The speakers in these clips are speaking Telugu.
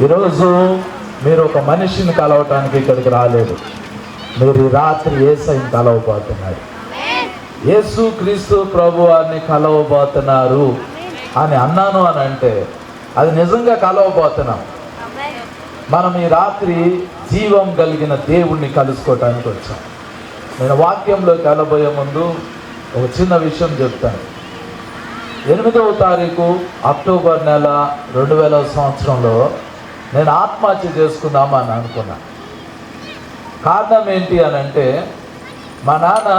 ఈరోజు మీరు ఒక మనిషిని కలవటానికి ఇక్కడికి రాలేదు. మీరు ఈ రాత్రి యేసయ్యని కలవబోతున్నారు. యేసు క్రీస్తు ప్రభువాన్ని కలవబోతున్నారు అని అన్నాను అని అంటే అది నిజంగా కలవబోతున్నాం. మనం ఈ రాత్రి జీవం కలిగిన దేవుణ్ణి కలుసుకోవటానికి వచ్చాం. నేను వాక్యంలోకి వెళ్ళబోయే ముందు ఒక చిన్న విషయం చెప్తాను. 8వ తారీఖు అక్టోబర్ నెల 2000 సంవత్సరంలో నేను ఆత్మహత్య చేసుకుందామని అనుకున్నా. కారణం ఏంటి అని అంటే మా నాన్న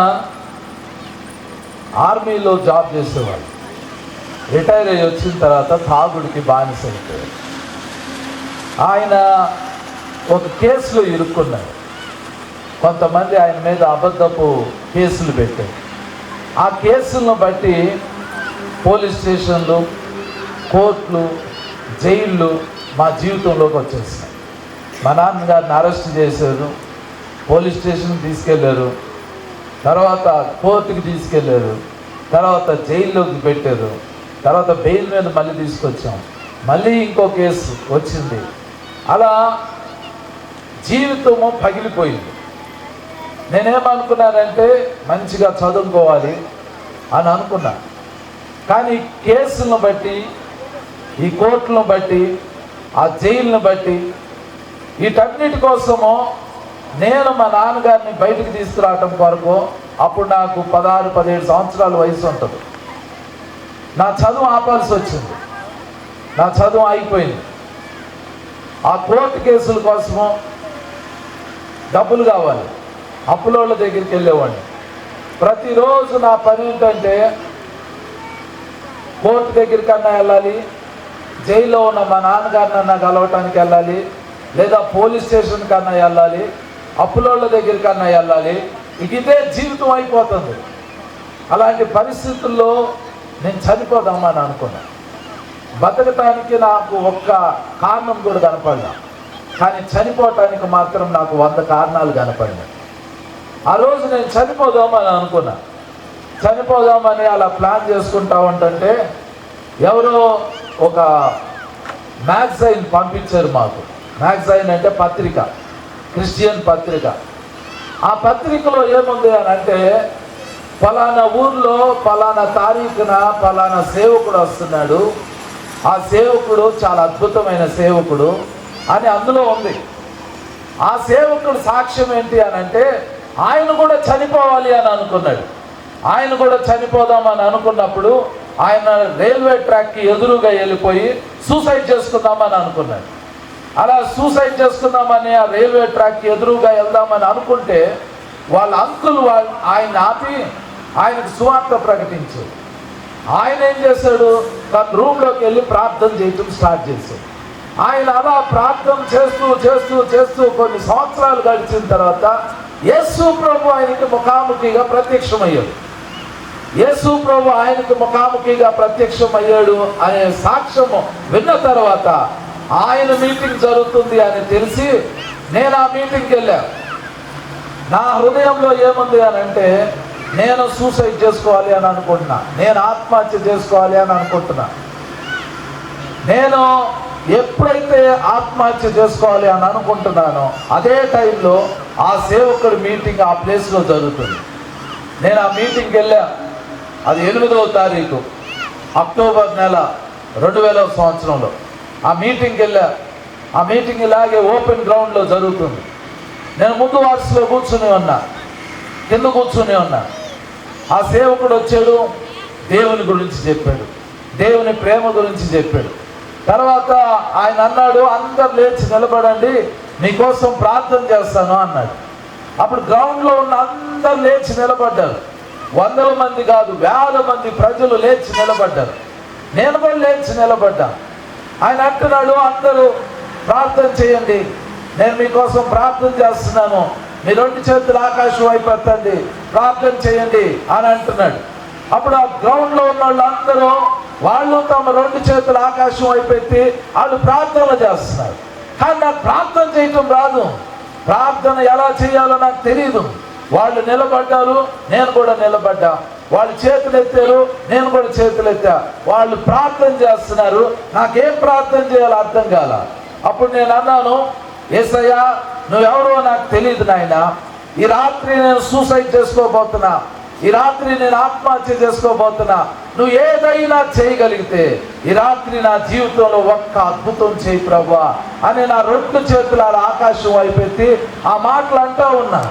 ఆర్మీలో జాబ్ చేసేవాడు. రిటైర్ అయ్యి వచ్చిన తర్వాత తాగుడికి బానిస అయిపోయాడు. ఆయన ఒక కేసులో ఇరుక్కున్నాడు. కొంతమంది ఆయన మీద అబద్ధపు కేసులు పెట్టారు. ఆ కేసులను బట్టి పోలీస్ స్టేషన్లు, కోర్టులు, జైళ్ళు మా జీవితంలోకి వచ్చేసినాయి. మా నాన్నగారిని అరెస్ట్ చేశారు, పోలీస్ స్టేషన్కి తీసుకెళ్ళారు, తర్వాత కోర్టుకి తీసుకెళ్ళారు, తర్వాత జైల్లోకి పెట్టారు, తర్వాత బెయిల్ మీద మళ్ళీ తీసుకొచ్చాం, మళ్ళీ ఇంకో కేసు వచ్చింది. అలా జీవితము పగిలిపోయింది. నేనేమనుకున్నానంటే మంచిగా చదువుకోవాలి అని అనుకున్నా. కానీ కేసులను బట్టి, ఈ కోర్టులను బట్టి, ఆ జైలును బట్టి, వీటన్నిటి కోసము నేను మా నాన్నగారిని బయటికి తీసుకురావటం కొరకు అప్పుడు నాకు 16-17 సంవత్సరాల వయసు ఉంటుంది. నా చదువు ఆపాల్సి వచ్చింది. నా చదువు అయిపోయింది. ఆ కోర్టు కేసుల కోసము డబ్బులు కావాలి. అప్పులోళ్ళ దగ్గరికి వెళ్ళేవాడిని. ప్రతిరోజు నా పని ఏంటంటే కోర్టు దగ్గరికన్నా వెళ్ళాలి, జైల్లో ఉన్న మా నాన్నగారినన్నా కలవటానికి వెళ్ళాలి, లేదా పోలీస్ స్టేషన్ కన్నా వెళ్ళాలి, అప్పులోళ్ళ దగ్గరికన్నా వెళ్ళాలి. ఇదే జీవితం అయిపోతుంది. అలాంటి పరిస్థితుల్లో నేను చనిపోదామని అనుకున్నా. బతకటానికి నాకు ఒక్క కారణం కూడా కనపడినా, కానీ చనిపోవటానికి మాత్రం నాకు 100 కారణాలు కనపడినాయి. ఆ రోజు నేను చనిపోదామని అనుకున్నా. చనిపోదామని అలా ప్లాన్ చేసుకుంటా ఉంటుంటే ఎవరో ఒక మ్యాగజైన్ పంపించారు మాకు. మ్యాగజైన్ అంటే పత్రిక, క్రిస్టియన్ పత్రిక. ఆ పత్రికలో ఏముంది అని అంటే ఫలానా ఊర్లో ఫలానా తారీఖున ఫలానా సేవకుడు వస్తున్నాడు, ఆ సేవకుడు చాలా అద్భుతమైన సేవకుడు అని అందులో ఉంది. ఆ సేవకుడు సాక్ష్యం ఏంటి అని అంటే ఆయన కూడా చనిపోవాలి అని అనుకున్నాడు. ఆయన కూడా చనిపోదామని అనుకున్నప్పుడు ఆయన రైల్వే ట్రాక్కి ఎదురుగా వెళ్ళిపోయి సూసైడ్ చేసుకుందామని అనుకున్నాడు. అలా సూసైడ్ చేసుకుందామని ఆ రైల్వే ట్రాక్కి ఎదురుగా వెళ్దామని అనుకుంటే వాళ్ళ అంకుల్ ఆయన ఆపి ఆయనకు సువార్త ప్రకటించాడు. ఆయన ఏం చేశాడు, తన రూమ్లోకి వెళ్ళి ప్రార్థన చేయటం స్టార్ట్ చేశాడు. ఆయన అలా ప్రార్థన చేస్తూ చేస్తూ చేస్తూ కొన్ని సంవత్సరాలు గడిచిన తర్వాత యేసు ప్రభు ఆయనకి ముఖాముఖిగా ప్రత్యక్షమయ్యాడు. యేసు ప్రభు ఆయనకి ముఖాముఖిగా ప్రత్యక్షమయ్యాడు అనే సాక్ష్యము విన్న తర్వాత ఆయన మీటింగ్ జరుగుతుంది అని తెలిసి నేను ఆ మీటింగ్కి వెళ్ళాను. నా హృదయంలో ఏముంది అని అంటే నేను సూసైడ్ చేసుకోవాలి అని అనుకుంటున్నా, నేను ఆత్మహత్య చేసుకోవాలి అని అనుకుంటున్నా. నేను ఎప్పుడైతే ఆత్మహత్య చేసుకోవాలి అని అనుకుంటున్నానో అదే టైంలో ఆ సేవకుడి మీటింగ్ ఆ ప్లేస్లో జరుగుతుంది. నేను ఆ మీటింగ్కి వెళ్ళా. అది 8వ తారీఖు అక్టోబర్ నెల 2000 సంవత్సరంలో ఆ మీటింగ్కి వెళ్ళా. ఆ మీటింగ్ ఇలాగే ఓపెన్ గ్రౌండ్లో జరుగుతుంది. నేను ముందు వరుసలో కూర్చుని ఉన్నా, కింద కూర్చుని ఉన్నా. ఆ సేవకుడు వచ్చాడు, దేవుని గురించి చెప్పాడు, దేవుని ప్రేమ గురించి చెప్పాడు. తర్వాత ఆయన అన్నాడు, అందరు లేచి నిలబడండి, మీకోసం ప్రార్థన చేస్తాను అన్నాడు. అప్పుడు గ్రౌండ్లో ఉన్న అందరు లేచి నిలబడ్డారు. 100 మంది కాదు, 1000 మంది ప్రజలు లేచి నిలబడ్డారు. నేను కూడా లేచి నిలబడ్డా. ఆయన అంటున్నాడు, అందరూ ప్రార్థన చేయండి, నేను మీకోసం ప్రార్థన చేస్తున్నాను, మీ 2 చేతులు ఆకాశం వైపు ఎత్తండి, ప్రార్థన చేయండి అని అంటున్నాడు. అప్పుడు ఆ గ్రౌండ్లో ఉన్న వాళ్ళందరూ వాళ్ళు తమ 2 చేతులు ఆకాశం వైపు ఎత్తి వాళ్ళు ప్రార్థనలు చేస్తున్నారు. కానీ నాకు ప్రార్థన చేయటం రాదు, ప్రార్థన ఎలా చేయాలో నాకు తెలియదు. వాళ్ళు నిలబడ్డారు, నేను కూడా నిలబడ్డా. వాళ్ళు చేతులు ఎత్తారు, నేను కూడా చేతులు ఎత్తా. వాళ్ళు ప్రార్థన చేస్తున్నారు, నాకేం ప్రార్థన చేయాలో అర్థం కాల. అప్పుడు నేను అన్నాను, యేసయ్యా నువ్వెవరో నాకు తెలియదు నాయనా, ఈ రాత్రి నేను సూసైడ్ చేసుకోబోతున్నా, ఈ రాత్రి నేను ఆత్మహత్య చేసుకోబోతున్నా, నువ్వు ఏదైనా చేయగలిగితే ఈ రాత్రి నా జీవితంలో ఒక్క అద్భుతం చేయి ప్రభువా అని నా 2 చేతులు అలా ఆకాశం వైపెత్తి ఆ మాటలు అంటూ ఉన్నా.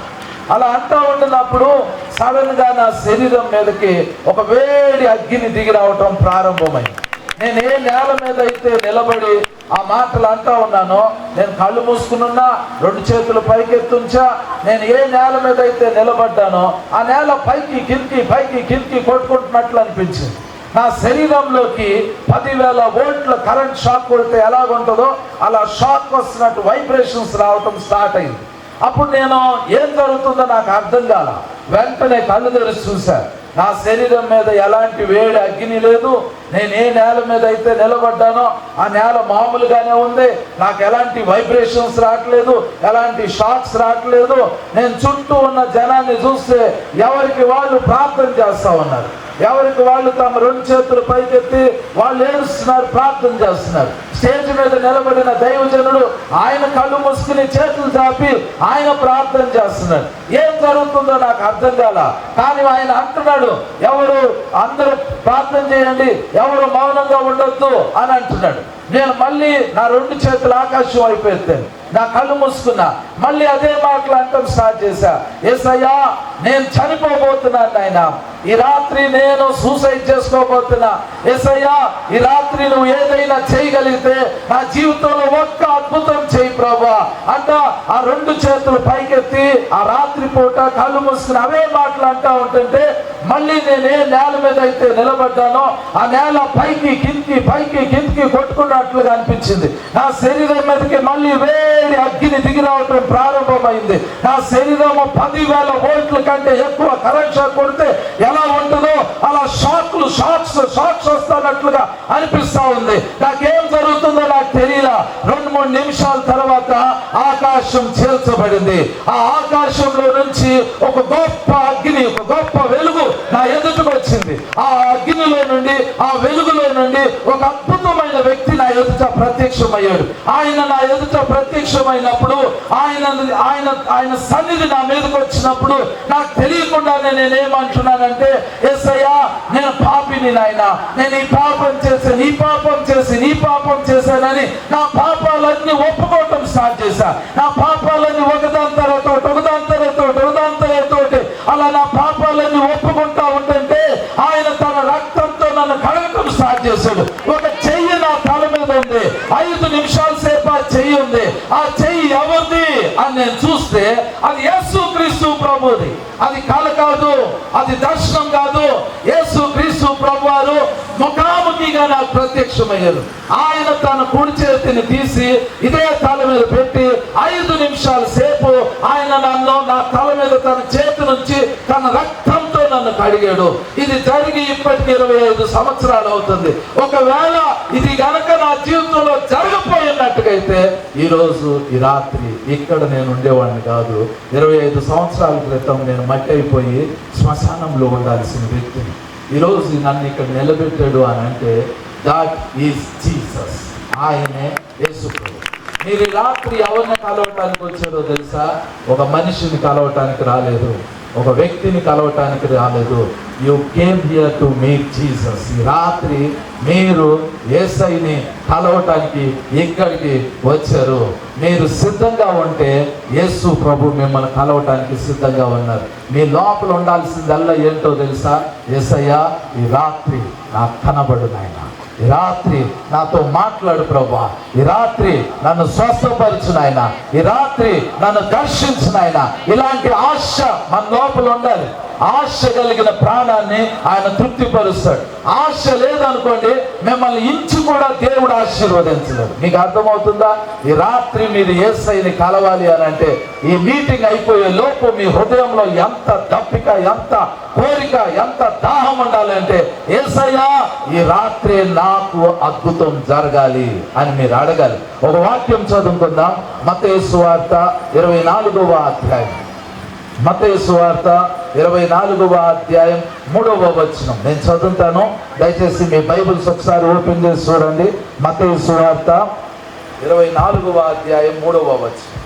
అలా అంటూ ఉండినప్పుడు సడన్గా నా శరీరం మీదకి ఒక వేడి అగ్ని దిగి రావటం ప్రారంభమైంది. నేను ఏ నేల మీద అయితే నిలబడి ఆ మాటలు అంటూ ఉన్నానో, నేను కళ్ళు మూసుకున్నా, 2 చేతులు పైకెత్తుంచా, నేను ఏ నేల మీద అయితే నిలబడ్డానో ఆ నేల పైకి కిందికి కొట్టుకుంటున్నట్లు అనిపించింది. నా శరీరంలోకి 10,000 వోల్ట్ల కరెంట్ షాక్ కొడితే ఎలాగుంటుందో అలా షాక్ వస్తున్నట్టు వైబ్రేషన్స్ రావటం స్టార్ట్ అయింది. అప్పుడు నేను ఏం జరుగుతుందో నాకు అర్థం కాల. వెంటనే కళ్ళు తెరిచి చూశాను. నా శరీరం మీద ఎలాంటి వేడి అగ్ని లేదు. నేను ఏ నేల మీద అయితే నిలబడ్డానో ఆ నేల మామూలుగానే ఉంది. నాకు ఎలాంటి వైబ్రేషన్స్ రావట్లేదు, ఎలాంటి షాక్స్ రావట్లేదు. నేను చుట్టూ ఉన్న జనాన్ని చూస్తే ఎవరికి వాళ్ళు ప్రార్థన చేస్తా ఉన్నారు, ఎవరికి వాళ్ళు తమ 2 చేతులు పైకెత్తి వాళ్ళు ఏడుస్తున్నారు, ప్రార్థన చేస్తున్నారు. స్టేజ్ మీద నిలబడిన దైవజనుడు ఆయన కళ్ళు మూసుకుని చేతులు చాపి ఆయన ప్రార్థన చేస్తున్నాడు. ఏం జరుగుతుందో నాకు అర్థం కాల. కానీ ఆయన అంటున్నాడు, ఎవరు అందరూ ప్రార్థన చేయండి, ఎవరు మౌనంగా ఉండొద్దు అని అంటున్నాడు. నేను మళ్ళీ నా 2 చేతులు ఆకాశం అయిపోయాను, నా కళ్ళు మూసుకున్నా, మళ్ళీ అదే మాటలు అంటం స్టార్ట్ చేశా. యేసయ్యా నేను చనిపోబోతున్నాను నాయనా, ఈ రాత్రి నేను సూసైడ్ చేసుకోబోతున్నా. యేసయ్యా ఈ రాత్రి నువ్వు ఏదైనా చేయగలిగితే నా జీవితంలో ఒక్క అద్భుతం చేయి ప్రభువా అంట ఆ 2 చేతులు పైకెత్తి ఆ రాత్రి పూట కళ్ళు మూసుకుని అవే మాటలు అంటా ఉంటుంటే మళ్ళీ నేను ఏ నేల మీద అయితే నిలబడ్డానో ఆ నేల పైకి కిందికి కొట్టుకున్నట్లుగా అనిపించింది. నా శరీరం మీదకి మళ్ళీ వేడి అగ్ని దిగి రావటం ప్రారంభమైంది. నా శరీరం 10,000 వోల్ట్ల కంటే ఎక్కువ కరెంట్ షాక్ కొడితే ఎలా ఉంటుందో అలా షాక్స్ వస్తున్నట్లుగా అనిపిస్తా ఉంది. నాకేం జరుగుతుందో నాకు తెలియలా. 2-3 నిమిషాల తర్వాత ఆకాశం చీల్చబడింది. ఆ ఆకాశంలో నుంచి ఒక గొప్ప అగ్ని, ఒక గొప్ప వెలుగు నా ఎదుటకు వచ్చింది. ఆ అగ్నిలో నుండి, ఆ వెలుగులో నుండి ఒక అద్భుతమైన వ్యక్తి నా ఎదుట ప్రత్యక్షమయ్యాడు. ఆయన నా ఎదుట ప్రత్యక్షమైనప్పుడు ఆయన సన్నిధి నా మీదకి వచ్చినప్పుడు నాకు తెలియకుండానే నేనేమంటున్నానంటే, యేసయ్యా నేను పాపిని నాయనా, నేను ఈ పాపం చేశానని నా పాపాలన్నీ ఒప్పుకోవటం స్టార్ట్ చేశా. నా పాపాలన్నీ ఒకదాని తర్వాత అలా నా పాపాలన్నీ ఒప్పుకుంటా ఉంటుంటే ఆయన తన రక్తంతో నన్ను కడగటం స్టార్ట్ చేశాడు. ఒక చెయ్యి నా తల మీద ఉంది, 5 నిమిషాల సేపు ఆ చెయ్యి ఉంది. ఆ చెయ్యి ఎవరిది అని నేను చూస్తే అది యేసుక్రీస్తు ప్రభుది. అది కల కాదు, అది దర్శనం కాదు. యేసుక్రీస్తు ప్రభు వారు ముఖాముఖిగా నాకు ప్రత్యక్షమయ్యారు. ఆయన తన కుడి చేతిని తీసి ఇదే తల మీద పెట్టి 5 నిమిషాల సేపు ఆయన నా తల మీద తన చేతి నుంచి తన రక్తంతో నన్ను కడిగాడు. ఇది జరిగి ఇప్పటికి 25 సంవత్సరాలు అవుతుంది. ఒకవేళ ఇది గనక నా జీవితంలో జరగపోయినట్టుగైతే ఈరోజు ఈ రాత్రి ఇక్కడ నేను ఉండేవాడిని కాదు. 25 సంవత్సరాల క్రితం నేను మట్టి అయిపోయి శ్మశానంలో ఉండాల్సిన వ్యక్తిని ఈరోజు నన్ను ఇక్కడ నిలబెట్టాడు అని అంటే దట్ ఈజ్ జీసస్. ఆయనే యేసు ప్రభు. మీరు ఈ రాత్రి ఎవరిని కలవటానికి వచ్చారో తెలుసా? ఒక మనిషిని కలవటానికి రాలేదు, ఒక వ్యక్తిని కలవటానికి రాలేదు. You came here to meet Jesus. ఈ రాత్రి మీరు యేసయ్యని కలవటానికి ఇక్కడికి వచ్చారు. మీరు సిద్ధంగా ఉంటే యేసు ప్రభు మిమ్మల్ని కలవటానికి సిద్ధంగా ఉన్నారు. మీ లోపల ఉండాల్సిందల్లా ఏంటో తెలుసా? యేసయ్యా ఈ రాత్రి నాకు కనబడు నాయనా, ఈ రాత్రి నాతో మాట్లాడు ప్రభువా, ఈ రాత్రి నన్ను స్వస్థపరచు నాయనా, ఈ రాత్రి నన్ను దర్శించు నాయనా. ఇలాంటి ఆశ మన లోపల ఉండాలి. ఆశ కలిగిన ప్రాణాన్ని ఆయన తృప్తిపరుస్తాడు. ఆశ లేదనుకోండి మిమ్మల్ని ఇంచు కూడా దేవుడు ఆశీర్వదించలేడు. మీకు అర్థమవుతుందా? ఈ రాత్రి మీరు యేసయ్యని కలవాలి అని అంటే ఈ మీటింగ్ అయిపోయే లోపు మీ హృదయంలో ఎంత దప్పిక, ఎంత కోరిక, ఎంత దాహం ఉండాలంటే యేసయ్యా ఈ రాత్రి నాకు అద్భుతం జరగాలి అని మీరు అడగాలి. ఒక వాక్యం చదువుకుందాం. మత్తయి సువార్త 24వ అధ్యాయం. మత్తయి సువార్త 24వ అధ్యాయం 3వ వచనం నేను చదువుతాను. దయచేసి మీ బైబిల్స్ ఒకసారి ఓపెన్ చేసి చూడండి. మత్తయి సువార్త 24వ అధ్యాయం 3వ వచనం.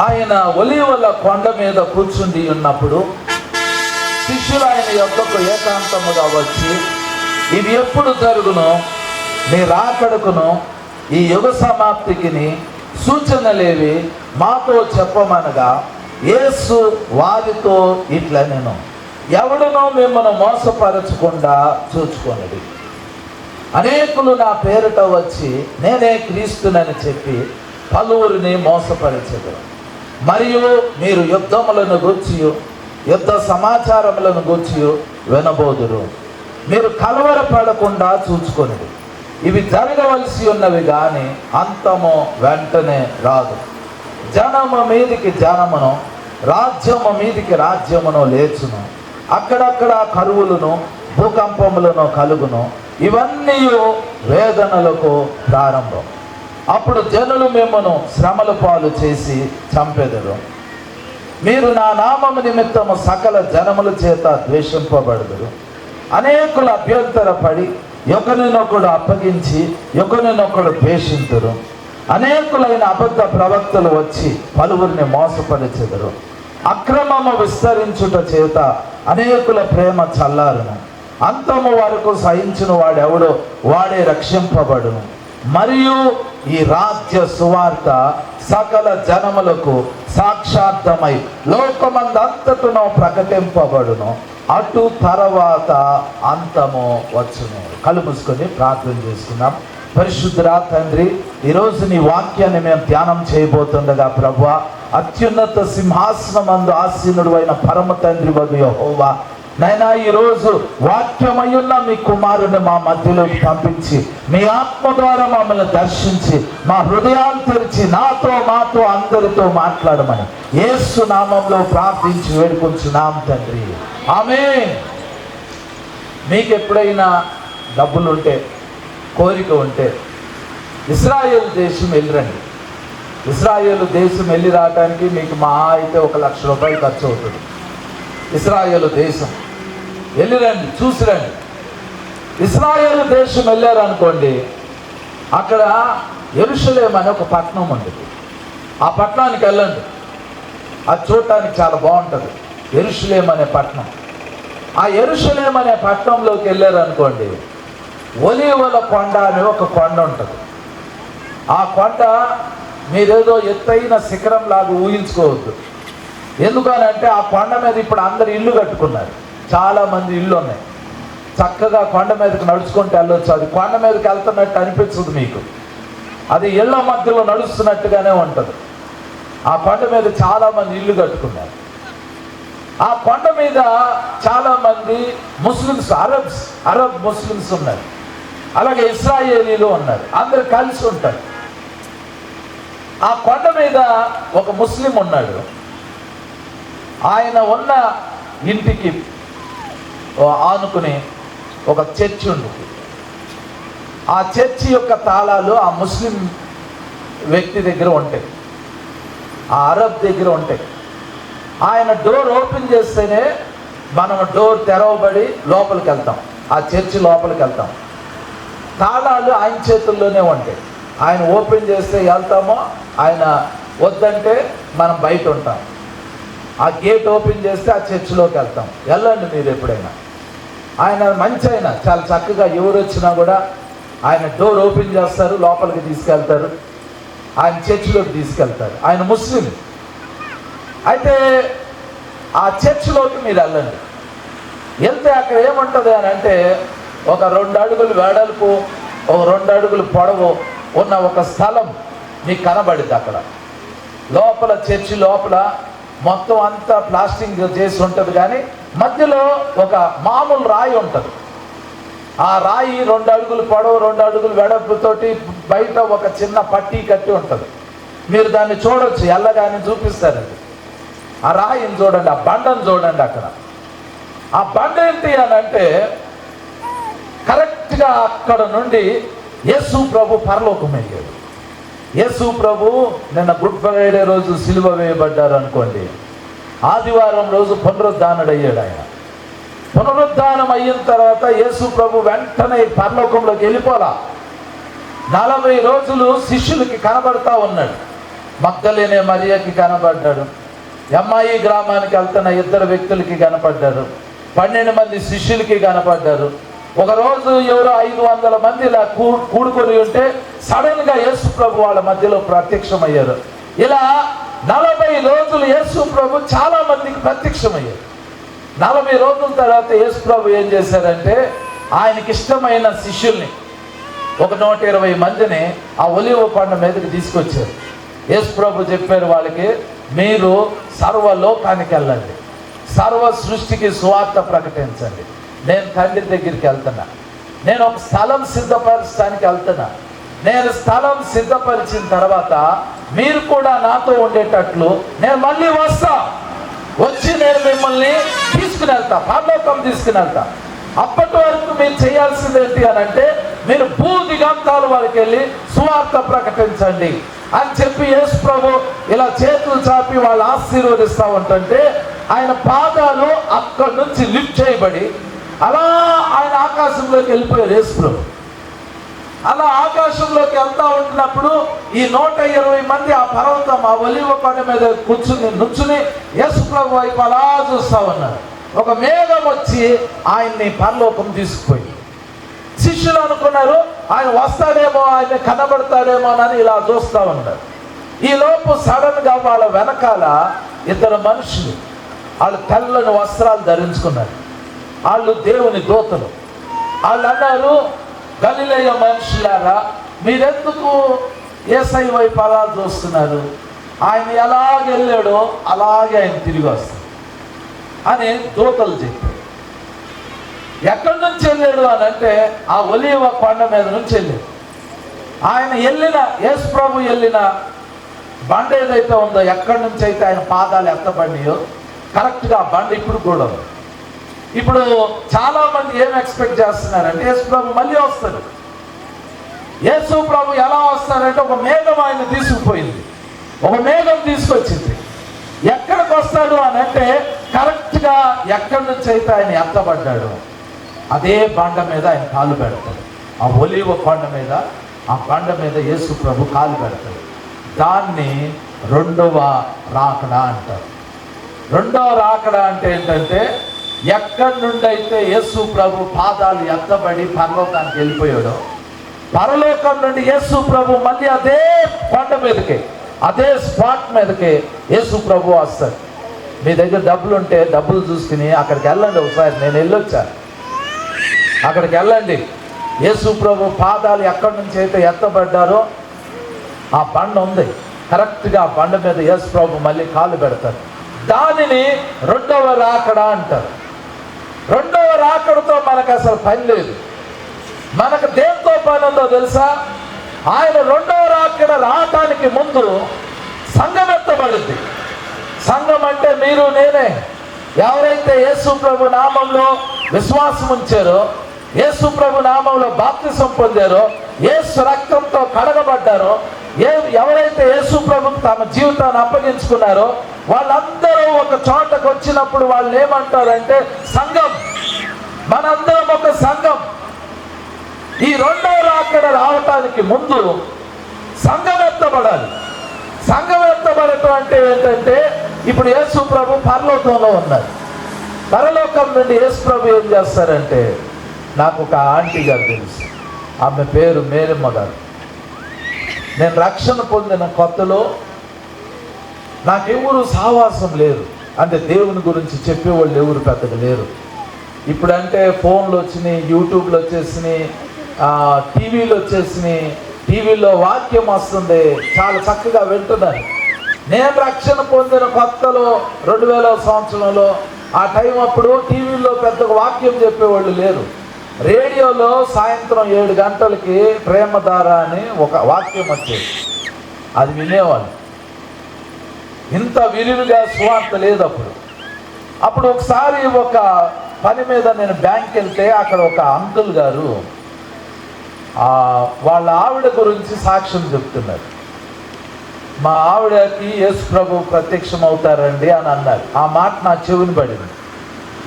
ఆయన ఒలీవల కొండ మీద కూర్చుండి ఉన్నప్పుడు శిష్యులు ఆయన యొద్దకు ఏకాంతముగా వచ్చి, ఇది ఎప్పుడు జరుగును, నీ రాకడకును ఈ యుగ సమాప్తికిని సూచనలేవి మాతో చెప్పమనగా, యేసు వారితో ఇట్లనెను, ఎవడునో మిమ్మల్ని మోసపరచకుండా చూచుకొనుడి. అనేకులు నా పేరిట వచ్చి నేనే క్రీస్తునని చెప్పి పలువురిని మోసపరచెదరు. మరియు మీరు యుద్ధములను గూర్చి యుద్ధ సమాచారములను గూర్చి వినబోదురు. మీరు కలవరపడకుండా చూచుకొనుడి. ఇవి జరగవలసి ఉన్నవి కానీ అంతము వెంటనే రాదు. జనము మీదికి జనమును, రాజ్యము మీదికి రాజ్యమును లేచును. అక్కడక్కడ కరువులను భూకంపములను కలుగును. ఇవన్నీ వేదనలకు ప్రారంభం. అప్పుడు జనులు మిమ్మను శ్రమల పాలు చేసి చంపెదరు. మీరు నా నామము నిమిత్తము సకల జనముల చేత ద్వేషింపబడదురు. అనేకులు అభ్యంతరపడి ఒకరినొకడు అప్పగించి ఒకరినొకడు ద్వేషింతురు. అనేకులైన అబద్ధ ప్రవక్తలు వచ్చి పలువురిని మోసపరిచెదరు. అక్రమము విస్తరించుట చేత అనేకుల ప్రేమ చల్లారును. అంతము వరకు సహించిన వాడెవడో వాడే రక్షింపబడును. మరియు ఈ రాజ్య సువార్త సకల జనములకు సాక్షార్థమై లోకమందంతటను ప్రకటింపబడును. అటు తర్వాత అంతము వచ్చును. కళ్ళు మూసుకొని ప్రార్థన చేసుకుందాం. పరిశుద్ధుడా తండ్రి, ఈరోజు నీ వాక్యాన్ని మేము ధ్యానం చేయబోతుండగా ప్రభువా, అత్యున్నత సింహాసనమందు ఆసీనుడు అయిన పరమ తండ్రి వగు యెహోవా, నైనా ఈరోజు వాక్యమయ్యున్న మీ కుమారుని మా మధ్యలోకి పంపించి మీ ఆత్మ ద్వారా మమ్మల్ని దర్శించి మా హృదయాలు తెరిచి నాతో మాతో అందరితో మాట్లాడమని యేసు నామంలో ప్రార్థించి వేడుకొంచున్నాం తండ్రి, ఆమేన్. మీకు ఎప్పుడైనా డబ్బులుంటే, కోరిక ఉంటే ఇశ్రాయేలు దేశం వెళ్ళిరండి. ఇశ్రాయేలు దేశం వెళ్ళి రావడానికి మీకు మహా అయితే 1 లక్ష రూపాయలు ఖర్చు అవుతుంది. ఇశ్రాయేలు దేశం వెళ్ళిరండి, చూసిరండి. ఇశ్రాయేలు దేశం వెళ్ళారనుకోండి, అక్కడ యెరూషలేము అనే ఒక పట్టణం ఉంటుంది. ఆ పట్టణానికి వెళ్ళండి, అది చూడటానికి చాలా బాగుంటుంది. యెరూషలేము అనే పట్టణం. ఆ యెరూషలేము అనే పట్టణంలోకి వెళ్ళారనుకోండి, ఒలీవల కొండ అనే ఒక కొండ ఉంటుంది. ఆ కొండ మీరేదో ఎత్తైన శిఖరం లాగా ఊహించుకోవద్దు. ఎందుకనంటే ఆ కొండ మీద ఇప్పుడు అందరు ఇల్లు కట్టుకున్నారు. చాలామంది ఇల్లు ఉన్నాయి. చక్కగా కొండ మీదకి నడుచుకుంటూ వెళ్ళొచ్చు. అది కొండ మీదకి వెళ్తున్నట్టు అనిపించదు మీకు, అది ఇళ్ల మధ్యలో నడుస్తున్నట్టుగానే ఉంటుంది. ఆ కొండ మీద చాలామంది ఇల్లు కట్టుకున్నారు. ఆ కొండ మీద చాలామంది ముస్లిమ్స్, అరబ్ ముస్లిమ్స్ ఉన్నారు. అలాగే ఇశ్రాయేలీలు ఉన్నారు. అందరు కలిసి ఉంటారు. ఆ కొండ మీద ఒక ముస్లిం ఉన్నాడు. ఆయన ఉన్న ఇంటికి ఆనుకుని ఒక చర్చి ఉంటుంది. ఆ చర్చి యొక్క తాళాలు ఆ ముస్లిం వ్యక్తి దగ్గర ఉంటాయి, ఆ అరబ్ దగ్గర ఉంటాయి. ఆయన డోర్ ఓపెన్ చేస్తేనే మనం డోర్ తెరవబడి లోపలికి వెళ్తాం, ఆ చర్చి లోపలికి వెళ్తాం. తాళాలు ఆయన చేతుల్లోనే ఉంటాయి. ఆయన ఓపెన్ చేస్తే వెళ్తామో, ఆయన వద్దంటే మనం బయట ఉంటాం. ఆ గేట్ ఓపెన్ చేస్తే ఆ చర్చిలోకి వెళ్తాం. వెళ్ళండి మీరు ఎప్పుడైనా. ఆయన మంచి, ఆయన చాలా చక్కగా ఎవరు వచ్చినా కూడా ఆయన డోర్ ఓపెన్ చేస్తారు, లోపలికి తీసుకెళ్తారు, ఆయన చర్చిలోకి తీసుకెళ్తారు. ఆయన ముస్లిం. అయితే ఆ చర్చిలోకి మీరు వెళ్ళండి. వెళ్తే అక్కడ ఏముంటుంది అని అంటే, ఒక 2 అడుగులు వెడల్పు, ఒక 2 అడుగులు పొడవు ఉన్న ఒక స్థలం మీకు కనబడింది. అక్కడ లోపల, చర్చి లోపల మొత్తం అంతా ప్లాస్టింగ్ చేసి ఉంటుంది, కానీ మధ్యలో ఒక మామూలు రాయి ఉంటుంది. ఆ రాయి 2 అడుగులు పొడవు, 2 అడుగులు వెడల్పుతోటి బయట ఒక చిన్న పట్టీ కట్టి ఉంటుంది. మీరు దాన్ని చూడొచ్చు, ఎల్లగానే చూపిస్తారండి. ఆ రాయిని చూడండి, ఆ బండను చూడండి. అక్కడ ఆ బండ ఏంటి అని అంటే, కరెక్ట్గా అక్కడ నుండి యేసు ప్రభు పరలోకం వెళ్ళాడు. యేసు ప్రభు నిన్న గుడ్ ఫ్రైడే రోజు సిలువ వేయబడ్డారు అనుకోండి, ఆదివారం రోజు పునరుద్ధానుడయ్యాడు ఆయన. పునరుద్ధానం అయిన తర్వాత యేసు ప్రభు వెంటనే పరలోకంలోకి వెళ్ళిపోలా. 40 రోజులు శిష్యులకి కనబడతా ఉన్నాడు. మగ్దలేనే మరియకి కనబడ్డాడు. ఎమ్మాయి గ్రామానికి వెళ్తున్న 2 వ్యక్తులకి కనపడ్డారు. 12 మంది శిష్యులకి కనపడ్డారు. ఒకరోజు ఎవరో 500 మంది ఇలా కూడుకొని ఉంటే సడన్ గా యేసు ప్రభు వాళ్ళ మధ్యలో ప్రత్యక్షమయ్యారు. ఇలా 40 రోజులు యేసు ప్రభు చాలా మందికి ప్రత్యక్షమయ్యారు. 40 రోజుల తర్వాత యేసు ప్రభు ఏం చేశారంటే ఆయనకి ఇష్టమైన శిష్యుల్ని ఒక 120 మందిని ఆ ఒలీవ కొండ మీదకి తీసుకొచ్చారు. యేసు ప్రభు చెప్పారు వాళ్ళకి, మీరు సర్వలోకానికి వెళ్ళండి, సర్వ సృష్టికి సువార్త ప్రకటించండి. నేను తండ్రి దగ్గరికి వెళ్తున్నా, నేను ఒక స్థలం సిద్ధపరచడానికి వెళ్తున్నా. నేను స్థలం సిద్ధపరిచిన తర్వాత మీరు కూడా నాతో ఉండేటట్లు నేను మళ్ళీ వచ్చి నేను మిమ్మల్ని తీసుకుని వెళ్తా, పరలోకం తీసుకుని వెళ్తా. అప్పటి వరకు మీరు చేయాల్సింది ఏంటి అని అంటే, మీరు భూదిగంతాల వరకు వెళ్ళి సువార్త ప్రకటించండి అని చెప్పి యేసు ప్రభు ఇలా చేతులు చాపి వాళ్ళు ఆశీర్వదిస్తూ ఉంటుంటే ఆయన పాదాలు అక్కడి నుంచి లిఫ్ట్ చేయబడి అలా ఆయన ఆకాశంలోకి వెళ్ళిపోయారు. యేసు ప్రభు అలా ఆకాశంలోకి వెళ్తా ఉంటున్నప్పుడు ఈ 120 మంది ఆ పర్వతం, ఆ ఒలీవ కొండ మీద నుంచుని యేసు ప్రభు వైపు అలా చూస్తూ ఉన్నారు. ఒక మేఘం వచ్చి ఆయన్ని పరలోకం తీసుకుపోయింది. శిష్యులు అనుకున్నారు ఆయన వస్తాడేమో, ఆయన కనబడతాడేమో అని ఇలా చూస్తూ ఉన్నారు. ఈ లోపు సడన్ గా వాళ్ళ వెనకాల 2 మనుషులు, వాళ్ళు తెల్లని వస్త్రాలు ధరించుకున్నారు. వాళ్ళు దేవుని దూతలు. వాళ్ళు అన్నారు, గలిలయ మనుషులారా, మీరెందుకు యేసయ్య వైపు అలా చూస్తున్నారు? ఆయన ఎలాగెళ్ళాడో అలాగే ఆయన తిరిగి వస్తాడు అని దూతలు చెప్పారు. ఎక్కడి నుంచి వెళ్ళాడు అని అంటే ఆ ఒలీవ కొండ మీద నుంచి వెళ్ళాడు. ఆయన వెళ్ళిన యేసు ప్రభు వెళ్ళిన బండ ఏదైతే ఉందో, ఎక్కడి నుంచి అయితే ఆయన పాదాలు ఎత్తబడినాయో కరెక్ట్గా ఆ బండ ఇప్పుడు కూడా ఉంది. ఇప్పుడు చాలా మంది ఏం ఎక్స్పెక్ట్ చేస్తున్నారంటే యేసు ప్రభు మళ్ళీ వస్తాడు. యేసు ప్రభు ఎలా వస్తారంటే ఒక మేఘం ఆయన తీసుకుపోయింది, ఒక మేఘం తీసుకొచ్చింది. ఎక్కడికి వస్తాడు అని అంటే కరెక్ట్గా ఎక్కడి నుంచి అయితే ఆయన ఎత్తబడ్డాడు అదే బండ మీద ఆయన కాలు పెడతాడు. ఆ ఒలీవ కొండ మీద, ఆ బండ మీద యేసు ప్రభు కాలు పెడతాడు. దాన్ని 2వ రాకడ అంటారు. 2వ రాకడ అంటే ఏంటంటే ఎక్కడి నుండి అయితే యేసు ప్రభు పాదాలు ఎత్తబడి పరలోకానికి వెళ్ళిపోయాడో, పరలోకం నుండి యేసు ప్రభు మళ్ళీ అదే కొండ మీదకి, అదే స్పాట్ మీదకి యేసు ప్రభు వస్తాడు. మీ దగ్గర డబ్బులు ఉంటే డబ్బులు చూసుకుని అక్కడికి వెళ్ళండి. ఒకసారి నేను వెళ్ళొచ్చాను, అక్కడికి వెళ్ళండి. యేసు ప్రభు పాదాలు ఎక్కడి నుంచి అయితే ఎత్తబడ్డారో ఆ బండ ఉంది, కరెక్ట్గా ఆ బండ మీద యేసు ప్రభు మళ్ళీ కాలు పెడతారు. దానిని 2వ రాకడ అంటారు. 2వ రాకడతో మనకు అసలు పని లేదు. మనకు దేంతో పని ఉందో తెలుసా? ఆయన 2వ రాకడ రావటానికి ముందు సంఘం ఎత్తబడింది. సంఘం అంటే మీరు నేనే. ఎవరైతే యేసు ప్రభు నామంలో విశ్వాసం ఉంచారో, యేసు ప్రభు నామంలో బాప్తిసం పొందారో, యేసు రక్తంతో కడగబడ్డారో, ఎవరైతే యేసు ప్రభుకు తమ జీవితాన్ని అప్పగించుకున్నారో వాళ్ళందరూ ఒక చోటకు వచ్చినప్పుడు వాళ్ళు ఏమంటారంటే సంఘం. మనందరం ఒక సంఘం. ఈ 2వ రాకడ రావటానికి ముందు సంఘం ఎత్తబడాలి. సంఘం ఎత్తబడటం అంటే ఏంటంటే ఇప్పుడు యేసు ప్రభు పరలోకంలో ఉన్నారు. పరలోకం నుండి యేసు ప్రభు ఏం చేస్తారంటే, నాకు ఒక ఆంటీ గారు తెలుసు, ఆమె పేరు మేరమ్మ గారు. నేను రక్షణ పొందిన కొత్తలో నాకెవరు సావాసం లేరు, అంటే దేవుని గురించి చెప్పేవాళ్ళు ఎవరు పెద్దగా లేరు. ఇప్పుడంటే ఫోన్లు వచ్చినాయి, యూట్యూబ్లు వచ్చేసినాయి, టీవీలు వచ్చేసినాయి. టీవీలో వాక్యం వస్తుంది, చాలా చక్కగా వింటున్నాను. నేను రక్షణ పొందిన కొత్తలో 2000వ సంవత్సరంలో ఆ టైం అప్పుడు టీవీలో పెద్దగా వాక్యం చెప్పేవాళ్ళు లేరు. రేడియోలో సాయంత్రం 7 గంటలకి ప్రేమధార అని ఒక వాక్యం వచ్చేది, అది వినేవాళ్ళు. ఇంత విరివిగా సువార్త లేదు అప్పుడు ఒకసారి ఒక పని మీద నేను బ్యాంక్ వెళ్తే అక్కడ ఒక అంకుల్ గారు వాళ్ళ ఆవిడ గురించి సాక్ష్యం చెప్తున్నారు. మా ఆవిడకి యేసు ప్రభు ప్రత్యక్షం అవుతారండి అని అన్నారు. ఆ మాట నా చెవిని పడింది.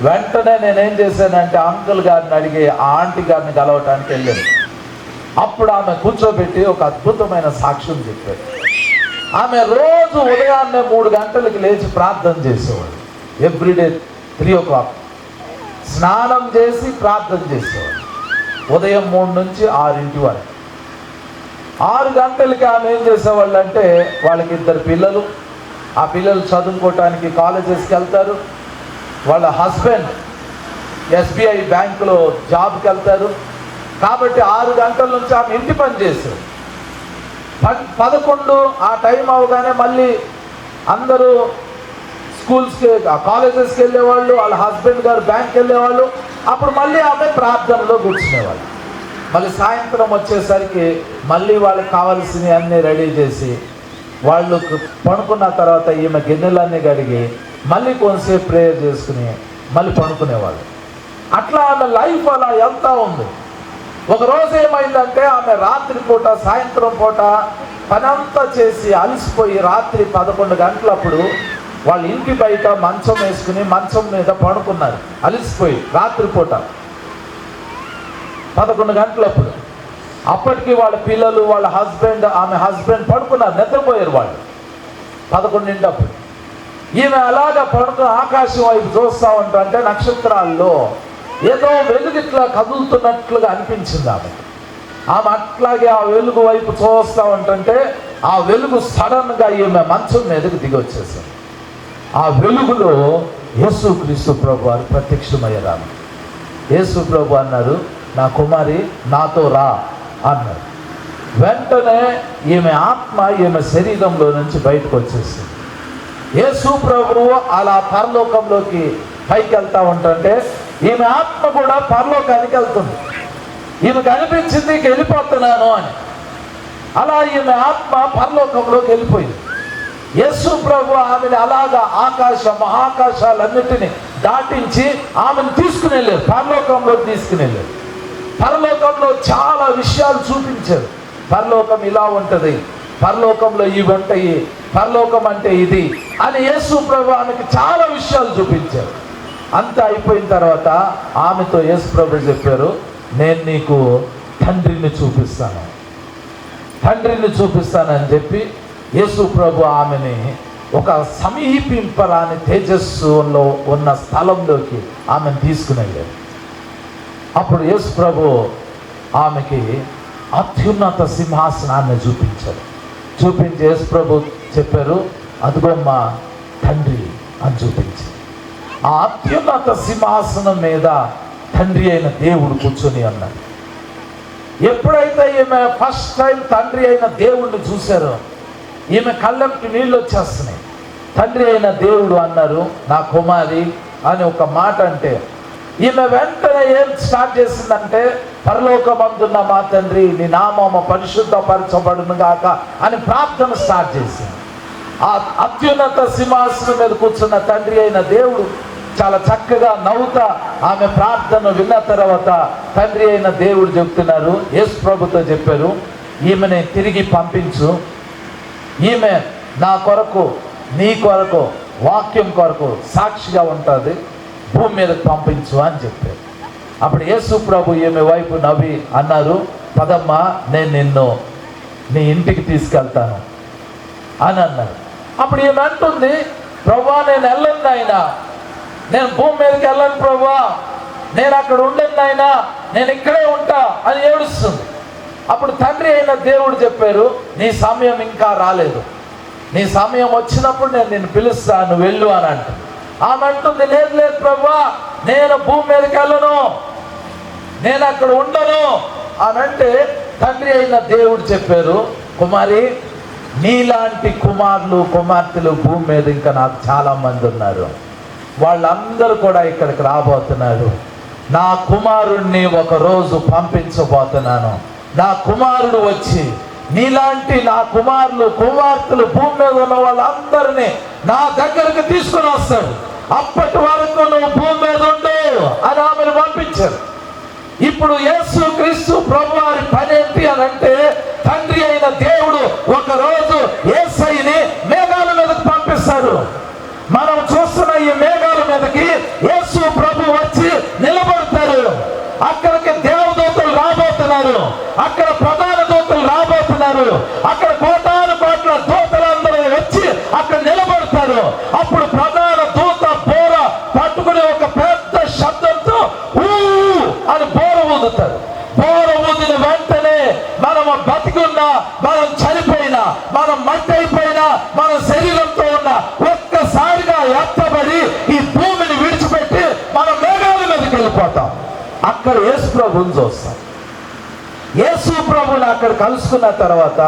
వెంటనే నేనేం చేశానంటే అంకుల్ గారిని అడిగి ఆ ఆంటీ గారిని కలవటానికి వెళ్ళాను. అప్పుడు ఆమె కూర్చోబెట్టి ఒక అద్భుతమైన సాక్ష్యం చెప్పారు. ఆమె రోజు ఉదయాన్నే 3 గంటలకు లేచి ప్రార్థన చేసేవాడు. ఎవ్రీడే 3 o'clock స్నానం చేసి ప్రార్థన చేసేవాడు. ఉదయం 3 నుంచి 6 వరకు. 6 గంటలకి ఆమె ఏం చేసేవాళ్ళు అంటే, వాళ్ళకి 2 పిల్లలు, ఆ పిల్లలు చదువుకోవటానికి కాలేజెస్కి వెళ్తారు. వాళ్ళ హస్బెండ్ SBI బ్యాంకులో జాబ్కి వెళ్తారు. కాబట్టి 6 గంటల నుంచి ఆమె ఇంటి పని చేశారు. 11 ఆ టైం అవగానే మళ్ళీ అందరూ స్కూల్స్కి కాలేజెస్కి వెళ్ళేవాళ్ళు, వాళ్ళ హస్బెండ్ గారు బ్యాంక్కి వెళ్ళేవాళ్ళు. అప్పుడు మళ్ళీ ఆమె ప్రార్థనలో కూర్చునేవాళ్ళు. మళ్ళీ సాయంత్రం వచ్చేసరికి మళ్ళీ వాళ్ళకి కావాల్సినవి అన్నీ రెడీ చేసి వాళ్ళు పడుకున్న తర్వాత ఈమె గిన్నెలన్నీ కడిగి మళ్ళీ కొంతసేపు ప్రేయర్ చేసుకుని మళ్ళీ పడుకునేవాళ్ళు. అట్లా ఆమె లైఫ్ అలా వెళ్తూ ఉంది. ఒకరోజు ఏమైందంటే, ఆమె రాత్రి పూట సాయంత్రం పూట పనంతా చేసి అలసిపోయి రాత్రి 11 గంటలప్పుడు వాళ్ళ ఇంటి బయట మంచం వేసుకుని మంచం మీద పడుకున్నారు అలసిపోయి. రాత్రిపూట 11 గంటలప్పుడు. అప్పటికి వాళ్ళ పిల్లలు, వాళ్ళ హస్బెండ్, ఆమె హస్బెండ్ పడుకున్నారు, నిద్రపోయారు వాళ్ళు 11 ఈమె అలాగా పడుకుని ఆకాశం వైపు చూస్తూ ఉంటుంటే నక్షత్రాల్లో ఏదో వెలుగు ఇట్లా కదులుతున్నట్లుగా అనిపించింది ఆమెకు. ఆమె అట్లాగే ఆ వెలుగు వైపు చూస్తూ ఉంటుంటే ఆ వెలుగు సడన్గా ఈమె మంచం మీదకి దిగి వచ్చేసింది. ఆ వెలుగులో యేసుక్రీస్తు ప్రభు వారు ప్రత్యక్షమయ్యారు. యేసు ప్రభు అన్నారు, నా కుమారి నాతో రా అన్నారు. వెంటనే ఈమె ఆత్మ ఈమె శరీరంలో నుంచి బయటకు వచ్చేసింది. యేసు ప్రభువు అలా పరలోకంలోకి పైకి వెళ్తా ఉంటుంటే ఈమె ఆత్మ కూడా పరలోకానికి వెళ్తుంది. ఈమెకు అనిపించింది వెళ్ళిపోతున్నాను అని. అలా ఈమె ఆత్మ పరలోకంలోకి వెళ్ళిపోయింది. యేసు ప్రభు ఆమెను అలాగా మహాకాశాలన్నిటినీ దాటించి ఆమెను తీసుకుని వెళ్ళారు, పరలోకంలోకి తీసుకుని వెళ్ళారు. పరలోకంలో చాలా విషయాలు చూపించారు. పరలోకం ఇలా ఉంటుంది, పరలోకంలో ఇవి ఉంటాయి, పరలోకం అంటే ఇది అని యేసు ప్రభు ఆమెకి చాలా విషయాలు చూపించారు. అంతా అయిపోయిన తర్వాత ఆమెతో యేసు ప్రభు చెప్పారు, నేను నీకు తండ్రిని చూపిస్తానని చెప్పి యేసు ప్రభు ఆమెని ఒక సమీపింపరాని తేజస్సులో ఉన్న స్థలంలోకి ఆమెను తీసుకుని వెళ్ళారు. అప్పుడు యేసు ప్రభు ఆమెకి అత్యున్నత సింహాసనాన్ని చూపించి యేసు ప్రభు చెప్పారు, అదుగోమ్మ తండ్రి అని చూపించి. ఆ అత్యున్నత సింహాసనం మీద తండ్రి అయిన దేవుడు కూర్చొని అన్నాడు. ఎప్పుడైతే ఈమె ఫస్ట్ టైం తండ్రి అయిన దేవుడిని చూశారో ఈమె కళ్ళకి నీళ్ళు వచ్చేస్తున్నాయి. తండ్రి అయిన దేవుడు అన్నారు, నా కుమారి అని ఒక మాట అంటే ఈమె వెంటనే ఏం స్టార్ట్ చేసిందంటే, పరలోకమందున్న మా తండ్రి నీ నామము పరిశుద్ధపరచబడును గాక అని ప్రార్థన స్టార్ట్ చేసింది. ఆ అత్యున్నత సింహాసనం మీద కూర్చున్న తండ్రి అయిన దేవుడు చాలా చక్కగా నవ్వుతా ఆమె ప్రార్థన విన్న తర్వాత తండ్రి అయిన దేవుడు చెప్తున్నారు, యేసు ప్రభుతో చెప్పారు, ఈమెని తిరిగి పంపించు, ఈమె నా కొరకు నీ కొరకు వాక్యం కొరకు సాక్షిగా ఉంటుంది, భూమి మీదకి పంపించు అని చెప్పారు. అప్పుడు యేసు ప్రభు ఈమె వైపు నవ్వి అన్నారు, పదమ్మా నేను నిన్ను నీ ఇంటికి తీసుకెళ్తాను అని అన్నారు. అప్పుడు ఈమె అంటుంది, ప్రభువా నేను వెళ్ళను నాయనా, నేను భూమి మీదకి వెళ్ళను ప్రభువా, నేను అక్కడ ఉండను నాయనా, నేను ఇక్కడే ఉంటా అని ఏడుస్తుంది. అప్పుడు తండ్రి అయిన దేవుడు చెప్పారు, నీ సమయం ఇంకా రాలేదు, నీ సమయం వచ్చినప్పుడు నేను నిన్ను పిలుస్తాను, నువ్వు వెళ్ళు అని అంటుంది. ఆమె అంటుంది, లేదు లేదు ప్రభువా, నేను భూమి మీదకి వెళ్ళను, నేను అక్కడ ఉండను అని అంటే తండ్రి అయిన దేవుడు చెప్పారు, కుమారి నీలాంటి కుమారులు కుమార్తెలు భూమి మీద ఇంకా నాకు చాలా మంది ఉన్నారు, వాళ్ళందరూ కూడా ఇక్కడికి రాబోతున్నారు. నా కుమారుణ్ణి ఒకరోజు పంపించబోతున్నాను. నా కుమారుడు వచ్చి నీలాంటి నా కుమారులు కుమార్తెలు భూమి మీద ఉన్న వాళ్ళందరినీ నా దగ్గరకు తీసుకుని వస్తాడు, అప్పటి వరకు నువ్వు భూమి మీద ఉండు అని ఆమెను పంపించారు. ఇప్పుడు యేసు క్రీస్తు ప్రభువారి పని ఏంటి అని అంటే, తండ్రి అయిన దేవుడు ఒకరోజు యేసయ్యని మేఘాల మీదకి పంపిస్తాడు. మనం చూస్తున్న ఈ మేఘాల మీదకి యేసు ప్రభు అక్కడ ప్రధాన దూతలు రాబోతున్నారు. అక్కడ కోటాను కోట్ల దూతలందరూ వచ్చి అక్కడ నిలబడతారు. అప్పుడు ప్రధాన దూత బోర పట్టుకుని ఒక పెద్ద శబ్దంతో ఊ అని బోర ఊదుతారు. బోర ఊదిన వెంటనే మనము బతికున్నా, మనం చనిపోయినా, మనం మట్టి అయిపోయినా, మన శరీరంతో ఉన్న ఒక్కసారిగా ఎత్తబడి ఈ భూమిని విడిచిపెట్టి మనం మేఘాల మీదకి వెళ్ళిపోతాం. అక్కడ యేసు ప్రభువుని చూస్తాం. యేసు ప్రభుని అక్కడ కలుసుకున్న తర్వాత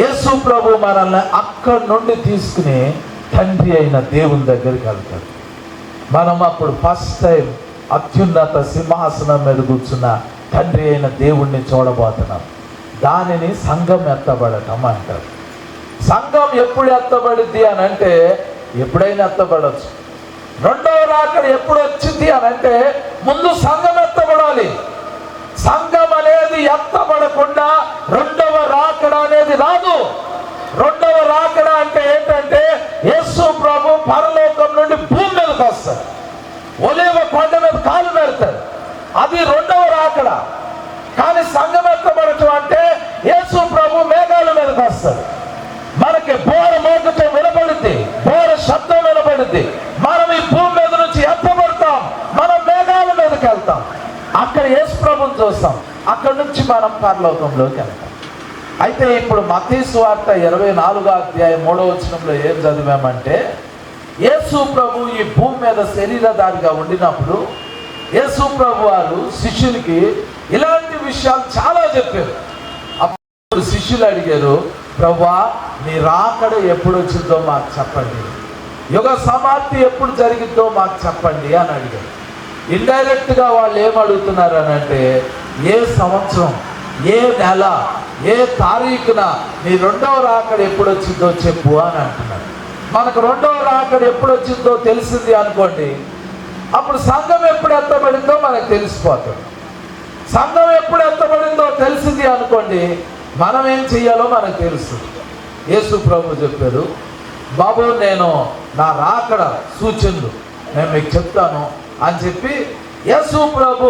యేసు ప్రభు మనల్ని అక్కడి నుండి తీసుకుని తండ్రి అయిన దేవుని దగ్గరికి వెళ్తాడు. మనం అప్పుడు ఫస్ట్ టైం అత్యున్నత సింహాసనం మీద కూర్చున్న తండ్రి అయిన దేవుణ్ణి చూడబోతున్నాం. దానిని సంఘం ఎత్తబడటం అంటారు. సంఘం ఎప్పుడు ఎత్తబడిద్ది అని అంటే ఎప్పుడైనా ఎత్తబడచ్చు. రెండవ రాకడ ఎప్పుడు వచ్చింది అని అంటే ముందు సంఘం ఎత్తబడాలి. సంఘం అనేది ఎత్తబడకుండా రెండవ రాకడ అనేది రాదు. రెండవ రాకడ అంటే ఏంటంటే యేసు ప్రభు పరలోకం నుండి భూమి మీదకి వస్తాడు. ఒలీవ కొండ మీద కాలు పెడతాడు. అది రెండవ రాకడ. కానీ సంఘం ఎత్తబడటం అంటే యేసు ప్రభు మేఘాల మీదకి వస్తాడు. మనకి బోర మోకటం వినపడుద్ది, బోర శబ్దం వినపడుద్ది. మనం ఈ భూమి మీద నుంచి ఎత్తబడతాం, మనం మేఘాల మీదకి వెళ్తాం. అక్కడ యేసు ప్రభుని చూస్తాం. అక్కడి నుంచి మనం పరలోకంలోకి వెళ్తాం. అయితే ఇప్పుడు మత్తయి సువార్త 24వ అధ్యాయం 3వ వచనంలో ఏం చదివామంటే యేసు ప్రభు ఈ భూమి మీద శరీరధారిగా ఉండినప్పుడు యేసు ప్రభు వారు శిష్యులకి ఇలాంటి విషయాలు చాలా చెప్పారు. అప్పుడు శిష్యులు అడిగారు, ప్రభువా నీ రాకడ ఎప్పుడు వచ్చిందో మాకు చెప్పండి, యుగ సమాప్తి ఎప్పుడు జరిగిద్దో మాకు చెప్పండి అని అడిగారు. ఇండైరెక్ట్గా వాళ్ళు ఏం అడుగుతున్నారు అని అంటే ఏ సంవత్సరం, ఏ నెల, ఏ తారీఖున నీ రెండవ రాకడ ఎప్పుడు వచ్చిందో చెప్పు అని అంటున్నారు. మనకు రెండవ రాకడ ఎప్పుడు వచ్చిందో తెలిసింది అనుకోండి, అప్పుడు సంఘం ఎప్పుడు ఎత్తబడిందో మనకు తెలిసిపోతుంది. సంఘం ఎప్పుడు ఎత్తబడిందో తెలిసింది అనుకోండి, మనం ఏం చెయ్యాలో మనకు తెలుస్తుంది. యేసు ప్రభు చెప్పారు, బాబు నేను నా రాకడ సూచనలు నేను మీకు చెప్తాను అని చెప్పి యేసు ప్రభు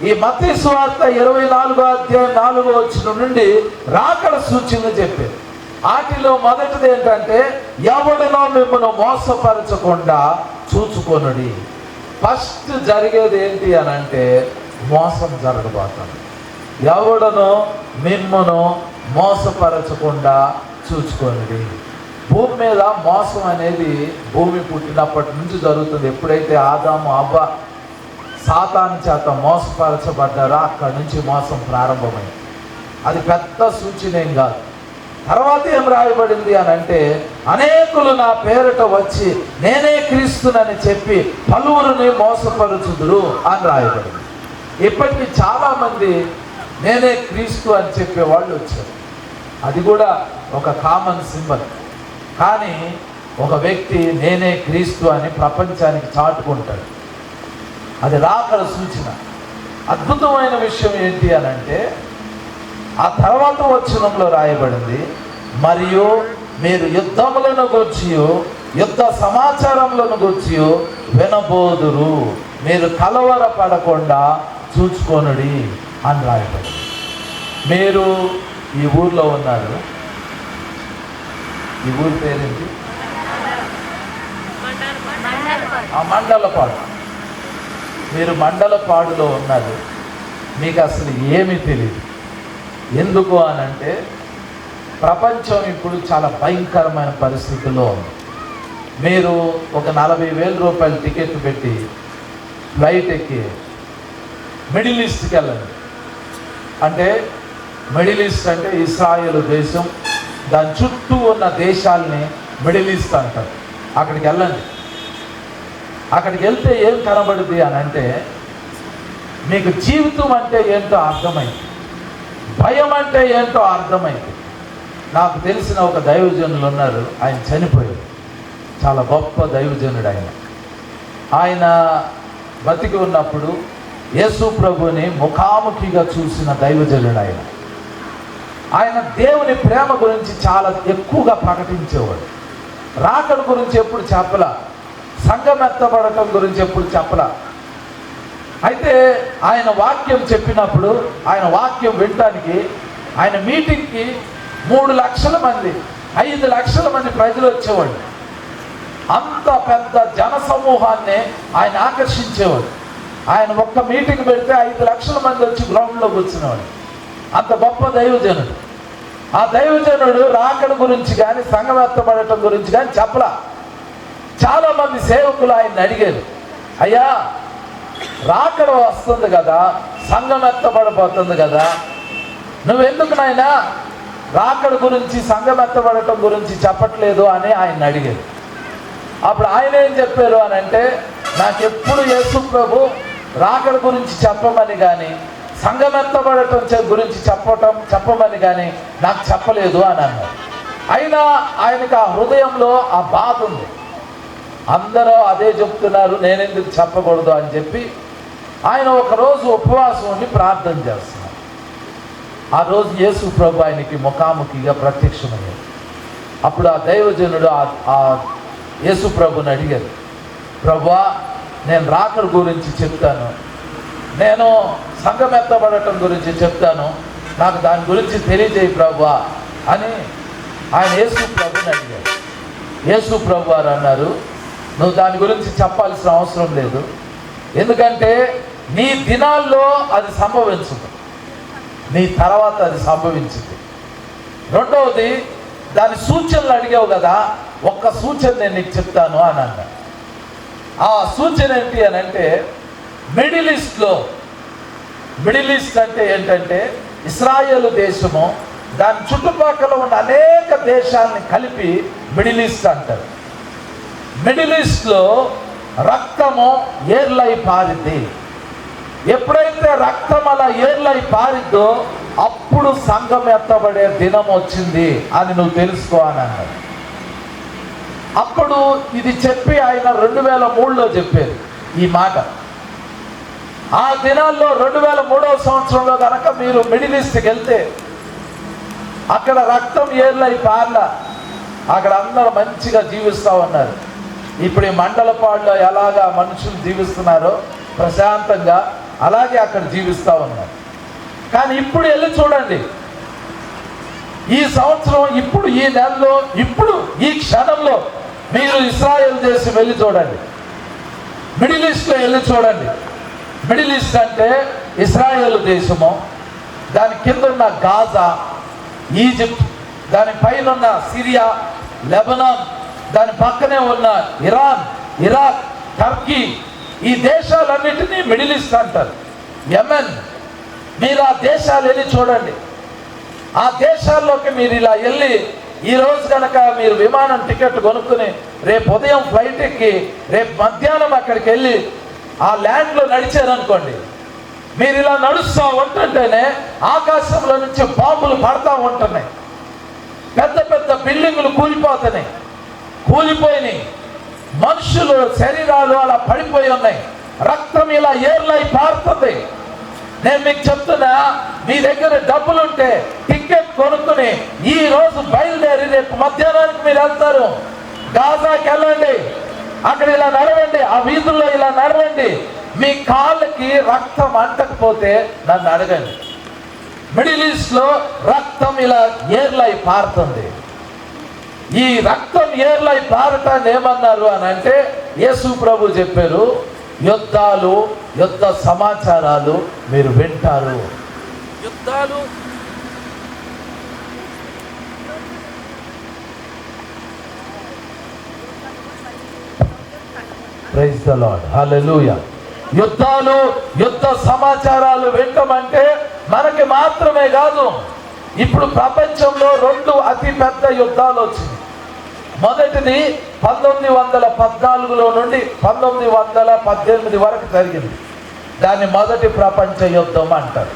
ఈ మత్తయి సువార్త 24వ అధ్యాయం 4వ వచనం నుండి రాకడ సూచనలు చెప్పారు. వాటిలో మొదటిది ఏంటంటే ఎవడనో మిమ్మల్ని మోసపరచకుండా చూచుకొనుడి. ఫస్ట్ జరిగేది ఏంటి అని అంటే మోసం జరగబోతుంది. ఎవడనో మిమ్మను మోసపరచకుండా చూచుకొనుడి. భూమి మీద మోసం అనేది భూమి పుట్టినప్పటి నుంచి జరుగుతుంది. ఎప్పుడైతే ఆదాము అవ్వ సాతాను చేత మోసపరచబడ్డారో అక్కడి నుంచి మోసం ప్రారంభమైంది. అది పెద్ద సూచన ఏం కాదు. తర్వాత ఏం రాయబడింది అని అంటే అనేకులు నా పేరిట వచ్చి నేనే క్రీస్తునని చెప్పి పలువురిని మోసపరుచుదురు అని రాయబడింది. ఇప్పటికీ చాలామంది నేనే క్రీస్తు అని చెప్పేవాళ్ళు వచ్చారు. అది కూడా ఒక కామన్ సింబల్. కానీ ఒక వ్యక్తి నేనే క్రీస్తు అని ప్రపంచానికి చాటుకుంటాడు. అది రాకడ సూచన. అద్భుతమైన విషయం ఏంటి అని అంటే ఆ తర్వాత వచనంలో రాయబడింది, మరియు మీరు యుద్ధములను గూర్చి యుద్ధ సమాచారములను గూర్చి వినబోదురు, మీరు కలవరపడకుండా చూచుకొనుడి అని రాయబడింది. మీరు ఈ ఊర్లో ఉన్నారు. ఈ ఊరి పేరేంటి? మండలపాడు. మీరు మండలపాడులో ఉన్నారు. మీకు అసలు ఏమీ తెలియదు. ఎందుకు అని అంటే ప్రపంచం ఇప్పుడు చాలా భయంకరమైన పరిస్థితుల్లో ఉంది. మీరు ఒక 40,000 రూపాయలు టికెట్ పెట్టి ఫ్లైట్ ఎక్కి మిడిల్ ఈస్ట్కి వెళ్ళండి. అంటే మిడిల్ ఈస్ట్ అంటే ఇస్రాయేల్ దేశం, దాని చుట్టూ ఉన్న దేశాలని మిడిల్ ఈస్ట్ అంటారు. అక్కడికి వెళ్ళండి. అక్కడికి వెళ్తే ఏం కనబడుద్ది అని అంటే మీకు జీవితం అంటే ఏంటో అర్థమైంది, భయం అంటే ఏంటో అర్థమైంది. నాకు తెలిసిన ఒక దైవజనులు ఉన్నారు. ఆయన చనిపోయారు. చాలా గొప్ప దైవజనుడు ఆయన. ఆయన బతికి ఉన్నప్పుడు యేసు ప్రభుని ముఖాముఖిగా చూసిన దైవజనుడు ఆయన. ఆయన దేవుని ప్రేమ గురించి చాలా ఎక్కువగా ప్రకటించేవాడు. రాకడ గురించి ఎప్పుడు చెప్పలా, సంఘం ఎత్తబడటం గురించి ఎప్పుడు చెప్పలా. అయితే ఆయన వాక్యం చెప్పినప్పుడు ఆయన వాక్యం వినటానికి ఆయన మీటింగ్కి 3 లక్షల మంది 5 లక్షల మంది ప్రజలు వచ్చేవాళ్ళు. అంత పెద్ద జన సమూహాన్ని ఆయన ఆకర్షించేవాడు. ఆయన ఒక్క మీటింగ్ పెడితే 5 లక్షల మంది వచ్చి గ్రౌండ్లో కూర్చునేవాడు. అంత గొప్ప దైవజనుడు. ఆ దైవజనుడు రాకడ గురించి కానీ సంఘం ఎత్తబడటం గురించి కానీ చెప్పలా. చాలామంది సేవకులు ఆయన అడిగారు, అయ్యా రాకడ వస్తుంది కదా, సంఘం ఎత్తబడిపోతుంది కదా, నువ్వెందుకు నాయనా రాకడ గురించి సంఘం ఎత్తబడటం గురించి చెప్పట్లేదు అని ఆయన అడిగారు. అప్పుడు ఆయన ఏం చెప్పారు అని అంటే, నాకెప్పుడు యేసు ప్రభు రాకడ గురించి చెప్పమని కానీ సంఘం ఎత్తబడటం గురించి చెప్పమని కానీ నాకు చెప్పలేదు అని అన్నారు. అయినా ఆయనకు ఆ హృదయంలో ఆ బాధ ఉంది. అందరూ అదే చెప్తున్నారు, నేనెందుకు చెప్పకూడదు అని చెప్పి ఆయన ఒకరోజు ఉపవాసం ఉండి ప్రార్థన చేస్తున్నారు. ఆ రోజు యేసు ప్రభు ఆయనకి ముఖాముఖిగా ప్రత్యక్షమయ్యారు. అప్పుడు ఆ దైవజనుడు ఆ యేసు ప్రభుని అడిగారు, ప్రభువా నేను రాకడ గురించి చెప్తాను, నేను సంఘం ఎత్తబడటం గురించి చెప్తాను, నాకు దాని గురించి తెలియజేయి ప్రభువా అని ఆయన యేసు ప్రభుని అడిగారు. యేసు ప్రభు వారు అన్నారు, నువ్వు దాని గురించి చెప్పాల్సిన అవసరం లేదు, ఎందుకంటే నీ దినాల్లో అది సంభవించదు, నీ తర్వాత అది సంభవించింది. రెండవది, దాని సూచనలు అడిగావు కదా, ఒక్క సూచన నేను నీకు చెప్తాను అని అన్నాడు. ఆ సూచన ఏంటి అని అంటే, మిడిల్ ఈస్ట్ అంటే ఏంటంటే ఇశ్రాయేలు దేశము, దాని చుట్టుపక్కల ఉన్న అనేక దేశాలని కలిపి మిడిల్ ఈస్ట్ అంటారు. మిడిల్ ఈస్ట్లో రక్తము ఏర్లై పారింది. ఎప్పుడైతే రక్తం అలా ఏర్లై పారిద్దో అప్పుడు సంఘం ఎత్తబడే దినం వచ్చింది అని నువ్వు తెలుసుకో అని అన్నాడు. అప్పుడు ఇది చెప్పి ఆయన 2003లో చెప్పారు ఈ మాట. ఆ దినాల్లో 2003వ సంవత్సరంలో కనుక మీరు మిడిల్ ఈస్ట్కి వెళ్తే అక్కడ రక్తం ఏర్లై పార్లా, అక్కడ అందరూ మంచిగా జీవిస్తూ ఉన్నారు. ఇప్పుడు ఈ మండలపాడులో ఎలాగా మనుషులు జీవిస్తున్నారో ప్రశాంతంగా, అలాగే అక్కడ జీవిస్తూ ఉన్నారు. కానీ ఇప్పుడు వెళ్ళి చూడండి, ఈ సంవత్సరం, ఇప్పుడు ఈ నెలలో, ఇప్పుడు ఈ క్షణంలో మీరు ఇశ్రాయేల్ దేశం వెళ్ళి చూడండి, మిడిల్ ఈస్ట్లో వెళ్ళి చూడండి. మిడిల్ ఈస్ట్ అంటే ఇశ్రాయేల్ దేశము, దాని కింద ఉన్న గాజా, ఈజిప్ట్, దాని పైన ఉన్న సిరియా, లెబనాన్, దాని పక్కనే ఉన్న ఇరాన్, ఇరాక్, టర్కీ, ఈ దేశాలన్నిటినీ మిడిల్ ఈస్ట్ అంటారు. యెమెన్, మీరు ఆ దేశాలు వెళ్ళి చూడండి. ఆ దేశాల్లోకి మీరు ఇలా వెళ్ళి ఈరోజు కనుక మీరు విమానం టికెట్ కొనుక్కుని రేపు ఉదయం ఫ్లైట్ ఎక్కి రేపు మధ్యాహ్నం అక్కడికి వెళ్ళి ఆ ల్యాండ్లో నడిచారనుకోండి, మీరు ఇలా నడుస్తూ ఉంటుంటేనే ఆకాశంలో నుంచి బాంబులు పడతా ఉంటున్నాయి, పెద్ద పెద్ద బిల్డింగులు కూలిపోయినాయి, మనుషులు శరీరాలు అలా పడిపోయి ఉన్నాయి, రక్తం ఇలా ఏర్లై పారుతుంది. నేను మీకు చెప్తున్నా, మీ దగ్గర డబ్బులుంటే టికెట్ కొనుక్కుని ఈ రోజు బయలుదేరి రేపు మధ్యాహ్నానికి మీరు వెళ్తారు, గాజాకి వెళ్ళండి, అక్కడ ఇలా నడవండి, ఆ వీధుల్లో ఇలా నడవండి, మీ కాళ్ళకి రక్తం అంటకపోతే నన్ను అడగండి. మిడిల్ ఈస్ట్లో రక్తం ఇలా ఏర్లై పారుతుంది. ఈ రక్తం ఏర్లై పారటాన్ని ఏమన్నారు అని అంటే, యేసు ప్రభు చెప్పారు, యుద్ధాలు, యుద్ధ సమాచారాలు మీరు వింటారు. యుద్ధాలు, ప్రైజ్ ది లార్డ్, హల్లెలూయా. యుద్ధాలు, యుద్ధ సమాచారాలు వింటామంటే మనకి మాత్రమే కాదు, ఇప్పుడు ప్రపంచంలో 2 అతి పెద్ద యుద్ధాలు వచ్చినాయి. మొదటిది 1914లో నుండి 1918 వరకు జరిగింది, దాన్ని మొదటి ప్రపంచ యుద్ధం అంటారు.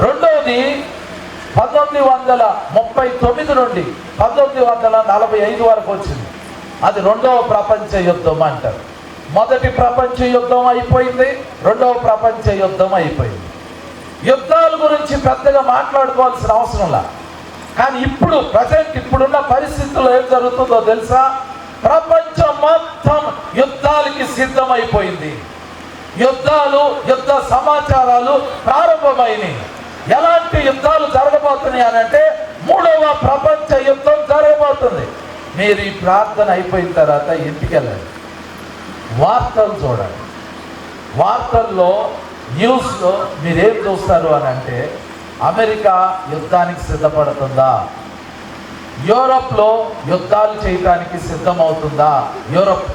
రెండవది 1939 నుండి 1945 వరకు వచ్చింది, అది రెండవ ప్రపంచ యుద్ధం అంటారు. మొదటి ప్రపంచ యుద్ధం అయిపోయింది, రెండవ ప్రపంచ యుద్ధం అయిపోయింది. యుద్ధాల గురించి పెద్దగా మాట్లాడుకోవాల్సిన అవసరంలా. కానీ ఇప్పుడు ప్రజెంట్ ఇప్పుడున్న పరిస్థితుల్లో ఏం జరుగుతుందో తెలుసా? ప్రపంచం మొత్తం యుద్ధాలకి సిద్ధమైపోయింది. యుద్ధాలు, యుద్ధ సమాచారాలు ప్రారంభమైనవి. ఎలాంటి యుద్ధాలు జరగబోతున్నాయి అని అంటే 3వ ప్రపంచ యుద్ధం జరగబోతుంది. మీరు ఈ ప్రార్థన అయిపోయిన తర్వాత ఇంటికి వెళ్ళండి, వార్తలు చూడండి. వార్తల్లో న్యూస్లో మీరేం చూస్తారు అని అంటే, అమెరికా యుద్ధానికి సిద్ధపడుతుందా, యూరప్లో యుద్ధాలు చేయడానికి సిద్ధమవుతుందా, యూరప్,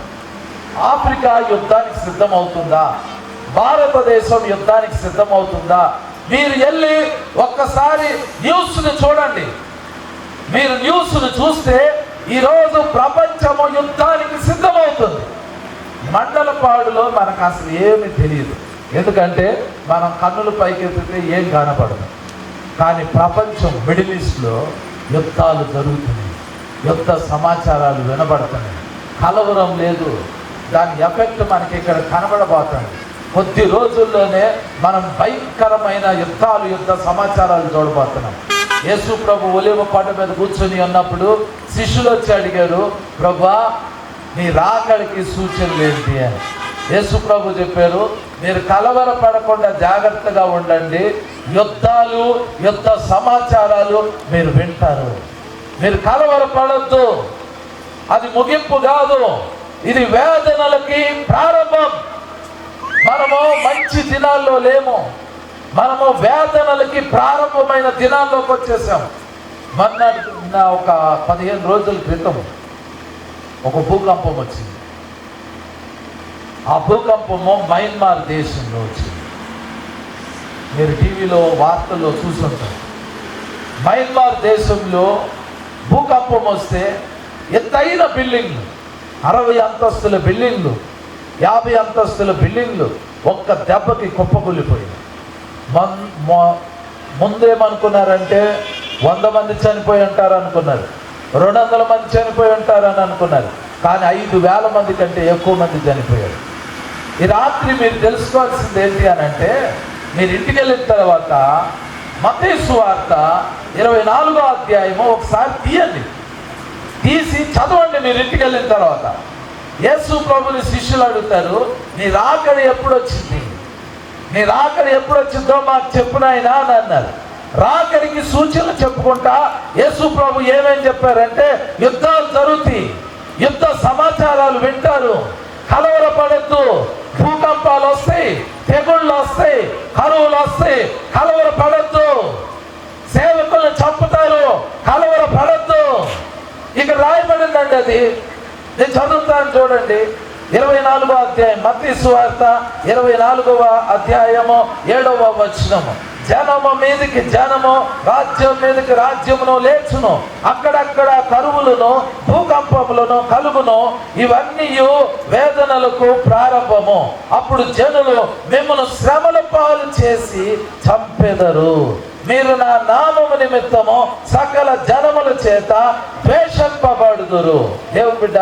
ఆఫ్రికా యుద్ధానికి సిద్ధమవుతుందా, భారతదేశం యుద్ధానికి సిద్ధమవుతుందా? మీరు వెళ్ళి ఒక్కసారి న్యూస్ని చూడండి. మీరు న్యూస్ను చూస్తే ఈరోజు ప్రపంచము యుద్ధానికి సిద్ధమవుతుంది. మండలపాడులో మనకు అసలు ఏమీ తెలియదు, ఎందుకంటే మనం కన్నుల పైకెత్తితే ఏం కనపడదు. కానీ ప్రపంచం మిడిల్ ఈస్ట్లో యుద్ధాలు జరుగుతున్నాయి, యుద్ధ సమాచారాలు వినబడుతున్నాయి. కలవరం లేదు, దాని ఎఫెక్ట్ మనకి ఇక్కడ కనబడబోతుంది. కొద్ది రోజుల్లోనే మనం భయంకరమైన యుద్ధాలు, యుద్ధ సమాచారాలు చూడబోతున్నాం. యేసు ప్రభు ఒలీవ కొండ మీద కూర్చొని ఉన్నప్పుడు శిష్యులు వచ్చి అడిగారు, ప్రభువా నీ రాకడికి సూచనలు ఏంటి అని. యేసు ప్రభు చెప్పారు, మీరు కలవరపడకుండా జాగ్రత్తగా ఉండండి, యుద్ధాలు, యుద్ధ సమాచారాలు మీరు వింటారు. మీరు కలవరపడద్దు, అది ముగింపు కాదు, ఇది వేదనలకి ప్రారంభం. మనము మంచి దినాల్లో లేము, మనము వేదనలకి ప్రారంభమైన దినాల్లోకి వచ్చేసాం. మొన్న ఒక 15 రోజుల క్రితం ఒక భూకంపం వచ్చింది. ఆ భూకంపము మయన్మార్ దేశంలో వచ్చింది. మీరు టీవీలో వార్తల్లో చూసుంటారు. మయన్మార్ దేశంలో భూకంపం వస్తే ఎత్తైన బిల్డింగ్లు, 60 అంతస్తుల బిల్డింగ్లు, 50 అంతస్తుల బిల్డింగ్లు ఒక్క దెబ్బకి కుప్పకూలిపోయింది. ముందేమనుకున్నారంటే 100 మంది చనిపోయి ఉంటారు అనుకున్నారు, 200 మంది చనిపోయి ఉంటారని అనుకున్నారు. కానీ 5,000 మంది కంటే ఎక్కువ మంది చనిపోయారు. ఈ రాత్రి మీరు తెలుసుకోవాల్సింది ఏంటి అని అంటే, మీరు ఇంటికి వెళ్ళిన తర్వాత మత్తయి సువార్త 24వ అధ్యాయము ఒకసారి తీసి చదవండి. మీరు ఇంటికి వెళ్ళిన తర్వాత యేసు ప్రభుని శిష్యులు అడుగుతారు, నీ రాకడ ఎప్పుడు వచ్చింది, నీ రాకడ ఎప్పుడు వచ్చిందో మాకు చెప్పు నాయనా అని అన్నారు. రాకడికి సూచనలు చెప్పుకుంటా యేసు ప్రభు ఏమేం చెప్పారంటే, యుద్ధాలు జరుగుతాయి, యుద్ధ సమాచారాలు వింటారు, కలవరపడద్దు, భూకంపాలు వస్తాయి, తెగుళ్ళు వస్తాయి, కరువులు వస్తాయి, కలవరపడద్దు, సేవకులను చంపుతారు, కలవరపడద్దు. ఇక రాయబడిందండి, అది నేను చదువుతాను చూడండి. 24వ అధ్యాయం మత్తయి సువార్త 24వ అధ్యాయము 7వ వచనము. జనము మీదకి జనము, రాజ్యం మీదకి రాజ్యమును లేచును, అక్కడక్కడ కరువులను భూకంపములను కలుగును, ఇవన్నీ వేదనలకు ప్రారంభము. అప్పుడు జనులు మిమ్మల్ని శ్రమల పాలు చేసి చంపెదరు, మీరు నా నామము నిమిత్తము సకల జనముల చేత ద్వేషింపబడుదురు. దేవుని బిడ్డ,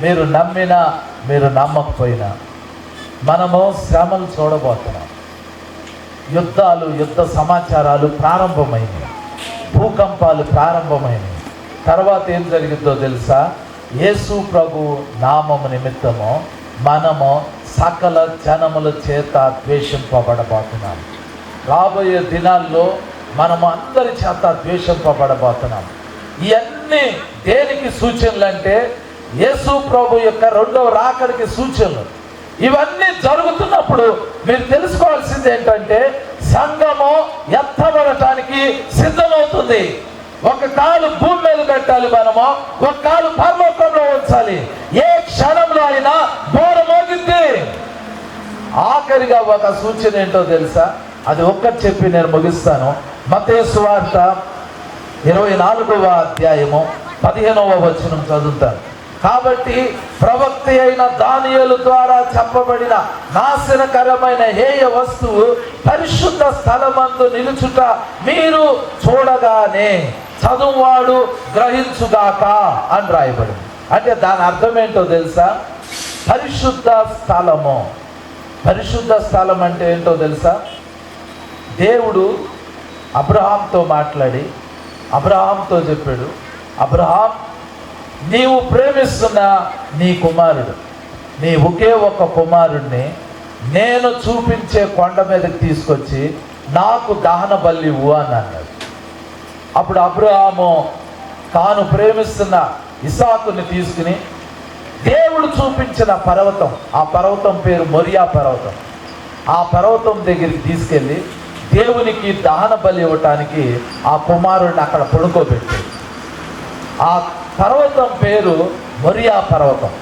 మీరు నమ్మినా మీరు నమ్మకపోయినా మనము శ్రమలు చూడబోతున్నాం. యుద్ధాలు, యుద్ధ సమాచారాలు ప్రారంభమైనవి, భూకంపాలు ప్రారంభమైనవి. తర్వాత ఏం జరిగిందో తెలుసా? యేసు ప్రభు నామము నిమిత్తము మనము సకల జనముల చేత ద్వేషింపబడబోతున్నాం. రాబోయే దినాల్లో మనము అందరి చేత ద్వేషింపబడబోతున్నాం. ఇవన్నీ దేనికి సూచనలు అంటే, యేసు ప్రభు యొక్క 2వ రాకడికి సూచనలు. ఇవన్నీ జరుగుతున్నప్పుడు మీరు తెలుసుకోవాల్సింది ఏంటంటే, సంఘము ఎత్తబడటానికి సిద్ధమవుతుంది. ఒక కాలు భూమి మీద పెట్టాలి మనము, ఒక కాలు పరలోకంలో ఉంచాలి. ఏ క్షణంలో అయినా బోర మోగింది. ఆఖరిగా ఒక సూచన ఏంటో తెలుసా? అది ఒక్కటి చెప్పి నేను ముగిస్తాను. మత్తయి సువార్త 24వ అధ్యాయము 15వ వచనం చదువుతాను. కాబట్టి ప్రవక్త అయిన దానియేలు ద్వారా చెప్పబడిన నాశనకరమైన హేయ వస్తువు పరిశుద్ధ స్థలమందు నిలుచుట మీరు చూడగానే చదువువాడు గ్రహించుగాక అని రాయబడింది. అంటే దాని అర్థం ఏంటో తెలుసా? పరిశుద్ధ స్థలము. పరిశుద్ధ స్థలం అంటే ఏంటో తెలుసా? దేవుడు అబ్రహాంతో మాట్లాడి అబ్రహాంతో చెప్పాడు, అబ్రహాం, నీవు ప్రేమిస్తున్న నీ కుమారుడు, నీ ఒకే ఒక కుమారుడిని నేను చూపించే కొండ మీదకి తీసుకొచ్చి నాకు దహన బలి ఇవ్వు అని అన్నాడు. అప్పుడు అబ్రహాము తాను ప్రేమిస్తున్న ఇసాకుని తీసుకుని దేవుడు చూపించిన పర్వతం, ఆ పర్వతం పేరు మొరియా పర్వతం, ఆ పర్వతం దగ్గరికి తీసుకెళ్ళి దేవునికి దహన బలి ఇవ్వటానికి ఆ కుమారుడిని అక్కడ పడుకోబెట్టాడు. ఆ పర్వతం పేరు మొరియా పర్వతం.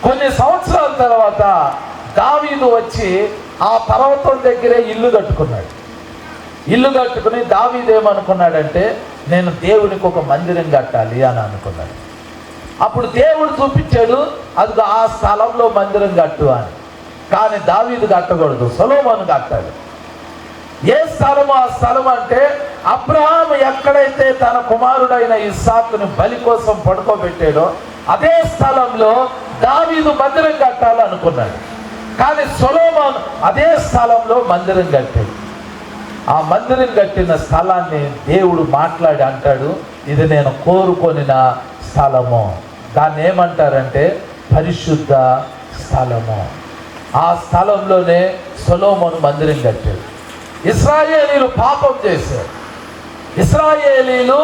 కొన్ని సంవత్సరాల తర్వాత దావీదు వచ్చి ఆ పర్వతం దగ్గరే ఇల్లు కట్టుకున్నాడు. ఇల్లు కట్టుకుని దావీదు ఏమనుకున్నాడంటే, నేను దేవునికి ఒక మందిరం కట్టాలి అని అనుకున్నాడు. అప్పుడు దేవుడు చూపించాడు, అది ఆ స్థలంలో మందిరం కట్టు అని. కానీ దావీదు కట్టకూడదు, సొలొమోను కట్టాలి. ఏ స్థలము ఆ స్థలం అంటే, అబ్రహాము ఎక్కడైతే తన కుమారుడైన ఇస్సాకుని బలి కోసం పడుకోబెట్టాడో అదే స్థలంలో దావీదు మందిరం కట్టాలనుకున్నాడు. కానీ సొలొమోను అదే స్థలంలో మందిరం కట్టాడు. ఆ మందిరం కట్టిన స్థలాన్ని దేవుడు మాట్లాడి అంటాడు, ఇది నేను కోరుకొనిన స్థలము. దాన్ని ఏమంటారంటే పరిశుద్ధ స్థలము. ఆ స్థలంలోనే సొలొమోను మందిరం కట్టాడు. ఇశ్రాయేలీలు పాపం చేశారు. ఇశ్రాయేలీలు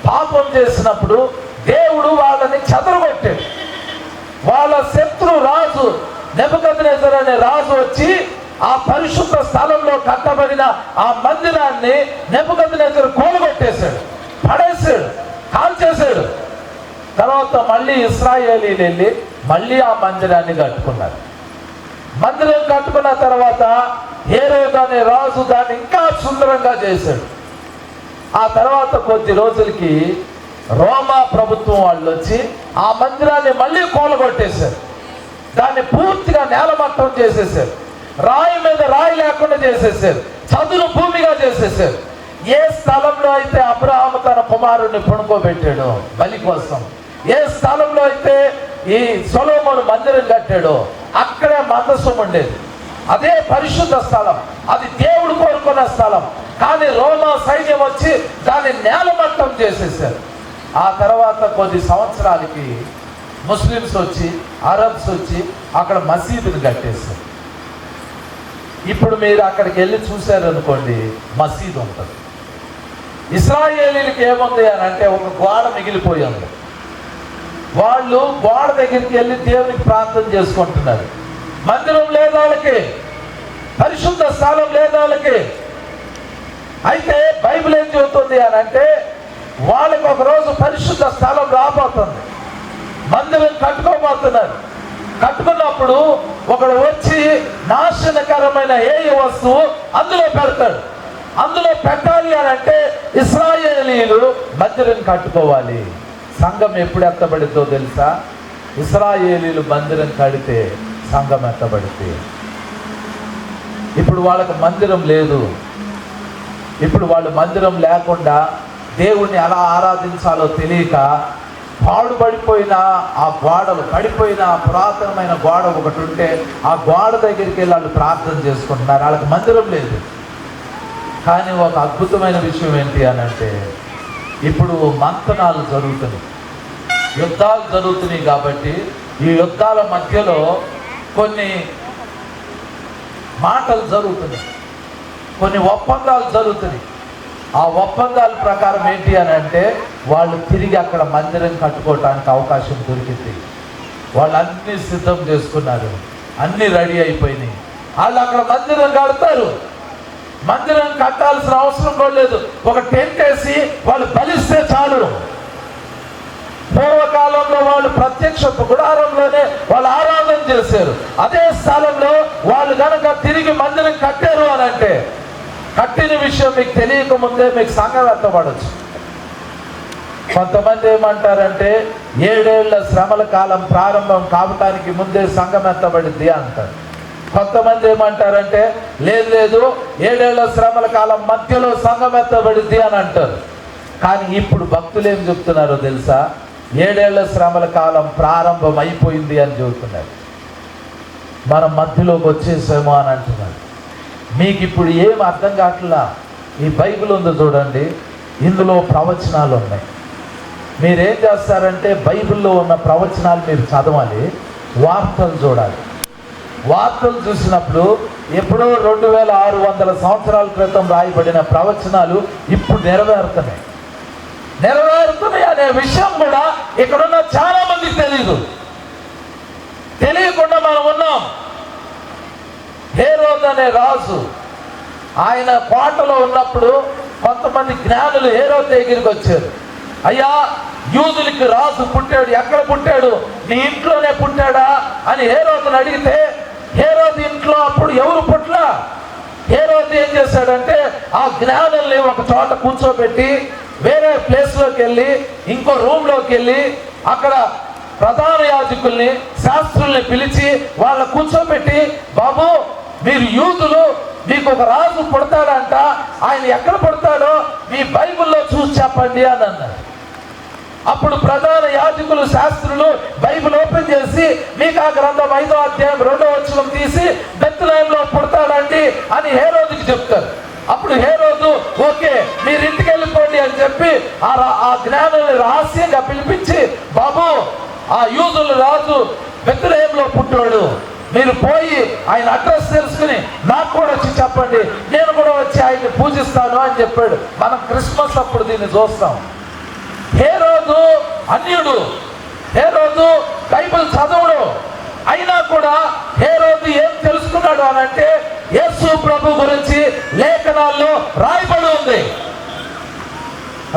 పాపం చేసినప్పుడు దేవుడు వాళ్ళని చెదరగొట్టాడు. వాళ్ళ శత్రు రాజు నెబుకద్నెజరు అనే రాజు వచ్చి ఆ పరిశుద్ధ స్థలంలో కట్టబడిన ఆ మందిరాన్ని నెబుకద్నెజరు కూలగొట్టేశాడు, పడేశాడు, కాల్చేశాడు. తర్వాత మళ్ళీ ఇశ్రాయేలీలు వెళ్ళి మళ్ళీ ఆ మందిరాన్ని కట్టుకున్నారు. మందిరం కట్టుకున్న తర్వాత హేరోదు అనే రాజు దాన్ని ఇంకా సుందరంగా చేశాడు. ఆ తర్వాత కొద్ది రోజులకి రోమా ప్రభుత్వం వాళ్ళు వచ్చి ఆ మందిరాన్ని మళ్ళీ కూలగొట్టేశారు. దాన్ని పూర్తిగా నేలమట్టం చేసేసారు. రాయి మీద రాయి లేకుండా చేసేసారు. చదును భూమిగా చేసేసారు. ఏ స్థలంలో అయితే అబ్రహాము తన కుమారుడిని పడుకోబెట్టాడో బలి కోసం, ఏ స్థలంలో అయితే ఈ సొలొమోను మందిరం కట్టాడో అక్కడే మందసం ఉండేది. అదే పరిశుద్ధ స్థలం, అది దేవుడు కోరుకున్న స్థలం. కానీ రోమా సైన్యం వచ్చి దాన్ని నేలమట్టం చేసేసారు. ఆ తర్వాత కొద్ది సంవత్సరాలకి ముస్లిమ్స్ వచ్చి, అరబ్స్ వచ్చి అక్కడ మసీదుని కట్టేశారు. ఇప్పుడు మీరు అక్కడికి వెళ్ళి చూశారనుకోండి, మసీదు ఉంటుంది. ఇశ్రాయేలీలకి ఏముంది అని అంటే ఒక గోడ మిగిలిపోయి ఉంది. వాళ్ళు గోడ దగ్గరికి వెళ్ళి దేవునికి ప్రార్థన చేసుకుంటున్నారు. మందిరం లేదు వాళ్ళకి, పరిశుద్ధ స్థలం లేదు వాళ్ళకి. అయితే బైబిల్ ఏం చెబుతుంది అని అంటే, వాళ్ళకి ఒకరోజు పరిశుద్ధ స్థలం రాబోతుంది, మందిరం కట్టుకోబోతున్నారు. కట్టుకున్నప్పుడు ఒకడు వచ్చి నాశనకరమైన ఏ వస్తువు అందులో పెడతాడు. అందులో పెట్టాలి అని అంటే ఇశ్రాయేలీలు మందిరం కట్టుకోవాలి. సంఘం ఎప్పుడు ఎత్తబడిద్దో తెలుసా? ఇశ్రాయేలీలు మందిరం కడితే సంఘం ఎత్తబడితే. ఇప్పుడు వాళ్ళకి మందిరం లేదు. ఇప్పుడు వాళ్ళు మందిరం లేకుండా దేవుణ్ణి ఎలా ఆరాధించాలో తెలియక పాడుపడిపోయిన ఆ గోడలు, పడిపోయిన పురాతనమైన గోడ ఒకటి ఉంటే ఆ గోడ దగ్గరికి వెళ్ళి వాళ్ళు ప్రార్థన చేసుకుంటున్నారు. వాళ్ళకి మందిరం లేదు. కానీ ఒక అద్భుతమైన విషయం ఏంటి అని అంటే, ఇప్పుడు మంతనాలు జరుగుతున్నాయి, యుద్ధాలు జరుగుతున్నాయి. కాబట్టి ఈ యుద్ధాల మధ్యలో కొన్ని మాటలు జరుగుతున్నాయి, కొన్ని ఒప్పందాలు జరుగుతున్నాయి. ఆ ఒప్పందాల ప్రకారం ఏంటి అని అంటే, వాళ్ళు తిరిగి అక్కడ మందిరం కట్టుకోవటానికి అవకాశం దొరికింది. వాళ్ళు అన్నీ సిద్ధం చేసుకున్నారు, అన్నీ రెడీ అయిపోయినాయి. వాళ్ళు అక్కడ మందిరం కడతారు. మందిరం కట్టాల్సిన అవసరం కూడా లేదు. ఒక టెంట్ వేసి వాళ్ళు బలిస్తే చాలు. పూర్వకాలంలో వాళ్ళు ప్రత్యక్ష గుడారంలోనే వాళ్ళు ఆరాధన చేశారు. అదే స్థలంలో వాళ్ళు కనుక తిరిగి మందిరం కట్టారు అని అంటే, కట్టిన విషయం మీకు తెలియక ముందే మీకు సంఘం ఎత్తబడచ్చు. కొంతమంది ఏమంటారంటే 7 ఏళ్ల శ్రమల కాలం ప్రారంభం కావటానికి ముందే సంఘం ఎత్తబడింది అంటారు. కొంతమంది ఏమంటారంటే లేదు 7 ఏళ్ల శ్రమల కాలం మధ్యలో సంఘం ఎత్తబడింది అని అంటారు. కానీ ఇప్పుడు భక్తులు ఏం చెప్తున్నారో తెలుసా? 7 ఏళ్ల శ్రమల కాలం ప్రారంభం అయిపోయింది అని చెబుతున్నారు. మనం మధ్యలోకి వచ్చేసామో అని అంటున్నారు. మీకు ఇప్పుడు ఏం అర్థం కావట్లా. ఈ బైబిల్ ఉందో చూడండి, ఇందులో ప్రవచనాలు ఉన్నాయి. మీరేం చేస్తారంటే బైబిల్లో ఉన్న ప్రవచనాలు మీరు చదవాలి, వార్తలు చూడాలి. వార్తలు చూసినప్పుడు ఎప్పుడో 2600 సంవత్సరాల క్రితం రాయబడిన ప్రవచనాలు ఇప్పుడు నెరవేరుతున్నాయి అనే విషయం కూడా ఇక్కడున్న చాలా మందికి తెలియకుండా మనం ఉన్నాం. హేరోదు అనే రాజు ఆయన కోటలో ఉన్నప్పుడు కొంతమంది జ్ఞానులు హేరోదు దగ్గరికి వచ్చారు. అయ్యా, యూదులకి రాజు పుట్టాడు, ఎక్కడ పుట్టాడు? నీ ఇంట్లోనే పుట్టాడా అని హేరోదుని అడిగితే, హేరోదు ఇంట్లో అప్పుడు ఎవరు పుట్లా. హేరోదు ఏం చేశాడంటే ఆ జ్ఞానుల్ని ఒక చోట కూర్చోబెట్టి వేరే ప్లేస్లోకి వెళ్ళి ఇంకో రూమ్లోకి వెళ్ళి అక్కడ ప్రధాన యాజకుల్ని శాస్త్రుల్ని పిలిచి వాళ్ళ కూర్చోబెట్టి, బాబు మీరు యూదులు, మీకు ఒక రాజు పుడతాడంట, ఆయన ఎక్కడ పుడతాడో మీ బైబిల్లో చూసి చెప్పండి అని అన్నారు. అప్పుడు ప్రధాన యాజకులు శాస్త్రులు బైబిల్ ఓపెన్ చేసి మీకు ఆ గ్రంథం 5వ అధ్యాయం 2వ వచనం తీసి బెత్లెహేంలో పుడతాడండి అని హేరోదుకి చెప్తారు. అప్పుడు హేరోదు ఓకే మీరు ఇంటికి వెళ్ళిపోండి అని చెప్పి ఆ జ్ఞానుల్ని రహస్యంగా పిలిపించి, బాబు ఆ యూదుల రాజు బెత్లెహేంలో పుట్టాడు, మీరు పోయి ఆయన అడ్రస్ తెలుసుకుని నాకు కూడా వచ్చి చెప్పండి, నేను కూడా వచ్చి ఆయన్ని పూజిస్తాను అని చెప్పాడు. మనం క్రిస్మస్ అప్పుడు దీన్ని చూస్తాం. హేరోదు అన్యుడు, హేరోదు బైబిల్ చదవడు, అయినా కూడా హేరోదు ఏం తెలుసుకున్నాడు అని అంటే యేసు ప్రభు గురించి లేఖనాల్లో రాయబడి ఉంది.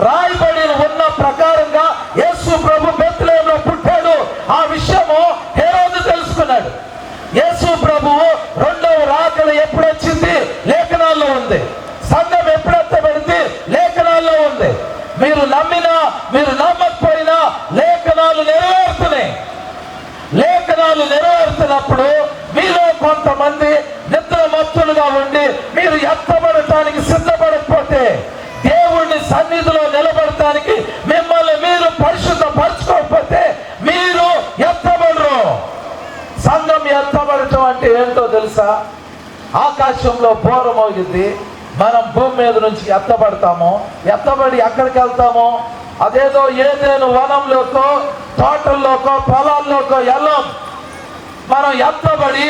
రాయబడి ఉన్న ప్రకారంగా యేసు ప్రభు బెత్లెహేంలో పుట్టాడు. ఆ విషయము హేరోదు తెలుసుకున్నాడు. యేసు ప్రభువు రెండవ రాకడ ఎప్పుడు వచ్చింది? లేఖనాల్లో ఉంది. సంఘం ఎప్పుడు ఎత్తబడింది? లేఖనాల్లో ఉంది. మీరు నమ్మినా మీరు నమ్మకపోయినా లేఖనాలు నెరవేరుతున్నాయి. లేఖనాలు నెరవేరుతున్నప్పుడు మీలో కొంతమంది నిద్రమత్తులుగా ఉండి మీరు ఎత్తబడటానికి సిద్ధపడకపోతే, దేవుడిని సన్నిధిలో నిలబడటానికి మిమ్మల్ని మీరు పరిశుద్ధపరచుకోకపోతే మీరు ఎత్తబడరు. సంఘం ఎత్తబడటం అంటే ఏంటో తెలుసా? ఆకాశంలో బోర మోగింది, మనం భూమి మీద నుంచి ఎత్తబడతాము. ఎత్తబడి ఎక్కడికి వెళ్తాము? అదేదో ఏదేను వనంలోకో తోటల్లోకో పొలాల్లోకో వెళ్ళం. మనం ఎత్తబడి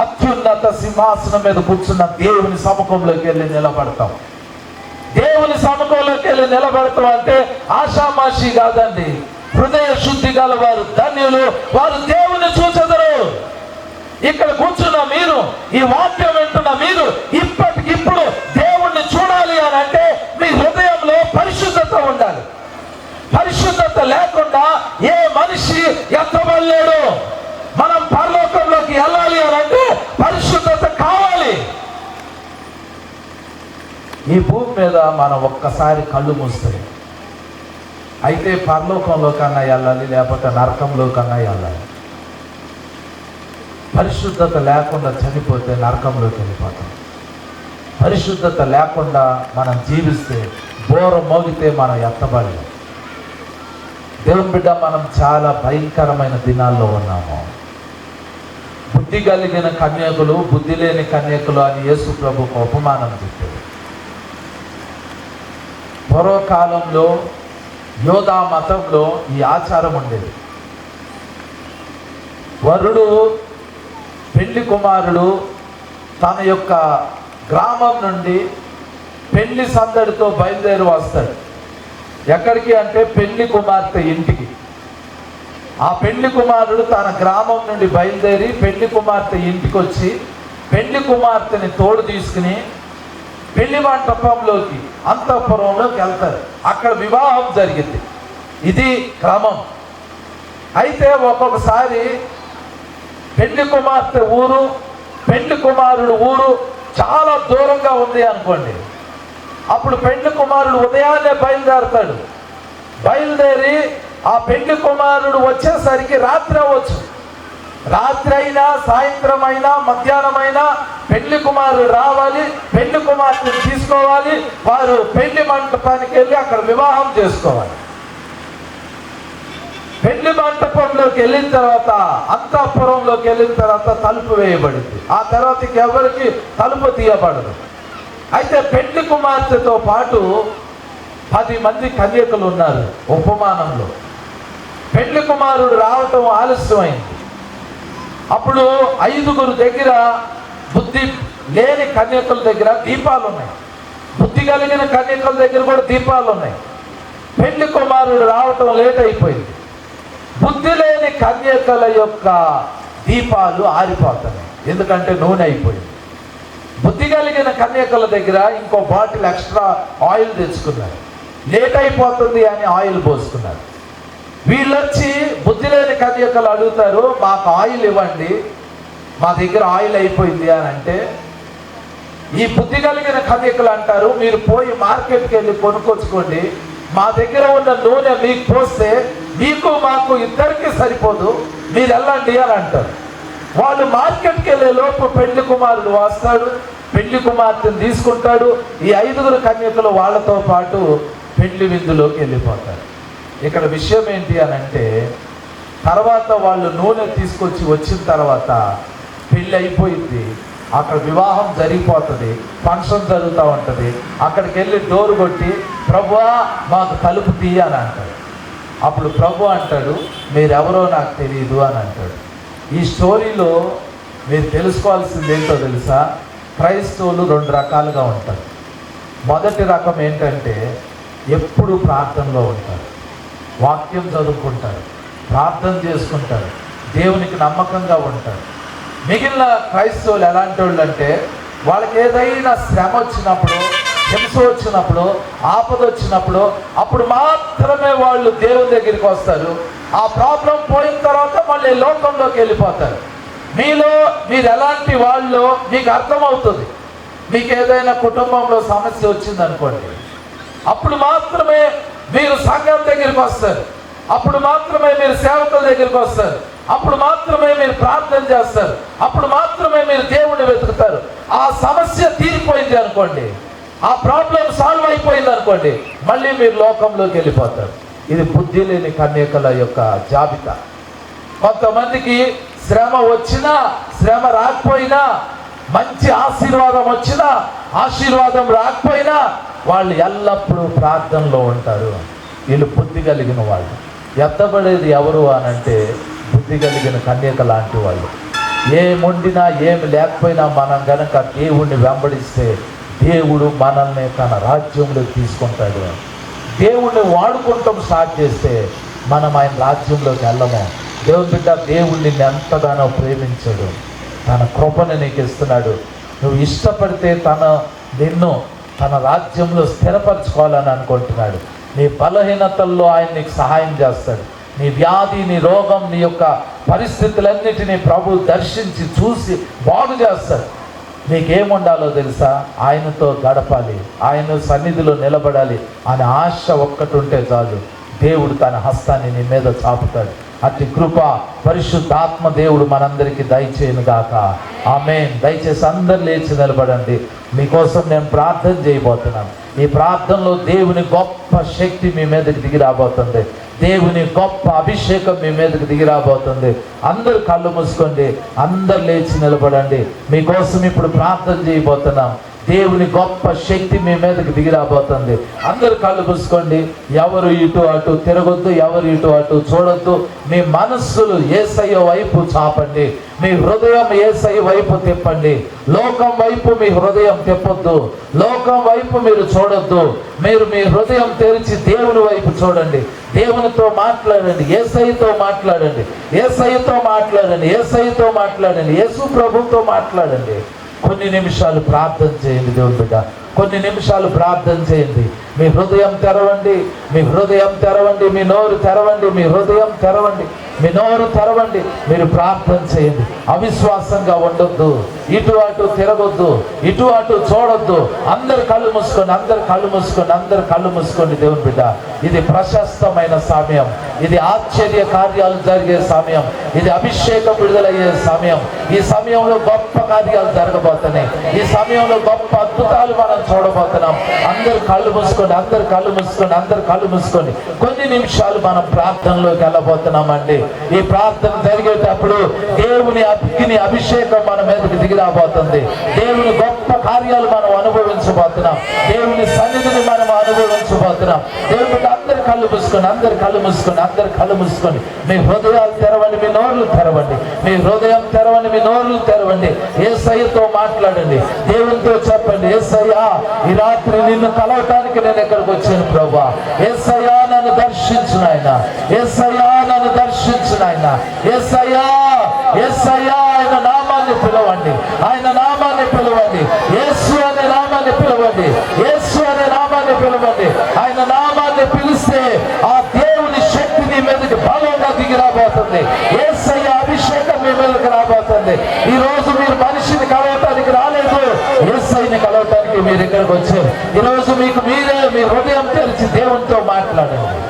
అత్యున్నత సింహాసనం మీద కూర్చున్న దేవుని సముఖంలోకి వెళ్ళి నిలబడతాం. దేవుని సముఖంలోకి వెళ్ళి నిలబడతాం అంటే ఆషామాషి కాదండి. హృదయ శుద్ధి గల వారు ధన్యులు, వారు దేవుని చూచెదరు. ఇక్కడ కూర్చున్న మీరు, ఈ వాక్యం వింటున్న మీరు ఇప్పటికిప్పుడు దేవుణ్ణి చూడాలి అని అంటే మీ హృదయంలో పరిశుద్ధత ఉండాలి. పరిశుద్ధత లేకుండా ఏ మనిషి ఎత్తబడలేడు. మనం పరలోకంలోకి వెళ్ళాలి అని అంటే పరిశుద్ధత కావాలి. ఈ భూమి మీద మనం ఒక్కసారి కళ్ళు మూస్తాయి, అయితే పరలోకంలో కన్నా వెళ్ళాలి, లేకపోతే నరకంలో కన్నా వెళ్ళాలి. పరిశుద్ధత లేకుండా చనిపోతే నరకంలోకి వెళ్ళిపోతాం. పరిశుద్ధత లేకుండా మనం జీవిస్తే, బోర మోగితే మనం ఎత్తబడలేం. దేవుని బిడ్డ, మనం చాలా భయంకరమైన దినాల్లో ఉన్నాము. బుద్ధి కలిగిన కన్యకులు, బుద్ధి లేని కన్యకులు అని యేసు ప్రభుకు ఉపమానం చెప్పాడు. పూర్వకాలంలో యోధా మతంలో ఈ ఆచారం ఉండేది. వరుడు, పెళ్లి కుమారుడు తన యొక్క గ్రామం నుండి పెళ్లి సందడితో బయలుదేరి వస్తాడు. ఎక్కడికి అంటే పెళ్లి కుమార్తె ఇంటికి. ఆ పెళ్లి కుమారుడు తన గ్రామం నుండి బయలుదేరి పెళ్లి కుమార్తె ఇంటికి వచ్చి పెళ్లి కుమార్తెని తోడు తీసుకుని పెళ్లి మంటపంలోకి, అంతఃపురంలోకి వెళ్తారు. అక్కడ వివాహం జరిగింది. ఇది క్రమం. అయితే ఒక్కొక్కసారి పెళ్లి కుమార్తె ఊరు, పెళ్లి కుమారుడు ఊరు చాలా దూరంగా ఉంది అనుకోండి. అప్పుడు పెళ్లి కుమారుడు ఉదయాన్నే బయలుదేరతాడు. బయలుదేరి ఆ పెళ్లి కుమారుడు వచ్చేసరికి రాత్రి అవ్వచ్చు. రాత్రి అయినా, సాయంత్రం అయినా, మధ్యాహ్నం అయినా పెళ్లి కుమారుడు రావాలి, పెళ్లి కుమార్తెను తీసుకోవాలి. వారు పెళ్లి మంటపానికి వెళ్ళి అక్కడ వివాహం చేసుకోవాలి. పెళ్లి మంటపంలోకి వెళ్ళిన తర్వాత, అంతఃపురంలోకి వెళ్ళిన తర్వాత తలుపు వేయబడింది. ఆ తర్వాత ఎవరికి తలుపు తీయబడదు. అయితే పెళ్లి కుమార్తెతో పాటు 10 మంది కన్యకులు ఉన్నారు ఉపమానంలో. పెళ్లి కుమారుడు రావటం ఆలస్యమైంది. అప్పుడు 5గురు దగ్గర బుద్ధి లేని కన్యకల దగ్గర దీపాలు ఉన్నాయి, బుద్ధి కలిగిన కన్యకల దగ్గర కూడా దీపాలు ఉన్నాయి. పెళ్లి కుమారుడు రావటం లేట్ అయిపోయింది. బుద్ధి లేని కన్యకల యొక్క దీపాలు ఆరిపోతున్నాయి, ఎందుకంటే నూనె అయిపోయింది. బుద్ధి కలిగిన కన్యకల దగ్గర ఇంకో బాటిల్ ఎక్స్ట్రా ఆయిల్ తెచ్చుకున్నారు, లేట్ అయిపోతుంది అని ఆయిల్ పోసుకున్నారు. వీళ్ళొచ్చి బుద్ధి లేని కన్యకలు అడుగుతారు, మాకు ఆయిల్ ఇవ్వండి, మా దగ్గర ఆయిల్ అయిపోయింది అని అంటే, ఈ బుద్ధి కలిగిన కన్యకలు అంటారు, మీరు పోయి మార్కెట్కి వెళ్ళి కొనుక్కొచ్చుకోండి, మా దగ్గర ఉన్న నూనె మీకు పోస్తే మీకు మాకు ఇద్దరికి సరిపోదు, మీరు వెళ్ళండి అని అంటారు. వాళ్ళు మార్కెట్కి వెళ్ళే లోపు పెళ్లి కుమారుడు వస్తాడు, పెళ్లి కుమార్తెను తీసుకుంటాడు. ఈ 5 కన్యకలు వాళ్ళతో పాటు పెళ్లి విందులోకి వెళ్ళిపోతారు. ఇక్కడ విషయం ఏంటి అని అంటే, తర్వాత వాళ్ళు నూనె తీసుకొచ్చి వచ్చిన తర్వాత పెళ్ళి అయిపోయింది, అక్కడ వివాహం జరిగిపోతుంది, ఫంక్షన్ జరుగుతూ ఉంటుంది. అక్కడికి వెళ్ళి డోరు కొట్టి, ప్రభువా మాకు తలుపు తీయ అని అంటాడు. అప్పుడు ప్రభు అంటాడు, మీరెవరో నాకు తెలియదు అని అంటాడు. ఈ స్టోరీలో మీరు తెలుసుకోవాల్సింది ఏంటో తెలుసా? క్రైస్తవులు 2 రకాలుగా ఉంటారు. మొదటి రకం ఏంటంటే, ఎప్పుడు ప్రార్థనలో ఉంటారు, వాక్యం చదువుకుంటారు, ప్రార్థన చేసుకుంటారు, దేవునికి నమ్మకంగా ఉంటారు. మిగిలిన క్రైస్తవులు ఎలాంటి వాళ్ళు అంటే, వాళ్ళకి ఏదైనా శ్రమ వచ్చినప్పుడు, హింస వచ్చినప్పుడు, ఆపద వచ్చినప్పుడు, అప్పుడు మాత్రమే వాళ్ళు దేవుని దగ్గరికి వస్తారు. ఆ ప్రాబ్లం పోయిన తర్వాత మళ్ళీ లోకంలోకి వెళ్ళిపోతారు. మీరు ఎలాంటి వాళ్ళు మీకు అర్థమవుతుంది. మీకు ఏదైనా కుటుంబంలో సమస్య వచ్చిందనుకోండి, అప్పుడు మాత్రమే మీరు సంఘం దగ్గరికి వస్తారు, అప్పుడు మాత్రమే మీరు సేవకుల దగ్గరికి వస్తారు, అప్పుడు మాత్రమే మీరు ప్రార్థన చేస్తారు, అప్పుడు మాత్రమే మీరు దేవుణ్ణి వెతుకుతారు. ఆ సమస్య తీరిపోయింది అనుకోండి, ఆ ప్రాబ్లం సాల్వ్ అయిపోయింది అనుకోండి, మళ్ళీ మీరు లోకంలోకి వెళ్ళిపోతారు. ఇది బుద్ధి లేని కన్యకల యొక్క జాబితా. కొంతమందికి శ్రమ వచ్చినా, శ్రమ రాకపోయినా, మంచి ఆశీర్వాదం వచ్చినా, ఆశీర్వాదం రాకపోయినా వాళ్ళు ఎల్లప్పుడూ ప్రార్థనలో ఉంటారు. వీళ్ళు బుద్ధి కలిగిన వాళ్ళు. ఎత్తబడేది ఎవరు అనంటే, బుద్ధి కలిగిన కన్యక లాంటి వాళ్ళు. ఏముండినా ఏమి లేకపోయినా మనం గనక దేవుణ్ణి వెంబడిస్తే దేవుడు మనల్ని తన రాజ్యంలో తీసుకుంటాడు. దేవుణ్ణి వాడుకుంటాం స్టార్ట్ చేస్తే మనం ఆయన రాజ్యంలోకి వెళ్ళము. దేవుని బిడ్డ, దేవుడు నిన్ను ఎంతగానో ప్రేమించాడు, తన కృపను నీకు ఇస్తున్నాడు. నువ్వు ఇష్టపడితే నిన్ను తన రాజ్యంలో స్థిరపరచుకోవాలని అనుకుంటున్నాడు. నీ బలహీనతల్లో ఆయన నీకు సహాయం చేస్తాడు. నీ వ్యాధి, నీ రోగం, నీ యొక్క పరిస్థితులన్నిటినీ ప్రభు దర్శించి చూసి బాగు చేస్తాడు. నీకేముండాలో తెలుసా? ఆయనతో గడపాలి, ఆయన సన్నిధిలో నిలబడాలి అనే ఆశ ఒక్కటి ఉంటే చాలు. దేవుడు తన హస్తాన్ని నీ మీద చాపుతాడు. అట్టి కృప పరిశుద్ధాత్మ దేవుడు మనందరికీ దయచేయను గాక. ఆమేన్. దయచేసి అందరు లేచి నిలబడండి. మీకోసం నేను ప్రార్థన చేయబోతున్నాను. ఈ ప్రార్థనలో దేవుని గొప్ప శక్తి మీ మీదకి దిగి రాబోతుంది. దేవుని గొప్ప అభిషేకం మీ మీదకి దిగి రాబోతుంది. అందరు కళ్ళు మూసుకోండి, అందరు లేచి నిలబడండి. మీకోసం ఇప్పుడు ప్రార్థన చేయబోతున్నాం. దేవుని గొప్ప శక్తి మీ మీదకి దిగి రాబోతుంది. అందరు కళ్ళు మూసుకోండి. ఎవరు ఇటు అటు తిరగొద్దు, ఎవరు ఇటు అటు చూడొద్దు. మీ మనస్సులు యేసయ్య వైపు చాపండి, మీ హృదయం యేసయ్య వైపు తిప్పండి. లోకం వైపు మీ హృదయం తిప్పొద్దు, లోకం వైపు మీరు చూడొద్దు. మీరు మీ హృదయం తెరిచి దేవుని వైపు చూడండి. దేవునితో మాట్లాడండి, యేసయ్యతో మాట్లాడండి, యేసయ్యతో మాట్లాడండి, యేసయ్యతో మాట్లాడండి, యేసు ప్రభుతో మాట్లాడండి. కొన్ని నిమిషాలు ప్రార్థన చేయండి. దేవుని బిడ్డ, కొన్ని నిమిషాలు ప్రార్థన చేయండి. మీ హృదయం తెరవండి, మీ హృదయం తెరవండి, మీ నోరు తెరవండి, మీ హృదయం తెరవండి, మీ నోరు తెరవండి. మీరు ప్రార్థన చేయండి. అవిశ్వాసంగా ఉండొద్దు, ఇటు అటు తిరగొద్దు, ఇటు అటు చూడొద్దు. అందరు కళ్ళు మూసుకోండి, అందరు కళ్ళు మూసుకోండి, అందరు కళ్ళు మూసుకోండి. దేవుని బిడ్డ, ఇది ప్రశస్తమైన సమయం, ఇది ఆశ్చర్య కార్యాలు జరిగే సమయం, ఇది అభిషేకం విడుదలయ్యే సమయం. ఈ సమయంలో గొప్ప కార్యాలు జరగబోతున్నాయి. ఈ సమయంలో గొప్ప అద్భుతాలు మనం చూడబోతున్నాం. అందరు కళ్ళు మూసుకోండి, అందరు కళ్ళు మూసుకోండి, అందరు కళ్ళు మూసుకోండి. కొన్ని నిమిషాలు మనం ప్రార్థనలోకి వెళ్ళబోతున్నామండి. ఈ ప్రార్థన జరిగేటప్పుడు దేవుని అగ్ని అభిషేకం మన మీదకి దిగి రాబోతుంది. దేవుని గొప్ప కార్యాలు మనం అనుభవించబోతున్నాం. దేవుని సన్నిధిని మనం అనుభవించబోతున్నాం. దేవుని అందరి అందరు కళ్ళు మూసుకొని, అందరు కళ్ళు మూసుకొని, అందరు కళ్ళు మూసుకొని మీ హృదయాలు తెరవండి, మీ నోర్లు తెరవండి, మీ హృదయం తెరవండి, మీ నోర్లు తెరవండి. యేసయ్యతో మాట్లాడండి, దేవునితో చెప్పండి, యేసయ్యా ఈ రాత్రి నిన్ను కలవటానికి నేను ఎక్కడికి వచ్చాను ప్రభువా. యేసయ్యా నన్ను దర్శించు నాయనా, యేసయ్యా నన్ను దర్శించు నాయనా. యేసయ్యా, యేసయ్యా ఆయన నామాన్ని పిలవండి, ఆయన నామాన్ని పిలవండి, యేసు అనే నామాన్ని పిలవండి, యేసు అనే నామాన్ని పిలవండి. ఆయన నామాన్ని పిలిస్తే ఆ దేవుని శక్తి మీ మీదకి బలంగా దిగి రాబోతుంది. యేసయ్య అభిషేకం మీ మీదకి రాబోతుంది. ఈ రోజు మీరు మనిషిని కలవటానికి రాలేదు, యేసయ్యని కలవటానికి మీరు ఇక్కడికి వచ్చారు. ఈ రోజు మీకు మీరే మీ హృదయం తెరిచి దేవునితో మాట్లాడండి.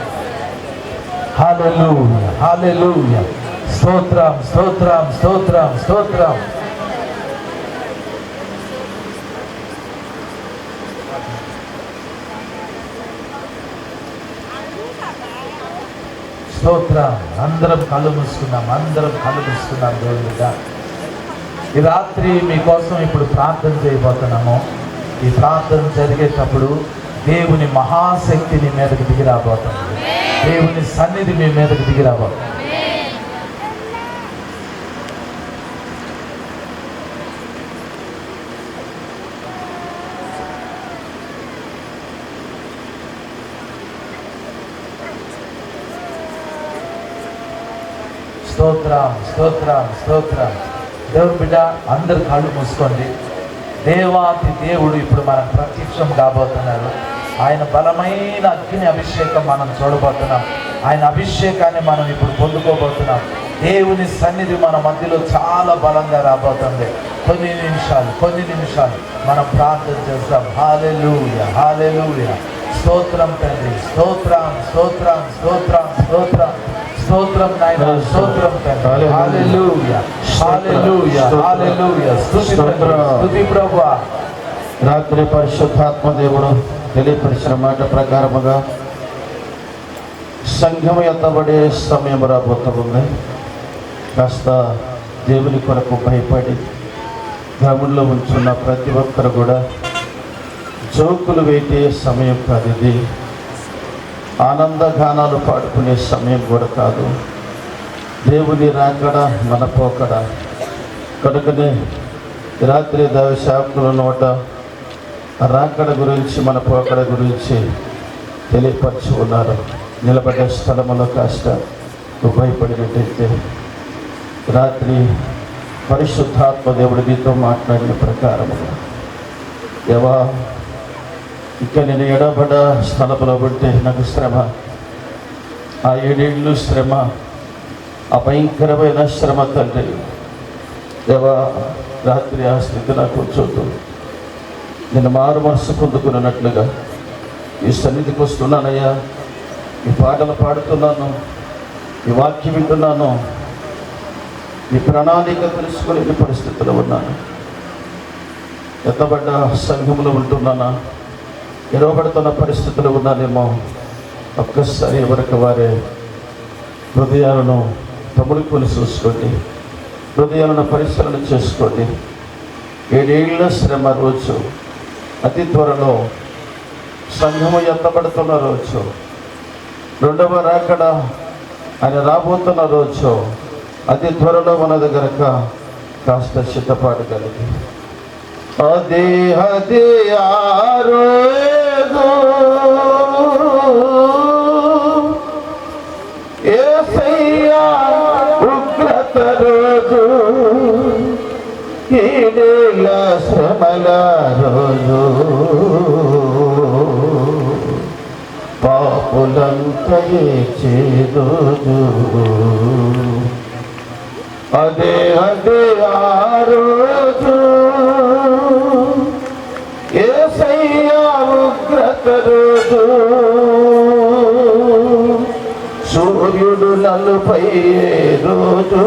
హల్లెలూయా, హల్లెలూయా, స్తోత్రం, స్తోత్రం, స్తోత్రం, స్తోత్రం. స్తోత్రం. అందరం కళ్ళు మూసుకున్నాం, అందరం కళ్ళు మూసుకున్నాం. దేవుడిగా ఈ రాత్రి మీకోసం ఇప్పుడు ప్రార్థన చేయబోతున్నాము. ఈ ప్రార్థన జరిగేటప్పుడు దేవుని మహాశక్తి మీ మీదకి దిగి రాబోతుంది, దేవుని సన్నిధి మీ మీదకి దిగి రాబోతుంది. స్తోత్రం, స్తోత్రం, స్తోత్రం. దేవుని బిడ్డ అందరు కళ్ళు మూసుకోండి. దేవాతి దేవుడు ఇప్పుడు మనం ప్రత్యక్షం కాబోతున్నారు. ఆయన బలమైన అగ్ని అభిషేకం మనం చూడబోతున్నాం. ఆయన అభిషేకాన్ని మనం ఇప్పుడు పొందుకోబోతున్నాం. దేవుని సన్నిధి మన మధ్యలో చాలా బలంగా రాబోతుంది. కొన్ని నిమిషాలు మనం ప్రార్థన చేస్తాం. హల్లెలూయా, హల్లెలూయా. స్తోత్రం తండ్రి, స్తోత్రం, స్తోత్రం, స్తోత్రం, స్తోత్రం, స్తోత్రం నాయన, స్తోత్రం తండ్రి. హల్లెలూయా, హల్లెలూయా, హల్లెలూయా. స్తుతి ప్రభువా. రాత్రి పరిశుద్ధాత్మ దేవుడు తెలియపరిచిన మాట ప్రకారముగా సంఘం ఎత్తబడే సమయం రాబోతుంది. కాస్త దేవుని కొరకు భయపడి గ్రామంలో ఉంచున్న ప్రతి ఒక్కరు కూడా జోకులు వేటే సమయం కాదు ఇది. ఆనందగానాలు పాడుకునే సమయం కూడా కాదు. దేవుని రాకడ మన పోకడ. కనుకనే రాత్రి దైవ సేవకుల నోట రాకడ గురించి మన పోకడ గురించి తెలియపరచి ఉన్నారు. నిలబడ్డ స్థలములో కాస్త భయపడినట్టయితే రాత్రి పరిశుద్ధాత్మ దేవుడు నీతో మాట్లాడిన ప్రకారముగా దేవా, ఇక నేను ఎడబడ్డ స్థలంలో ఉంటే నాకు శ్రమ, ఆ 7 ఏళ్ళు శ్రమ, ఆ భయంకరమైన శ్రమ తండ్రి. దేవా, రాత్రి ఆ స్థితి నాకు వచ్చొద్దు. నేను మారు మనసు పొందుకున్నట్లుగా ఈ సన్నిధికి వస్తున్నానయ్యా. ఈ పాటలు పాడుతున్నాను, ఈ వాక్యం వింటున్నాను, ఈ ప్రణాళిక తెలుసుకునే పరిస్థితిలో ఉన్నాను. ఎత్తబడ్డ సంఘంలో ఉంటున్నానా, ఎరవబడుతున్న పరిస్థితులు ఉన్నానేమో. ఒక్కసారి ఎవరికి వారే హృదయాలను తములుకొని చూసుకోండి, హృదయాలను పరిశీలన చేసుకోండి. 7 ఏళ్ల శ్రమ రోజు, అతి త్వరలో సంఘము ఎత్తబడుతున్న రోజు, 2వ రాకడ ఆయన రాబోతున్న రోజు, అతి త్వరలో మన దగ్గర కాస్త సిద్ధపాటు అదే అదే ఆ రోజు యేసయ్యా ఉగ్రత రోజు, 7 ఏళ్ల శ్రమల రోజు, పాపులంతా ఏడ్చే రోజు. అదే అదే ఆ రోజు యేసయ్యా ఉగ్రత రోజు, సూర్యుడు నలుపయ్యే రోజు,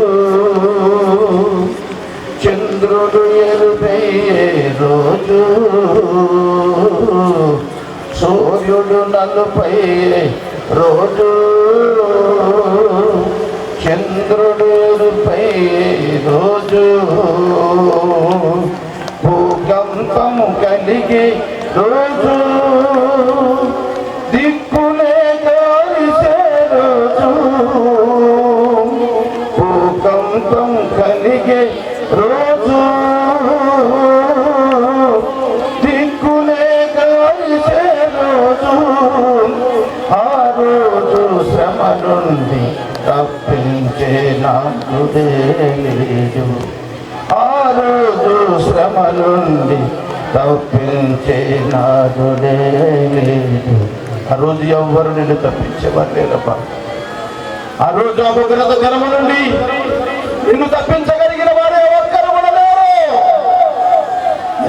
చంద్రుడు ఎరుపయ్యే రోజు, సూర్యుడు నలుపయ్యే రోజు, చంద్రుడు ఎరుపయ్యే రోజు, భూకంపము కలిగే రోజు, దిక్కులేక నాదుడే లేడు. ఆ రోజు శ్రమ నుండి తప్పించే నాదుడే లేడు. ఆ రోజు ఎవ్వరు నిన్ను తప్పించేవారు లేరబ్బా. ఆ రోజు అపగ్రత దినము నుండి నిన్ను తప్పించగలిగిన వారే ఒక్కరు కూడా లేరు.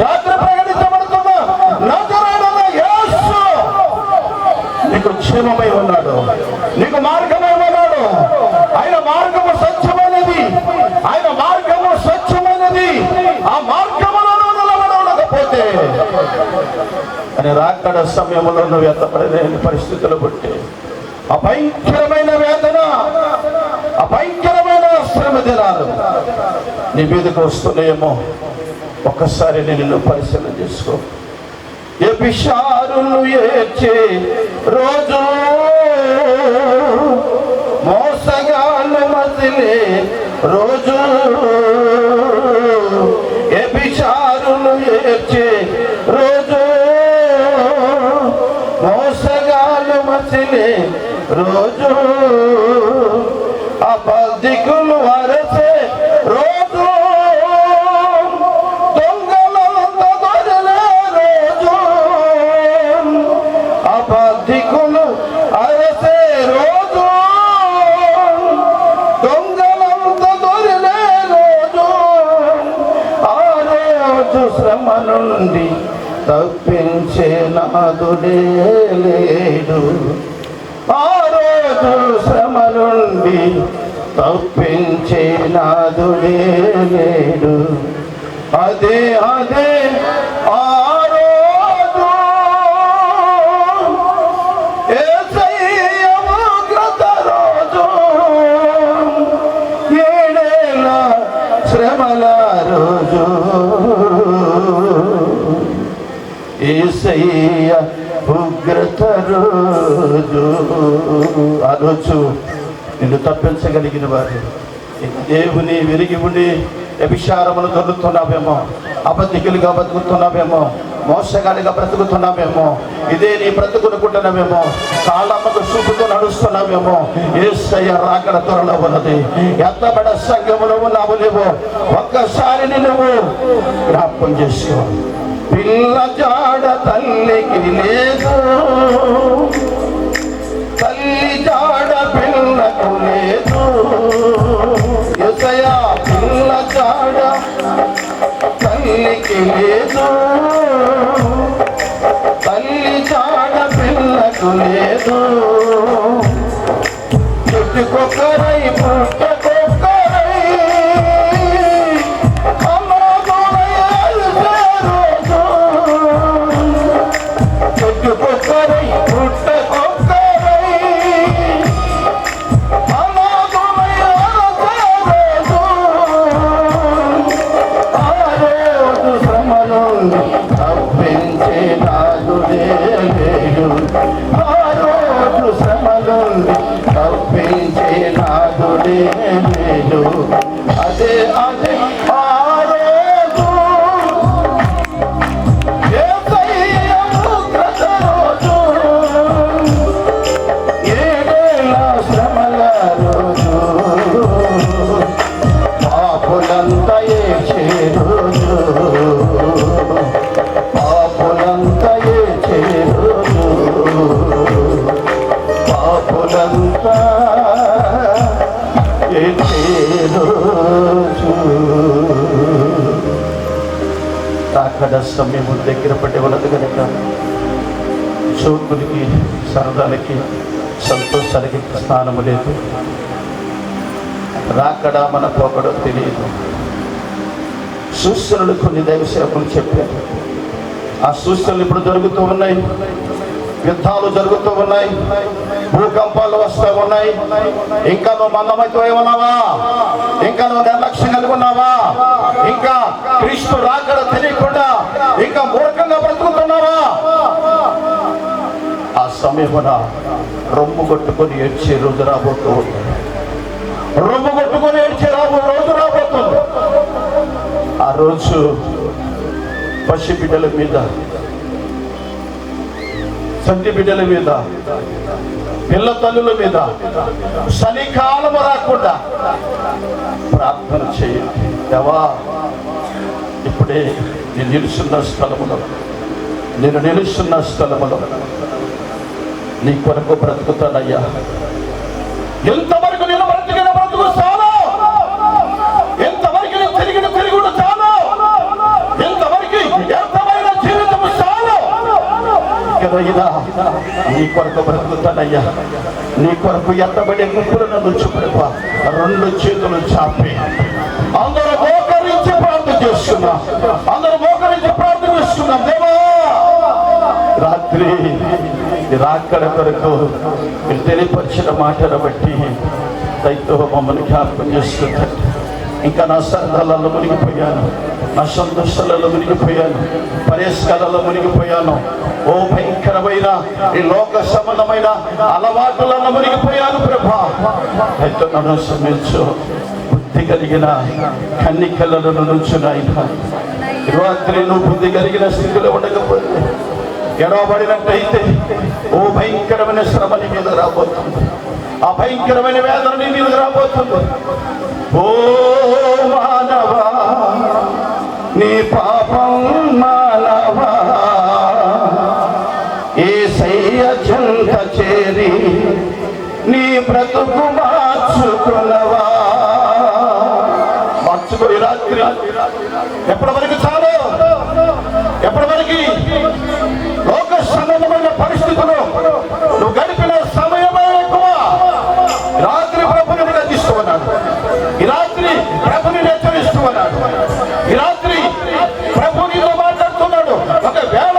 రాత్రి ప్రకటించబడుతున్న నజరేయుడైన యేసు నీకు క్షేమమై ఉన్నాడు, నీకు మార్గమై ఉన్నాడు. ఆయన మార్గము స్వచ్ఛమైనది, ఆయన మార్గము స్వచ్ఛమైనది. ఆ మార్గములో నిలబడకపోతే అని రాకడ సమయంలో నువ్వు ఎత్తపడలేని పరిస్థితులు బట్టి అభయంకరమైన వేదన, అభయంకరమైన శ్రమ దినాలు నీ మీదకు వస్తున్నాయేమో. ఒక్కసారి నిన్ను పరిశీలన చేసుకో. వ్యభిచారులు ఏడ్చే రోజు, మోసగాళ్ళు మసిలే రోజు, వ్యభిచారులు ఏడ్చే రోజు, మోసగాళ్ళు మసిలే రోజు, అబద్ధికులు అరసే రోజు, దొంగలంతా దొరలే రోజు, అబద్ధికులు అరసే రోజు, దొంగలంతా దొరలే రోజు. ఆ రోజు శ్రమ నుండి తప్పించే నాదుడే లేడు. ఆ రోజు శ్రమ నుండి తప్పించే నాదుడే లేడు. అదే అదే ఆ రోజు యేసయ్య ఉగ్రత రోజు, ఏడేళ్ళ శ్రమల రోజు, యేసయ్య ఉగ్రత రోజు. ఆ రోజు నిన్ను తప్పించగలిగిన వారు దేవుని విరిగి ఉండి వ్యభిచారములు దొరుకుతున్నావేమో, అబద్ధికులుగా బతుకుతున్నావేమో, మోసగాలిగా బ్రతుకుతున్నావేమో, ఇదే నీ బ్రతుకునుకుంటున్నావేమో, కాళ్ళమ్మకు చూపుతూ నడుస్తున్నావేమో. యేసయ్య రాకడ త్వరలో ఉన్నది. ఎత్తబడ సంఘములో ఉన్నావు లేవో ఒక్కసారి నువ్వు జ్ఞాపకం చేసుకో. పిల్ల జాడ తల్లికి లేదు, తల్లి జాడ పిల్లకు లేదు. యేసయ్య పిల్ల జాడ తల్లికి లేదు, తల్లి జాడ పిల్లకు లేదు. చెట్టుకొక్కరై పుట్టకొక్కరై చెట్టుకొక్కరై పుట్టకొక్కరై అనాథమై అరసరోజు. ఆ రోజు శ్రమ నుండి తప్పించే నాదుడే లేడు. ఆ రోజు శ్రమ నుండి తప్పించే నాదుడే లేడు. అదే అదే ఆ రోజు యేసయ్య ఉగ్రత రోజు, ఏడేళ్ళ శ్రమల రోజు, పాపులంతా ఏడ్చే రోజు, పాపులంతా ఏడ్చే రోజు, పాపులంతా ఏడ్చే రోజు. రాకడ సమయం దగ్గర పడే ఉన్నది కనుక చోకులకి, సరదాలకి, సంతోషాలకి స్థానము లేదు. రాకడ మన పోకడో తెలియదు. సూచనలు కొన్ని దైవ సేవకులు చెప్పారు. ఆ సూచనలు ఇప్పుడు జరుగుతూ ఉన్నాయి. యుద్ధాలు జరుగుతూ ఉన్నాయి, భూకంపాలు వస్తూ ఉన్నాయి. ఇంకా నువ్వు మందమైపోయి ఉన్నావా? ఇంకా నువ్వు నిర్లక్ష్యం కలిగి ఉన్నావా? ఇంకా క్రీస్తు రాకడ తెలియకుండా ఇంకా మూర్ఖంగా బ్రతుకుతున్నావా? ఆ సమయమున రొమ్ము కొట్టుకొని ఏడ్చే రోజు రాబోతూ ఉంది. రొమ్ము కొట్టుకొని ఏడ్చే రోజు రాబోతుంది. ఆ రోజు పసి బిడ్డల మీద, సంటి బిడ్డల మీద, పిల్ల తల్లుల మీద చలికాలము రాకుండా ప్రార్థన చేయండి. దేవా, ఇప్పుడే నేను నిలుస్తున్న స్థలములో నీ కొరకు బ్రతుకుతానయ్యా. ఎంతవరకు నేను బ్రతికిన బ్రతుకు చాలు, ఎంతవరకు నేను తిరిగిన తిరుగుడు చాలు, ఎంతవరకు వ్యర్థమైన జీవితము చాలు. ఇకనైనా నీ కొరకు బ్రతుకుతానయ్యా. నీ కొరకు ఎత్తబడి ముప్పులను నుంచుకునేప రెండు చేతులు చాపి అందరూ మోకరించి ప్రార్థన చేస్తున్నాం. దేవా, రాత్రి రాకడ కొరకు మీరు తెలియపరిచిన మాటను బట్టి దయతో మమ్మల్ని జ్ఞాపకం చేస్తుంటారు. ఇంకా నా సరదాలలో మునిగిపోయాను, నా సంతోషాలలో మునిగిపోయాను, పరేస్కాలలో మునిగిపోయాను. ఓ భయంకరమైన ఈ లోక సంబంధమైన అలవాటులలో మునిగిపోయాను ప్రభా. దయతో నన్ను క్షమించు. బుద్ధి కలిగిన కన్నికలలో నుంచి నాయన రాత్రి నువ్వు బుద్ధి కలిగిన స్థితిలో ఉండకపోతే, ఎడవబడినట్టయితే ఓ భయంకరమైన శ్రమ నీ మీద రాబోతుంది, ఆ భయంకరమైన వేదన నీ మీద రాబోతుంది. ఓ మానవా, నీ పాపం మానవా, యేసయ్య చెంత చేరి నీ బ్రతుకు మార్చుకున్నవా. మార్చుకోని రాత్రి ఎప్పటి వరకు చాలు? ఎప్పటి వరకు లోక సంబంధమైన పరిస్థితులు నువ్వు గడిపిన సమయమే ఎక్కువ. రాత్రి ప్రభుని రచిస్తూ ఉన్నాడు, ఈ రాత్రి ప్రభుని హెచ్చరిస్తూ ఉన్నాడు, ఈ రాత్రి ప్రభు నీతో మాట్లాడుతున్నాడు. ఒకవేళ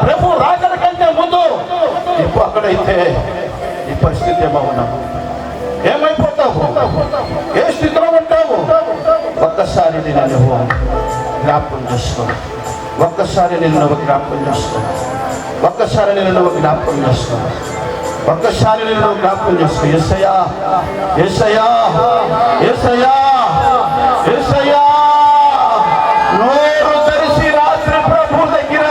ప్రభు రాకడ కంటే ముందు ఇప్పుడు అక్కడైతే ఈ పరిస్థితి ఏమైపోతావు? ఏ స్థితిలో ఉంటావు? ఒక్కసారి నేను నువ్వు జ్ఞాపకం చేసుకో. ఒక్కసారి నేను నువ్వు జ్ఞాపకం చేసుకో. ఒక్కసారి నేను నువ్వు జ్ఞాపకం చేసుకో. ఒక్కసారి నేను నువ్వు జ్ఞాపకం చేసుకో. యేసయ్యా, యేసయ్యా, యేసయ్యా, యేసయ్యా. నోరు తెరిచి రాత్రి ప్రభు దగ్గర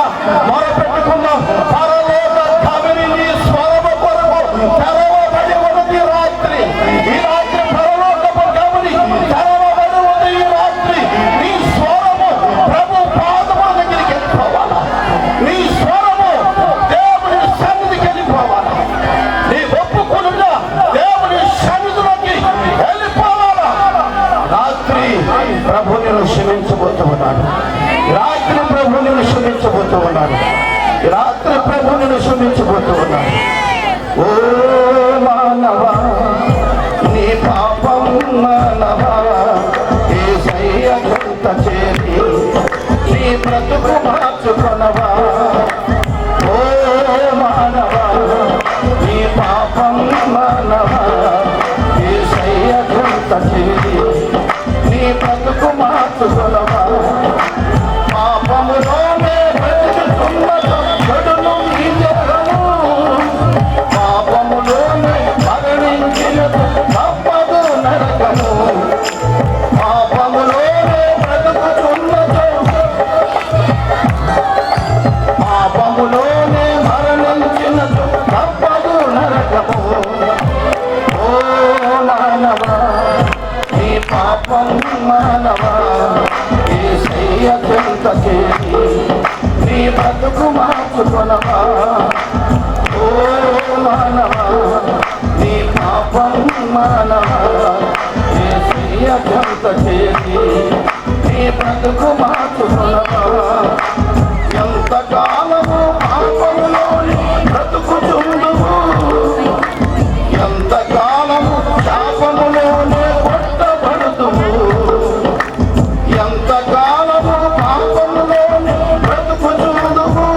మొరపెట్టుకున్నాం. పరలోక కవిని నీ స్వరము కొరకు తెరవబడి ఉన్నది రాత్రి. ఈ రాత్రి పరలోకపు కవిని తెరవబడి ఉంది. ఈ రాత్రి నీ స్వరము ప్రభు పాదముల దగ్గరికి వెళ్ళిపోవాలా? నీ స్వరము దేవుని సన్నిధికి వెళ్ళిపోవాలా? నీ ఒప్పుకున్న దేవుని సన్నిధిలోకి వెళ్ళిపోవాలా? రాత్రి ప్రభు నేను క్షమించబోతూ ఉన్నాడు. రాత్రి ప్రభు నేను క్షమించబోతూ ఉన్నాడు. రాత్రి ప్రభు నేను క్షమించబోతూ ఉన్నాడు. ఓ మానవా, నీ పాపం మానవా, యేసయ్య చెంత చేరి నీ బ్రతుకు మార్చుకొనవా. ఓ మానవా, నీ పాపం మానవా, యేసయ్య చెంత చేరి నీ బ్రతుకు మార్చుకొనవా. పాపములోనే బ్రతుకుతున్న చెడును నీ జగము, పాపములోనే మరణించిన తప్పదు నరకము. పాపములోనే బ్రతుకుతున్న పాపములోనే మరణించిన తప్పదు నరకము. ఓ మానవా, నీ పాపం మానవా, యేసయ్య చెంత చేరి నీ బ్రతుకు మార్చుకొనవా. ఓ మానవా, నీ పాపం మానవా, యేసయ్య చెంత చేరి నీ బ్రతుకు మార్చుకొనవా. ఎంతకాలము పాపములోని బ్రతుకుచుందువు, ఎంతకాలము శాపములోనే కొట్టబడుతువు, ఎంతకాలము పాపములోనే బ్రతుకుచుందువు,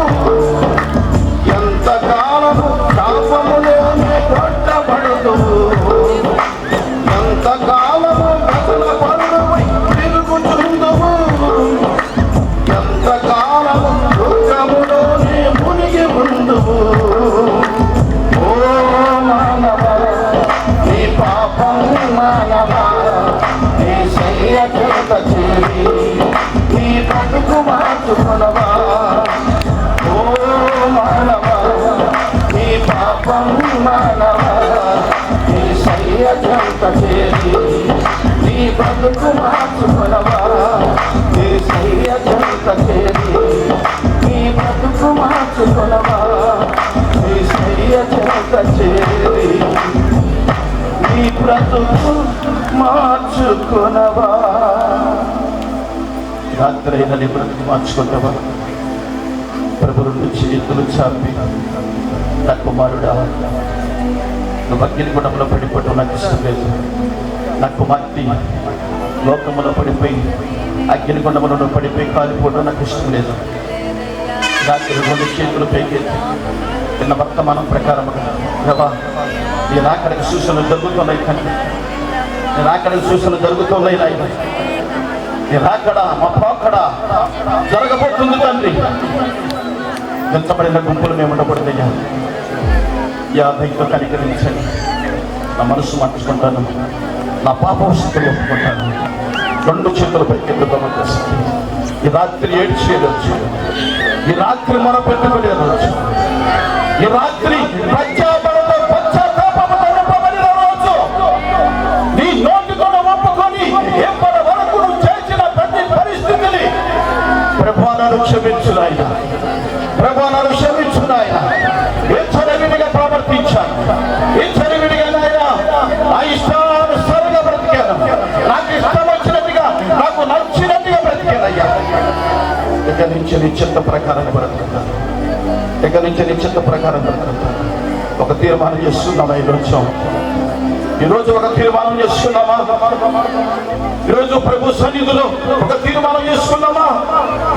ఎంతకాలము శాపములోనే కొట్టబడుతువు, ఎంతకాలము వ్యసన పరుడవై తిరుగుచుందువు. బ్రతుకు మార్చుకొనవా యేసయ్య చెంత చేరి నీ బ్రతుకు మార్చుకొనవా యేసయ్య చెంత చేరి నీ బ్రతుకు మార్చుకొనవా. రాత్రి అయినా నీ బ్రతుకు మార్చుకుంటావా? ప్రభు రెండు చేతులు చాపి నా కుమారుడా నువ్వు అగ్నిగుండంలో పడిపోవడం నాకు ఇష్టం లేదు, నా కుమార్తె లోకములో పడిపోయి అగ్నిగుండంలో పడిపోయి కాలిపోవడం నాకు ఇష్టం లేదు. రాత్రి రెండు చేతులు పైకెత్తి నిన్న వర్తమానం ప్రకారం ప్రభా నేను అక్కడికి సూచనలు జరుగుతున్నాయి తండ్రి, నేను అక్కడికి సూచనలు జరుగుతున్నాయి నాయన, నేను అక్కడ మా అక్కడ జరగబోతుంది తండ్రి. ఎంతబడిన గుంపులు మేము ఉండకూడదయ్యా, 50తో కనికరించండి. నా మనసు మార్చుకుంటాను, నా పాపవశతులు ఒప్పుకుంటాను. రెండు చేతుల పైకెత్తుతాను. ఈ రాత్రి ఏడ్చేయవచ్చు, ఈ రాత్రి మన పెట్టుకునేవచ్చు, ఈ రాత్రి ప్రజాబలతో పశ్చాత్తాపంతో నింపబడిన రోజు. నీ నోటితో ఒప్పుకొని ఎప్పటి వరకు నువ్వు చేసిన ప్రతి పరిస్థితిని ప్రభువా నన్ను క్షమించు నాయన, ప్రభువా నన్ను క్షమించు నాయన. ఇచ్చడివిడిగా ప్రవర్తించాను, ఇచ్చడివిడిగా నాయన నా ఇష్టానుసారంగా బ్రతికాను, నాకు ఇష్టం వచ్చినట్టుగా నాకు నచ్చినట్టుగా బ్రతికానయ్యా. ఇక నుంచి నీ చిత్త ప్రకారం బ్రతుకుతాను, ఇక నుంచి నీ చిత్త ప్రకారం బ్రతుకుతాను. ఒక తీర్మానం చేస్తున్నామా ఈరోజు ఒక తీర్మానం చేసుకున్నామా? ఈరోజు ప్రభు సన్నిధిలో ఒక తీర్మానం చేసుకున్నామా?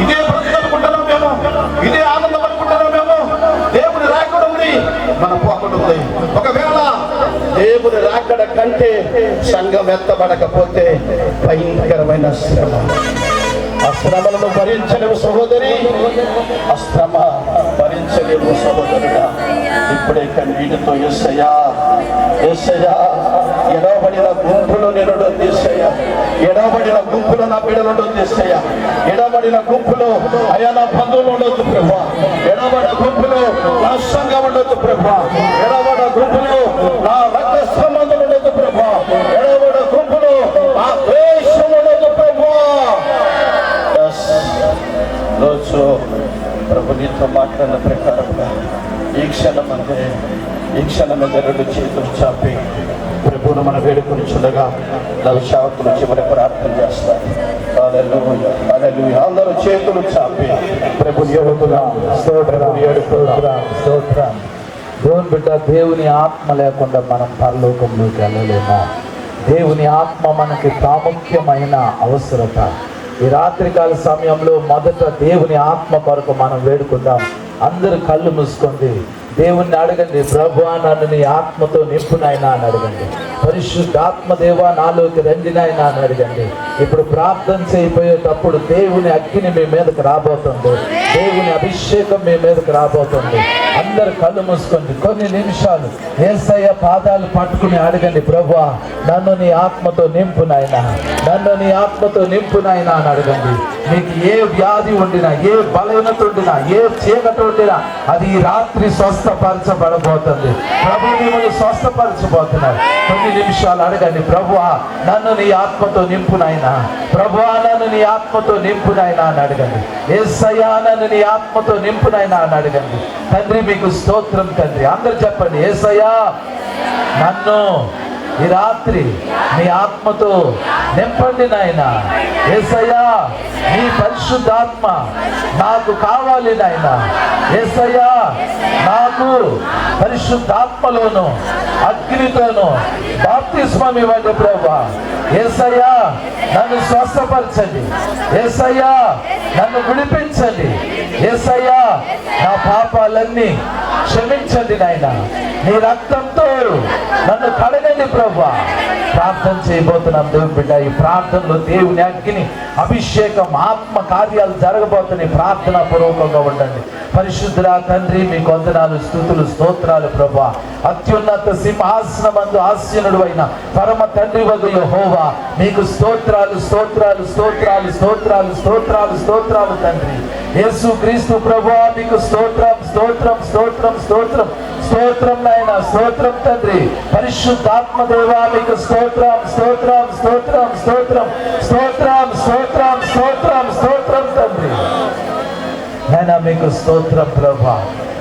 ఇదే బ్రతుకు అనుకుంటున్నాం మేము, ఇదే ఆనందం అనుకుంటున్నాం మేము. దేవుని రాకడ ఉంది, మన పోకడ ఉంది. ఒకవేళ దేవుని రాకడ కంటే సంఘం ఎత్తబడకపోతే భయంకరమైన శ్రమ, ఆ శ్రమలను భరించలేవు సహోదరి, ఆ శ్రమ భరించలేవు సహోదరుడా. ఇప్పుడే కన్నీటితో యేసయ్యా యేసయ్యా ఎడవబడిన గుంపులో నేను తీసయ్యా, ఎడవబడిన గుంపులో నా బిడ్డలు తీసయ్యా, ఎడవబడిన గుంపులో అయా నా బంధువులు ఉండొద్దు ప్రభా, ఎడవబడిన గుంపులో నా సంఘం ఉండొద్దు ప్రభా, ఎడవబడిన గుంపులో నా రక్త సంబంధం ఉండొద్దు ప్రభా, ఎడవబడిన గుంపులో నా ద్వేషం ఉండొద్దు ప్రభా. రోజు ప్రభు నీతో మాట్లాడిన ప్రకారంగా ఈ క్షణం మీద రెండు చేతులు చాపి ప్రభువును మన వేడుకొని చూడగా సేవకులు చివరి ప్రార్థన చేస్తారు. హల్లెలూయా హల్లెలూయా. అందరూ చేతులు చాపి ప్రభుని ఏడుతున్నాం, స్తోత్రం. దేవుని బిడ్డ, దేవుని ఆత్మ లేకుండా మనం పరలోకంలోకి వెళ్ళలేము. దేవుని ఆత్మ మనకి ప్రాముఖ్యమైన అవసరత. ఈ రాత్రికాల సమయంలో మొదట దేవుని ఆత్మ కొరకు మనం వేడుకుందాం. అందరు కళ్ళు మూసుకోండి, దేవుణ్ణి అడగండి, ప్రభువా నన్ను నీ ఆత్మతో నింపు నాయనా అని అడగండి. పరిశుద్ధాత్మ దేవా నాలోకి రండి నాయనా అని అడగండి. ఇప్పుడు ప్రార్థన చేయబోయేటప్పుడు దేవుని అగ్ని మీ మీదకి రాబోతుంది, దేవుని అభిషేకం మీ మీదకి రాబోతుంది. అందరు కళ్ళు మూసుకోండి, కొన్ని నిమిషాలు యేసయ్య పాదాలు పట్టుకుని అడగండి, ప్రభువా నన్ను నీ ఆత్మతో నింపు నాయనా, నన్ను నీ ఆత్మతో నింపు నాయనా అని అడగండి. మీకు ఏ వ్యాధి ఉండినా, ఏ బలహీనత ఉండినా, ఏ చీకటి ఉండినా అది ఈ రాత్రి స్వస్థపరచబడబోతుంది. ప్రభు మిమ్మల్ని స్వస్థపరచబోతున్నారు. కొన్ని నిమిషాలు అడగండి, ప్రభువా నన్ను నీ ఆత్మతో నింపు నాయనా, ప్రభువా నన్ను నీ ఆత్మతో నింపు నాయనా అని అడగండి. యేసయ్యా నన్ను నీ ఆత్మతో నింపు నాయనా అని అడగండి. తండ్రి మీకు స్తోత్రం తండ్రి. అందరు చెప్పండి, యేసయ్యా నన్ను ఈ రాత్రి నీ ఆత్మతో నింపండి నాయనా. యేసయ్యా నీ పరిశుద్ధాత్మ నాకు కావాలి నాయనా. యేసయ్యా నాకు పరిశుద్ధాత్మలోను అగ్నితోను బాప్తిస్మం ఇవ్వండి ప్రభువా. యేసయ్యా నన్ను స్వస్థపరచండి, యేసయ్యా నన్ను విడిపించండి, యేసయ్యా నా పాపాలన్నీ క్షమించండి నాయనా. నీ రక్తంతో నన్ను కడగండి ప్రభువా. ప్రార్థన చేయబోతున్నాం దేవుని బిడ్డ. ఈ ప్రార్థనలో దేవుని అగ్ని అభిషేకం ఆత్మ కార్యాలు జరగబోతున్నాయి. ప్రార్థనా పూర్వకంగా ఉండండి. పరిశుద్ధుడా తండ్రి మీకు వందనాలు, స్తుతులు, స్తోత్రాలు ప్రభువా. అత్యున్నత సింహాసనమందు ఆసీనుడు అయిన పరమ తండ్రి వగు యెహోవా మీకు స్తోత్రాలు స్తోత్రాలు స్తోత్రాలు స్తోత్రాలు స్తోత్రాలు స్తోత్రాలు తండ్రి. యేసు క్రీస్తు ప్రభువా మీకు స్తోత్రం స్తోత్రం స్తోత్రం స్తోత్రం స్తోత్రం నాయన, స్తోత్రం తండ్రి. పరిశుద్ధాత్మ దేవా మీకు స్తోత్రం, స్తోత్రం, స్తోత్రం, స్తోత్రం, స్తోత్రం, స్తోత్రం, స్తోత్రం, స్తోత్రం తండ్రి. నాయన మీకు స్తోత్రం ప్రభా.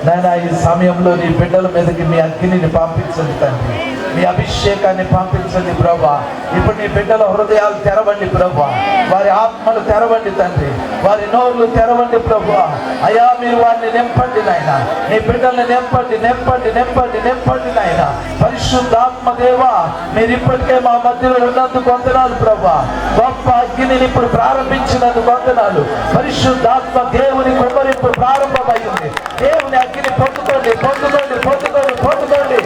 నాయన ఈ సమయంలో నీ బిడ్డల మీదకి మీ అగ్నిని పంపించండి తండ్రి, మీ అభిషేకాన్ని పంపించండి ప్రభా. ఇప్పుడు నీ బిడ్డల హృదయాలు తెరవండి ప్రభా, వారి ఆత్మలు తెరవండి తండ్రి, వారి నోర్లు తెరవండి ప్రభా. అయా మీరు వారిని నింపండి నాయన, నీ బిడ్డల్ని నింపండి, నింపండి, నింపండి, నింపండి నాయన. పరిశుద్ధాత్మ దేవా మీరు ఇప్పటికే మా మధ్యలో ఉన్నందుకు వందనాలు ప్రభా. గొప్ప అగ్నిని ఇప్పుడు ప్రారంభించినందుకు వందనాలు. పరిశుద్ధాత్మ దేవుని కుమ్మరింపు ప్రారంభమైంది. దేవుని అగ్ని పొందుకోండి, పొందుకోండి, పొందుకోండి, పొందుకోండి.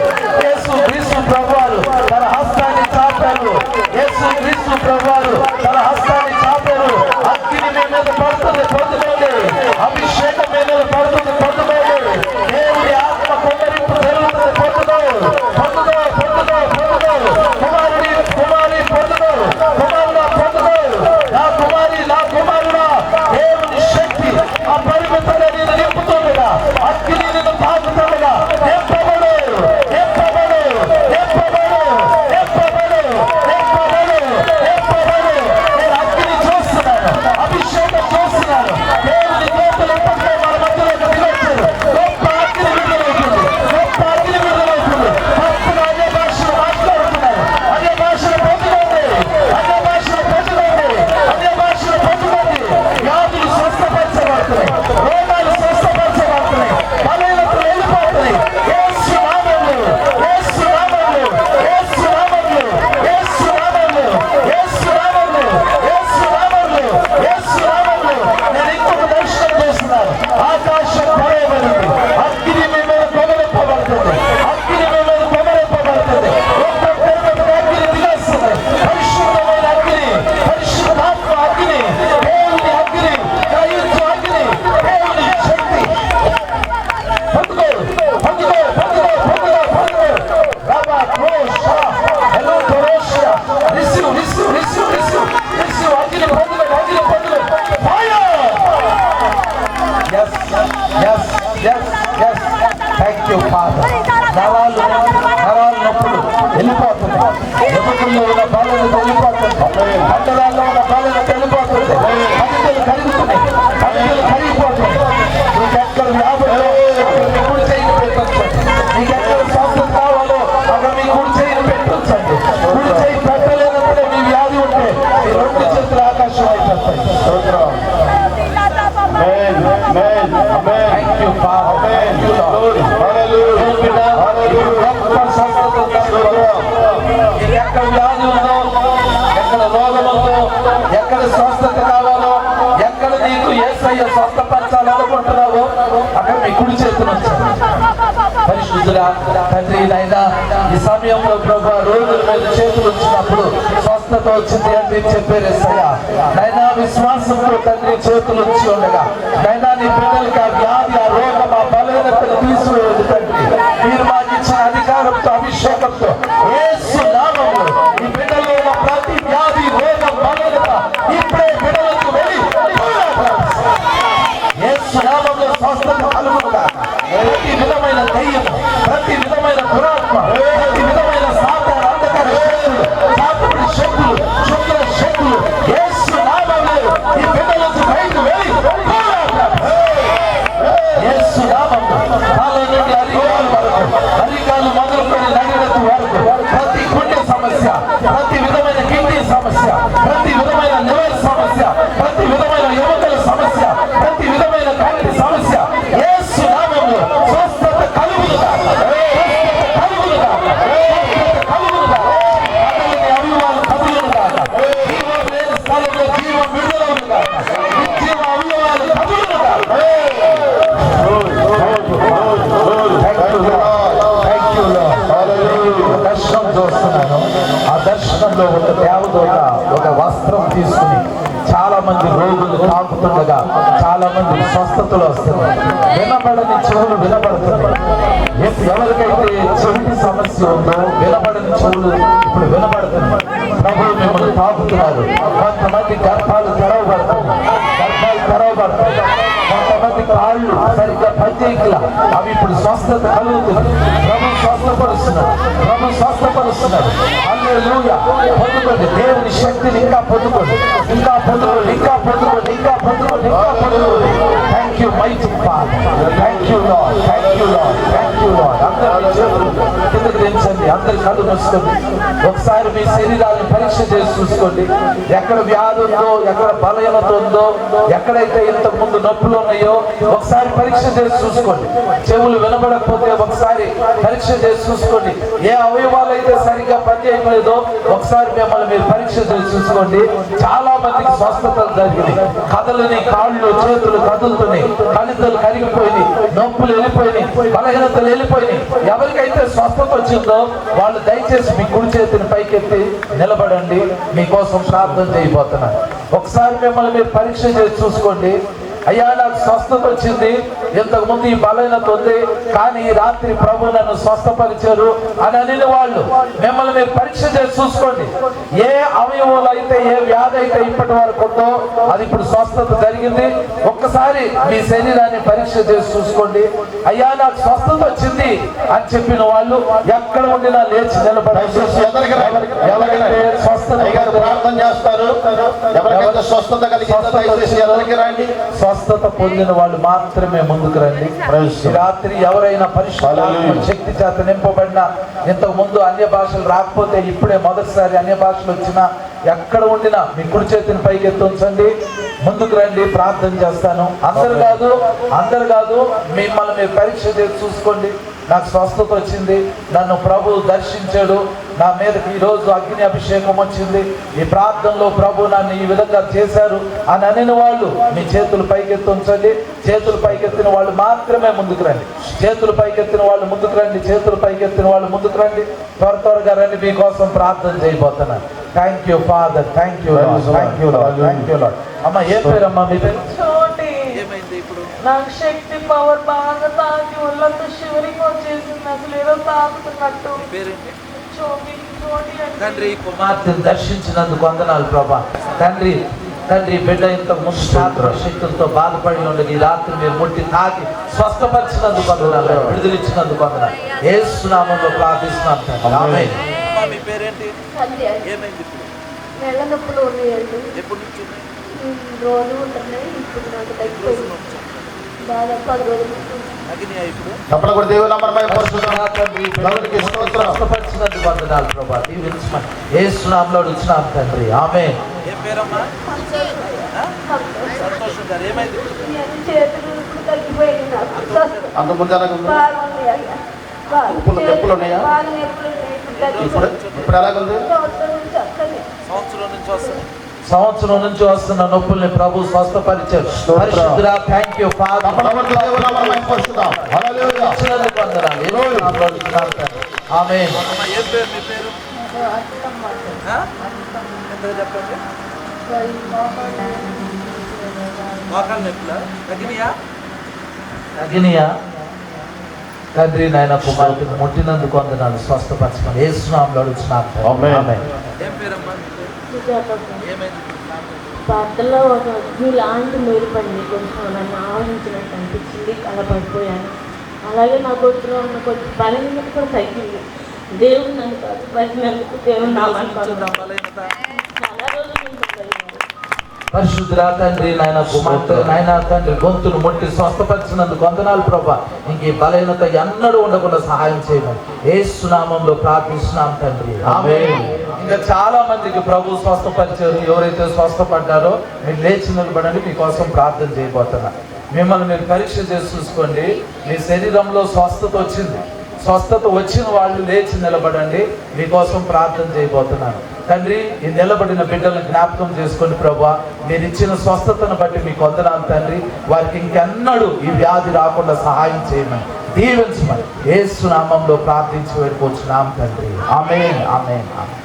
యేసు క్రీస్తు ప్రభువారు తన హస్తాన్ని చాపారు, యేసు క్రీస్తు ప్రభువారు తన హస్తాన్ని చాపారు. అగ్ని మీ మీద పడుతుంది, పొందుకోండి. అభిషేకం మీ మీద పడుతుంది, పొందుకోండి. దేవుని ఆత్మ కుమ్మరింపు జరుగుతుంది, పొందుకో, పొందుకో, పొందుకో, పొందుకో. కుమారుడి కుమారి పొందుకో, కుమారుడా పొందుకో. నా కుమారి, నా కుమారుడా, దేవుని శక్తి ఆ పరిమితంగా నేను నింపుతుండగా, అగ్ని నేను తాకుతుండగా, నింపబడు, నింపబడు, నింపబడు, నింపబడు, నింపబడు, నింపబడు. నేను అగ్ని చూస్తున్నాను, అభిషేకం చూస్తున్నాను. దేవుని దూతలు ఇప్పటికే మన మధ్యలోకి దిగొచ్చారు. గొప్ప అగ్ని విడుదలవుతుంది, గొప్ప అగ్ని విడుదలవుతుంది. భక్తులు అదే భాషలు మాట్లాడుతున్నారు. అదే భాషలు పొందుకోండి, అదే భాషలు పొందుకోండి, అదే భాషలు పొందుకోండి. వ్యాధులు స్వస్థపరచబడుతున్నాయి, రోగాలు స్వస్థపరచబడుతున్నాయి, బలహీనతలు వెళ్ళిపోతున్నాయి. యేసు నామములో, యేసు నామములో, యేసు నామములో, యేసు నామములో, యేసు నామములో, యేసు నామములో, యేసు నామములో. నేను ఇంకొక దర్శనం చేస్తున్నాను. ఆకాశం తెరవబడింది, అగ్ని మీ మీద పొగరెప్పబడుతుంది, అగ్ని మీ మీద పొగరెప్పబడుతుంది. ఒక్కొక్క తెరగబడిన అగ్ని దిగేస్తుంది. పరిశుద్ధమైన అగ్ని, పరిశుద్ధాత్మ అగ్ని, దేవుని అగ్ని, దయించు అగ్ని, దేవుని శక్తి. పొందుకో, పొందుకో, పొందుకో, పొందుకో, పొందుకో. రాబా క్రోషా, హలో క్రోషా. Receive, receive, receive, receive, receive. అగ్ని పొందుకో, అగ్ని పొందుకో. Fire. Yes, yes, yes, yes. Thank you, Father. నరాలు నొప్పులు వెళ్ళిపోతున్నాయి. ఎముకల్లో ఉన్న బాధలు వెళ్ళిపోతుంది. కండరాల్లో ఉన్న బాధలు వెళ్ళిపోతుంది. కణితులు కరుగుతున్నాయి, కణితులు కరిగిపోతున్నాయి. నీకెక్కడ వ్యాధులు మీ కుడి చేయిని పెట్టొచ్చండి. నీకెక్కడ స్వస్థత కావాలో అక్కడ మీ కుడి చేయిని పెట్టొచ్చండి. కుడి చేయి పెట్టలేనప్పుడే మీ వ్యాధి ఉంటే మీ రెండు చేతులు ఆకాశం అయిపోతాయి. Thank you, Father. Thank you, Lord. ఎక్కడ వ్యాధి ఉందో, ఎక్కడ రోగం ఉందో, ఎక్కడ స్వస్థత కావాలో, ఎక్కడ నీకు యేసయ్య స్వస్థపరచాలనుకుంటున్నావో అక్కడ మీ కుడి చేతులు వచ్చారు. పరిశుద్ధుడా తండ్రి నాయనా, ఈ సమయంలో ప్రభు రోగుల మీద చేతులు వచ్చినప్పుడు స్వస్థత వచ్చింది అని మీరు చెప్పారు యేసయ్య. నైనా విశ్వాసంతో తండ్రి చేతులు వచ్చి ఉండగా నైనా నీ బిడ్డలకి ఆ వ్యాధి, ఆ రోగం, ఆ బలహీనతను తీసివేయదు తండ్రి. మీరు మాకు ఇచ్చిన అధికారంతో, అభిషేకంతో యేసు నామములో ఈ బిడ్డలో ఉన్న ప్రతి వ్యాధి, రోగం, బలహీనత ఇప్పుడే బిడ్డలకు వెళ్ళి యేసు నామములో స్వస్థత కలుగునుగా. ప్రతి విధమైన దయ్యం, ప్రతి విధమైన దురాత్మ, ప్రతి విధమైన సాతాన అంధకార శక్తులు, సాతాన శక్తులు, శుక్ర శక్తులు యేసు నామములో ఈ బిడ్డలకు బయటకు వెళ్ళి యేసు నామములో కాళ్ళ నుండి అరికాలు వరకు, అరికాలు మొదలుకొని నడినెత్తి వరకు ప్రతి గుండె సమస్య, ప్రతి విధమైన కిడ్నీ సమస్య, ప్రతి విధమైన లివర్ సమస్య, ప్రతి విధమైన ఎముకల సమస్య, ప్రతి విధమైన కంటి సమస్య యేసు నామములో స్వస్థత కలుగునుగా, స్వస్థత కలుగునుగా, స్వస్థత కలుగునుగా. అతని అవయవాలు కదులునుగా, జీవం లేని స్థలంలో జీవం విడుదలవునుగా, నిత్యం అవయవాలు కదులునుగా. దర్శనం చూస్తున్నాను. ఆ దర్శనంలో ఒక దేవదూత ఒక వస్త్రం తీసుకుని చాలా మంది రోగులు తాకుతుండగా చాలా మంది స్వస్థతలు వస్తున్నాయి. వినబడని చెవులు వినబడుతున్నాయి. ఎవరికైతే చెవిటి సమస్య ఉందో వినబడని చెవులు ఇప్పుడు వినబడుతున్నాయి. ప్రభువు మిమ్మల్ని తాకుతున్నారు. కొంతమంది గర్భాలు తెరవబడుతున్నాయి, గర్భాలు తెరవబడుతున్నాయి. కొంతమంది కాళ్ళు సరిగ్గా ప్రత్యేకల అవి ఇప్పుడు స్వస్థత కలుగుతుంది. ప్రభు స్వస్థపరుస్తున్నాడు, ప్రభు స్వస్థపరుస్తున్నాడు. హల్లెలూయా. పొందుకోండి దేవుని శక్తిని, ఇంకా పొందుకోండి, ఇంకా పొందుకోండి, ఇంకా పొందుకోండి, ఇంకా పొందుకోండి, ఇంకా పొందుకోండి. Thank you mighty father, thank you lord, thank you lord, thank you lord. అందరూ చేతులు కిందకి దించండి, అందరు కళ్ళు మూసుకోండి. ఒకసారి మీ శరీరాన్ని పరీక్ష చేసి చూసుకోండి. ఎక్కడ వ్యాధి ఉందో, ఎక్కడ బలహీనత ఉందో, ఎక్కడైతే ఇంతకు ముందు నొప్పులు ఉన్నాయో ఒకసారి పరీక్ష చేసి చూసుకోండి. చెవులు వినబడకపోతే ఒకసారి పరీక్ష చేసి చూసుకోండి. ఏ అవయవాలు అయితే సరిగ్గా పనిచేయలేదో ఒకసారి మిమ్మల్ని మీరు పరీక్ష చేసి చూసుకోండి. చాలా మందికి స్వస్థతలు జరిగినాయి. కదలని కాళ్ళు చేతులు కదులుతున్నాయి, కణితలు కరిగిపోయినాయి, నొప్పులు వెళ్ళిపోయినాయి, బలహీనతలు వెళ్ళిపోయినాయి. ఎవరికైతే స్వస్థత వచ్చిందో వాళ్ళు దయచేసి మీ కుడి చేతిని పైకెత్తి నిలబడండి. మీకోసం ప్రార్థన చేయబోతున్నాను. ఒకసారి మిమ్మల్ని మీరు పరీక్ష చేసి చూసుకోండి. అయ్యా, నాకు స్వస్థత వచ్చింది, ఇంతకు ముందు ఈ బలహీనత ఉంది, కానీ ఈ రాత్రి ప్రభు నన్ను స్వస్థపరిచారు అని అనిన వాళ్ళు మిమ్మల్ని మీరు పరీక్ష చేసి చూసుకోండి. ఏ అవయవాలు అయితే, ఏ వ్యాధి అయితే ఇప్పటి వరకు ఉందో అది ఇప్పుడు స్వస్థత జరిగింది. ఒక్కసారి మీ శరీరాన్ని పరీక్ష చేసి చూసుకోండి. అయ్యా, నాకు స్వస్థత వచ్చింది అని చెప్పిన వాళ్ళు ఎక్కడ ఉండినా లేచి నిలబడి ఎవరైతే స్వస్థత ప్రార్థన చేస్తారు, ఎవరికైతే స్వస్థత కలిగి స్వస్థత పొందిన వాళ్ళు మాత్రమే ముందుకు రండి. రాత్రి ఎవరైనా పరిశుద్ధ శక్తి చేత నింపబడిన, ఇంతకు ముందు అన్య భాషలు రాకపోతే ఇప్పుడే మొదటిసారి అన్య భాషలు వచ్చినా ఎక్కడ ఉండినా మీ కుడి చేతిని పైకి ఎత్తి ఉంచండి. ముందుకు రండి, ప్రార్థన చేస్తాను. అందరు కాదు, మిమ్మల్ని మీరు పరీక్ష చేసి చూసుకోండి. నాకు స్వస్థత వచ్చింది, నన్ను ప్రభు దర్శించాడు, నా మీదకి ఈరోజు అగ్ని అభిషేకం వచ్చింది, ఈ ప్రార్థనలో ప్రభు నన్ను ఈ విధంగా చేశారు అని అనిన వాళ్ళు మీ చేతులు పైకెత్తి ఉంచండి. చేతులు పైకెత్తిన వాళ్ళు మాత్రమే ముందుకు రండి. చేతులు పైకెత్తిన వాళ్ళు ముందుకు రండి. చేతులు పైకెత్తిన వాళ్ళు ముందుకు రండి. త్వరగా రండి, మీకోసం ప్రార్థన చేయబోతున్నాను. Thank you father, thank you lord, thank you lord, thank you lord. అమ్మ, ఏం పేరమ్మా మీ పేరు? నాకు శక్తి పవర్ బాగా తాకి ఒళ్ళంతా షివరింగ్ వచ్చేసింది. అసలు ఏదో తాకుతున్నట్టు. తండ్రి, కుమార్తెను దర్శించినందుకు వందనాలు ప్రభా. తండ్రి బిడ్డ ఇంతకు ముందు శక్తులతో బాధపడి ఉండదు, ఈ రాత్రి మీరు ముట్టి తాకి స్వస్థపరిచినందుకు వందనాలు, విడుదలిచ్చినందుకు వందనాలు. యేసు నామములో ప్రార్థిస్తున్నాను తండ్రి, ఆమేన్. రోజు ఉంటున్నాయి. ఇప్పుడు నాకు తగ్గిపోయింది. దాదాపు 10 రోజులు. స్వస్థపరిచినందుకు వందనాలు ప్రభా. యేసు నామములో అడుగుతున్నాం తండ్రి, ఆమేన్. చేతులు ఇప్పుడు తగ్గిపోయింది. సంవత్సరం నుంచి వస్తున్న నొప్పుల్ని ప్రభు స్వస్థపరిచారు. పరిశుద్ధుడా, థ్యాంక్ యూ ఫాదర్. ఆమేన్. తగినయా తండ్రి, నాయన కుమార్తెను ముట్టినందుకు వందనాలు, స్వస్థపరచమని యేసు నామములో అడుగుతున్నాను. ఆమేన్. భర్తలో ఒక అగ్ని లాంటి మేలుపడింది. కొంచెం నన్ను ఆవరించినట్టు అనిపించింది. అలా పడిపోయాను. అలాగే నా గొంతులో ఉన్న కొంచెం బలహీనత కూడా తగ్గింది. దేవుడు నన్ను పరిచినందుకు దేవుడు నామాన్ని చాలా రోజులు పరిశుద్ధుడా తండ్రి, నాయన కుమార్తె, నాయన తండ్రి గొంతును ముట్టి స్వస్థపరిచినందుకు వందనాలు ప్రభా. ఇంక ఈ బలహీనత ఎన్నడూ ఉండకుండా సహాయం చేయమని యేసు నామములో ప్రార్థిస్తున్నాం తండ్రి, ఆమేన్. ఇంకా చాలా మందికి ప్రభు స్వస్థపరిచారు. ఎవరైతే స్వస్థపడ్డారో మీరు లేచి నిలబడండి, మీకోసం ప్రార్థన చేయబోతున్నా. మిమ్మల్ని మీరు పరీక్ష చేసి చూసుకోండి. మీ శరీరంలో స్వస్థత వచ్చింది. స్వస్థత వచ్చిన వాళ్ళు లేచి నిలబడండి, మీకోసం ప్రార్థన చేయబోతున్నాను. తండ్రి, ఈ నిలబడిన బిడ్డలను జ్ఞాపకం చేసుకోండి ప్రభా. మీరు ఇచ్చిన స్వస్థతను బట్టి మీకు వందనాలు తండ్రి. వారికి ఇంకెన్నడూ ఈ వ్యాధి రాకుండా సహాయం చేయమని దీవించమని యేసు నామములో ప్రార్థించి వెళ్ళిపోతున్నాం తండ్రి, ఆమేన్, ఆమేన్, ఆమేన్.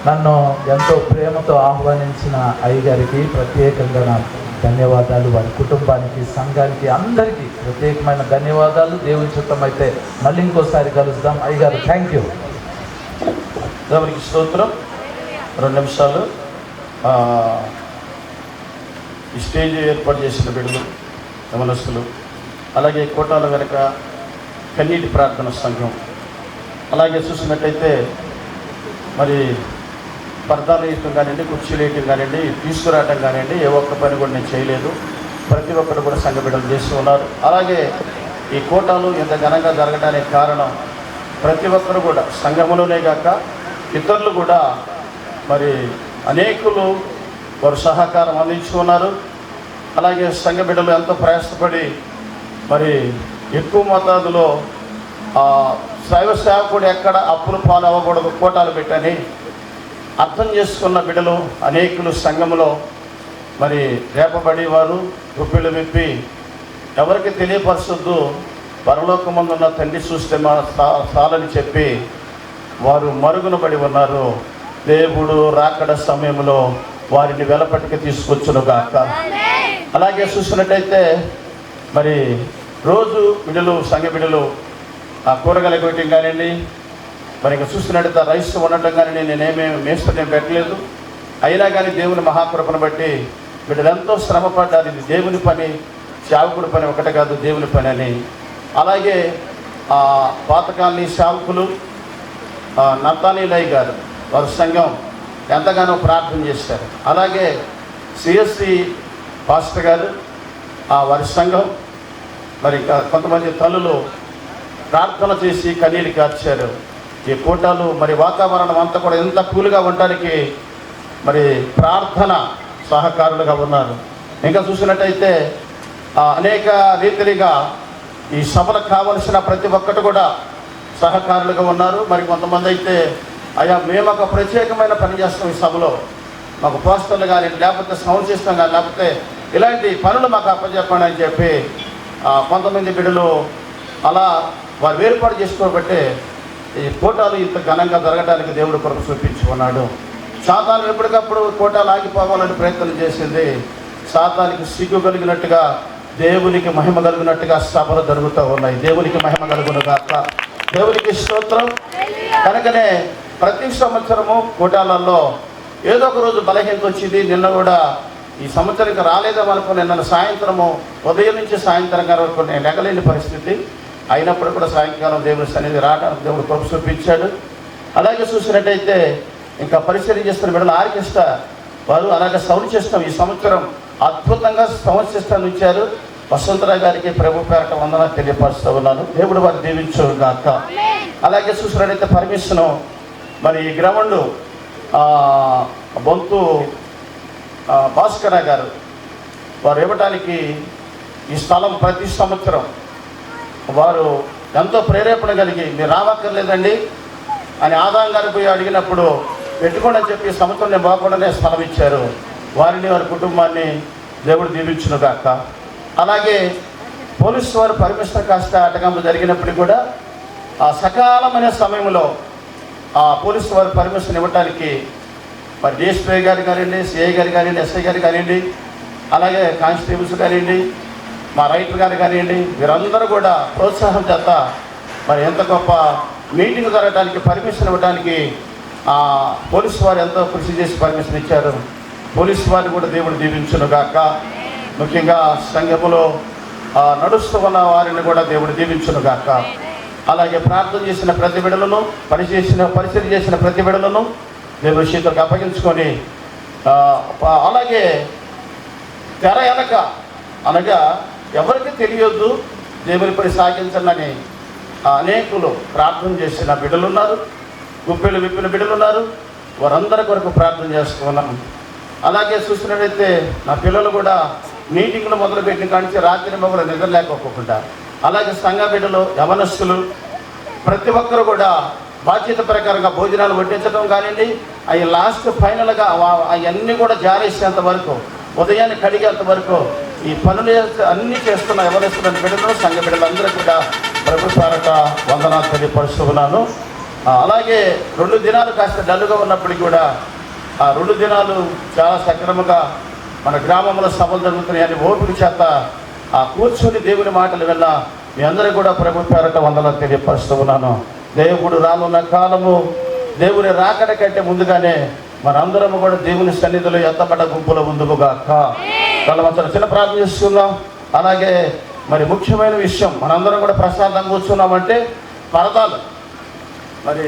నన్ను ఎంతో ప్రేమతో ఆహ్వానించిన అయ్యగారికి ప్రత్యేకంగా నా ధన్యవాదాలు. వారి కుటుంబానికి, సంఘానికి, అందరికీ ప్రత్యేకమైన ధన్యవాదాలు. దేవుని చిత్తమైతే మళ్ళీ ఇంకోసారి కలుద్దాం. అయ్యగారు, థ్యాంక్ యూ. దేవునికి స్తోత్రం. 2 నిమిషాలు ఈ స్టేజ్ ఏర్పాటు చేసిన బిడ్డలు, యవనస్తులు, అలాగే కోటాల వెనక కన్నీటి ప్రార్థన సంఘం, అలాగే చూసినట్టయితే మరి పర్దాలు వేయటం కానివ్వండి, కుర్చీలు వేయటం కానివ్వండి, తీసుకురావటం కానివ్వండి, ఏ ఒక్క పని కూడా నేను చేయలేదు. ప్రతి ఒక్కరు కూడా సంఘ బిడ్డలు చేస్తూ ఉన్నారు. అలాగే ఈ కోటాలు ఇంత ఘనంగా జరగడానికి కారణం ప్రతి ఒక్కరు కూడా సంఘములోనే కాక ఇతరులు కూడా మరి అనేకులు వారు సహకారం అందించుకున్నారు. అలాగే సంఘ బిడ్డలు ఎంతో ప్రయాసపడి మరి ఎక్కువ మోతాదులో శైవ సేవకుడు ఎక్కడ అప్పులు పాలు అవ్వకూడదు కోటాలు పెట్టని అర్థం చేసుకున్న బిడ్డలు అనేకులు సంఘములో మరి రేపబడి వారు గుప్పిళ్ళు విప్పి ఎవరికి తెలియపరచొద్దు, పరలోకమందున్న తండ్రి చూస్తే మా చాలని చెప్పి వారు మరుగున పడి ఉన్నారు. దేవుడు రాకడ సమయంలో వారిని వెలపటికి తీసుకొచ్చునుగాక. అలాగే చూసినట్టయితే మరి రోజు బిడ్డలు సంఘ బిడ్డలు కూరగాయలు కొట్టడం కానివ్వండి, మరి ఇంకా చూసినట్టయితే రైస్ ఉండటం కానీ నేనేమేమి మేస్తేం పెట్టలేదు. అయినా కానీ దేవుని మహాకృపను బట్టి బిడ్డలు ఎంతో శ్రమపడ్డారు. ఇది దేవుని పని, సేవకుడి పని ఒకటే కాదు, దేవుని పని అని. అలాగే పాతకాలని సేవకులు నతానీలయ్య గారు వారి సంఘం ఎంతగానో ప్రార్థన చేశారు. అలాగే సిఎస్సి పాస్టర్ గారు వారి సంఘం మరి కొంతమంది తల్లులు ప్రార్థన చేసి కన్నీళ్ళు కార్చారు. ఈ కూటాలు మరి వాతావరణం అంతా కూడా ఎంత కూల్గా ఉండడానికి మరి ప్రార్థన సహకారులుగా ఉన్నారు. ఇంకా చూసినట్టయితే అనేక రీతిగా ఈ సభలకు కావలసిన ప్రతి ఒక్కటి కూడా సహకారులుగా ఉన్నారు. మరి కొంతమంది అయితే అయ్యా మేము ఒక ప్రత్యేకమైన పని చేస్తాం, ఈ సభలో మాకు పోస్టర్లు కానీ లేకపోతే సౌండ్ సిస్టమ్ కానీ లేకపోతే ఇలాంటి పనులు మాకు అప్పచెప్పండి అని చెప్పి కొంతమంది బిడ్డలు అలా వారు వేరుపాటు చేసుకోబట్టే ఈ కోటాలు ఇంత ఘనంగా జరగడానికి దేవుడు కొరకు చూపించుకున్నాడు. సాతాను ఎప్పటికప్పుడు కోటాలు ఆగిపోవాలని ప్రయత్నం చేసింది. సాతానికి సిగ్గు కలిగినట్టుగా దేవునికి మహిమ కలిగినట్టుగా సభలు జరుగుతూ ఉన్నాయి. దేవునికి మహిమ కలుగునుగాక. దేవునికి స్తోత్రం. కనుకనే ప్రతి సంవత్సరము కోటాలలో ఏదో ఒక రోజు బలహీనత వచ్చింది. నిన్న కూడా ఈ సంవత్సరానికి రాలేదామనుకుని నిన్న సాయంత్రము ఉదయం నుంచి సాయంత్రం వరకు నేను ఎగలేని పరిస్థితి అయినప్పుడు కూడా సాయంకాలం దేవుని సన్నిధి రావడానికి దేవుడు కృప చూపించాడు. అలాగే చూసినట్టయితే ఇంకా పరిచయం చేస్తున్న బిడ్డలు ఆర్కెస్ట్రా వారు అలాగే సౌండ్ సిస్టమ్ ఈ సంవత్సరం అద్భుతంగా సౌండ్ సిస్టమ్ ఇచ్చారు. వసంతరావు గారికి ప్రభు పేరట వందనాలు తెలియపరుస్తూ ఉన్నాను. దేవుడు వారు దీవించుగాక. అలాగే చూసినట్టయితే పర్మిషను మరి ఈ గ్రౌండ్ బొంతు భాస్కర గారు వారు ఇవ్వటానికి ఈ స్థలం ప్రతి సంవత్సరం వారు ఎంతో ప్రేరేపణ కలిగి మీరు రావక్కర్లేదండి అని ఆదాం గారు పోయి అడిగినప్పుడు పెట్టుకోండి అని చెప్పి సంవత్సరం బాగుండానే స్థలం ఇచ్చారు. వారిని వారి కుటుంబాన్ని దేవుడు దీవించునుగాక. అలాగే పోలీసు వారు పర్మిషన్ కాస్త ఆటంకం జరిగినప్పటికీ కూడా సకాలమైన సమయంలో పోలీసు వారు పర్మిషన్ ఇవ్వటానికి మరి డిఎస్పీ గారు కానివ్వండి, సిఐ గారు కానివ్వండి, ఎస్ఐ గారు కానివ్వండి, అలాగే కానిస్టేబుల్స్ కానివ్వండి, మా రైటర్ గారు కానివ్వండి, వీరందరూ కూడా ప్రోత్సాహం చేత మరి ఎంత గొప్ప మీటింగ్ జరగడానికి పర్మిషన్ ఇవ్వడానికి పోలీసు వారు ఎంతో కృషి చేసి పర్మిషన్ ఇచ్చారు. పోలీసు వారిని కూడా దేవుడు దీవించునుగాక. ముఖ్యంగా సంఘములో నడుస్తూ ఉన్న వారిని కూడా దేవుడు దీవించునుగాక. అలాగే ప్రార్థన చేసిన ప్రతి బిడ్డలను పరిచయం చేసిన ప్రతి బిడ్డలను దేవుడి చేతులకు అప్పగించుకొని అలాగే తెర వెనక అనగా ఎవరికి తెలియొద్దు దేవుని పని సాగించాలని అనేకులు ప్రార్థన చేసిన బిడ్డలున్నారు. గుప్పెలు విప్పిన బిడ్డలున్నారు. వారందరి కొరకు ప్రార్థన చేస్తున్నాం. అలాగే చూసినట్టయితే నా పిల్లలు కూడా మీటింగ్లు మొదలుపెట్టిన కానించి రాత్రి మొదలు నిద్ర లేకపోకుండా అలాగే సంఘ బిడ్డలు యవనస్తులు ప్రతి ఒక్కరు కూడా బాధ్యత ప్రకారంగా భోజనాలు వడ్డించడం కానివ్వండి, అవి లాస్ట్ ఫైనల్గా అవన్నీ కూడా జారేసేంత వరకు ఉదయాన్ని కడిగేంత వరకు ఈ పనులు అన్నీ చేస్తున్న యవనస్తున్న బిడ్డలు సంఘ బిడ్డలందరూ కూడా ప్రభు పేరట వందనాలు తెలియపరుస్తూ ఉన్నాను. అలాగే 2 దినాలు కాస్త డల్లుగా ఉన్నప్పటికీ కూడా 2 దినాలు చాలా సక్రమంగా మన గ్రామంలో సభలు జరుగుతున్నాయని ఓపిక చేత కూర్చొని దేవుని మాటలు విన్న మీ అందరూ కూడా ప్రభు పేరట వందనాలు తెలియపరుస్తూ ఉన్నాను. దేవుడు రానున్న కాలము దేవుని రాకడ కంటే ముందుగానే మనందరం కూడా దేవుని సన్నిధిలో ఎత్తబడ్డ గుంపులో ముందుగాక. మనం చిన్న ప్రార్థన చేస్తున్నాం. అలాగే మరి ముఖ్యమైన విషయం, మనందరం కూడా ప్రశాంతంగా కూర్చున్నామంటే పరదాలు. మరి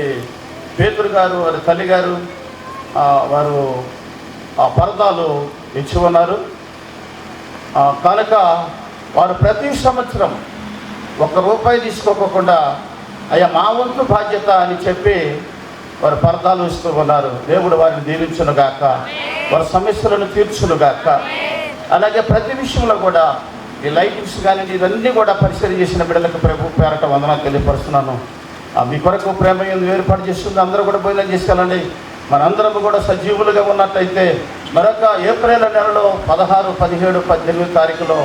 పేతురు గారు వారి తల్లి గారు వారు ఆ పరదాలు ఇచ్చి ఉన్నారు కనుక వారు ప్రతి సంవత్సరం ₹1 తీసుకోకుండా అయ్యా మా వంతు బాధ్యత అని చెప్పి వారు పరదాలు ఇస్తూ ఉన్నారు. దేవుడు వారిని దీవించునుగాక, వారి సమస్యలను తీర్చునుగాక. అలాగే ప్రతి విషయంలో కూడా ఈ లైటింగ్స్ కానీ ఇవన్నీ కూడా పరిశీలన చేసిన బిడ్డలకు ప్రభు పేరట వందనాలు తెలియపరుస్తున్నాను. మీ కొరకు ప్రేమ ఏర్పాటు చేస్తుంది. అందరూ కూడా భోజనం చేసుకెళ్ళండి. మనందరం కూడా సజీవులుగా ఉన్నట్లయితే మరొక ఏప్రిల్ నెలలో 16, 17, 18 తారీఖులో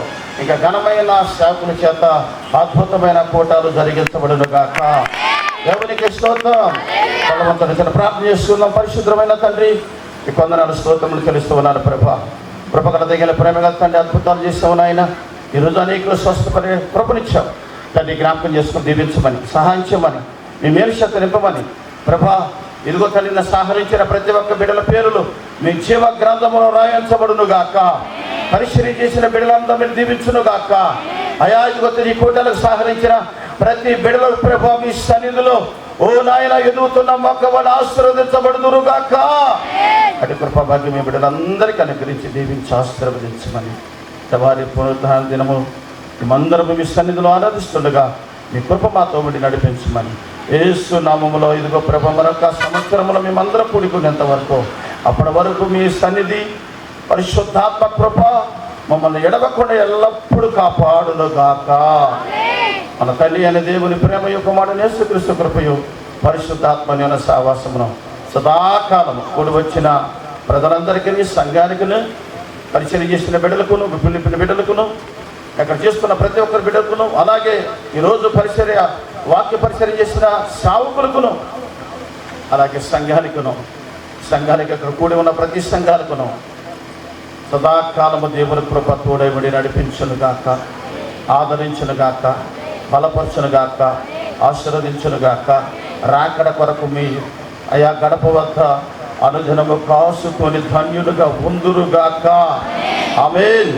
ఇంకా ఘనమైన సేవకుల చేత అద్భుతమైన కూటాలు జరిగించబడునుగాక. దేవునికి స్తోత్రం. బలవంతుని చిన్న ప్రార్థన చేస్తున్నాం. పరిశుద్ధమైన తండ్రి, ఈ కొందనాలు స్తోత్రములు తెలుస్తూ ఉన్నారు. కృపగల దగ్గర ప్రేమగల తండ్రి, అద్భుతాలు చేస్తావు నాయన. ఈరోజు అనేకులు స్వస్థపడే కృపనిచ్చావు తండ్రి. జ్ఞాపకం చేసుకుని దీవించమని, సహాయం చేయమని, మీ మేలు శక్తి నింపమని ప్రభా. ఇదిగో తండ్రిని సహకరించిన ప్రతి ఒక్క బిడ్డల పేర్లు మీ జీవ గ్రంథములో రాయించబడునుగాక. పరిశీలన చేసిన బిడ్డలందరూ మీరు దీవించునుగాక. అయా ఇదిగో ఈ కూటలకు సహకరించిన ప్రతి బిడ్డల ప్రభా మీ సన్నిధిలో ఓ నాయన ఎదుగుతున్న మొక్క వాళ్ళు ఆశీర్వదించబడుదురుగాక. అటు కృపభాగ్యం మీ బిడ్డలందరికీ అనుగ్రహించి దీవించి ఆశీర్వదించమని, వారి పునరుద్ధరణ దినము మేమందరం మీ సన్నిధిలో ఆరాధిస్తుండగా మీ కృప మాతో ఉండి నడిపించమని యేసు నామములో ఇదిగో ప్రభ మరొక సంవత్సరంలో మేమందరం కూడుకునేంత వరకు అప్పటి వరకు మీ సన్నిధి పరిశుద్ధాత్మ కృప మమ్మల్ని ఎడవకుండా ఎల్లప్పుడూ కాపాడునుగాక. మన తల్లి అనే దేవుని ప్రేమయు కుమారుడు యేసుక్రీస్తు కృపయు పరిశుద్ధాత్మ అనే సహవాసమును సదాకాలము కూడి వచ్చిన ప్రజలందరికీ, సంఘానికి, పరిచయం చేసిన బిడ్డలకును, పిలిపిన బిడ్డలకును, అక్కడ చేస్తున్న ప్రతి ఒక్కరి బిడ్డలకును, అలాగే ఈరోజు వాక్య పరిచయం చేసిన సేవకులకును, అలాగే సంఘానికి అక్కడ కూడి ఉన్న ప్రతి సంఘాలకును సదాకాలము దేవుని కృప తోడైబడి నడిపించునుగాక, ఆదరించునుగాక, బలపరచునుగాక, ఆశీర్వదించునుగాక. రాకడ కొరకు మీ అయా గడప వద్ద అనుదినము కాసుకొని ధన్యులుగా ఉందురుగాక. ఆమేన్.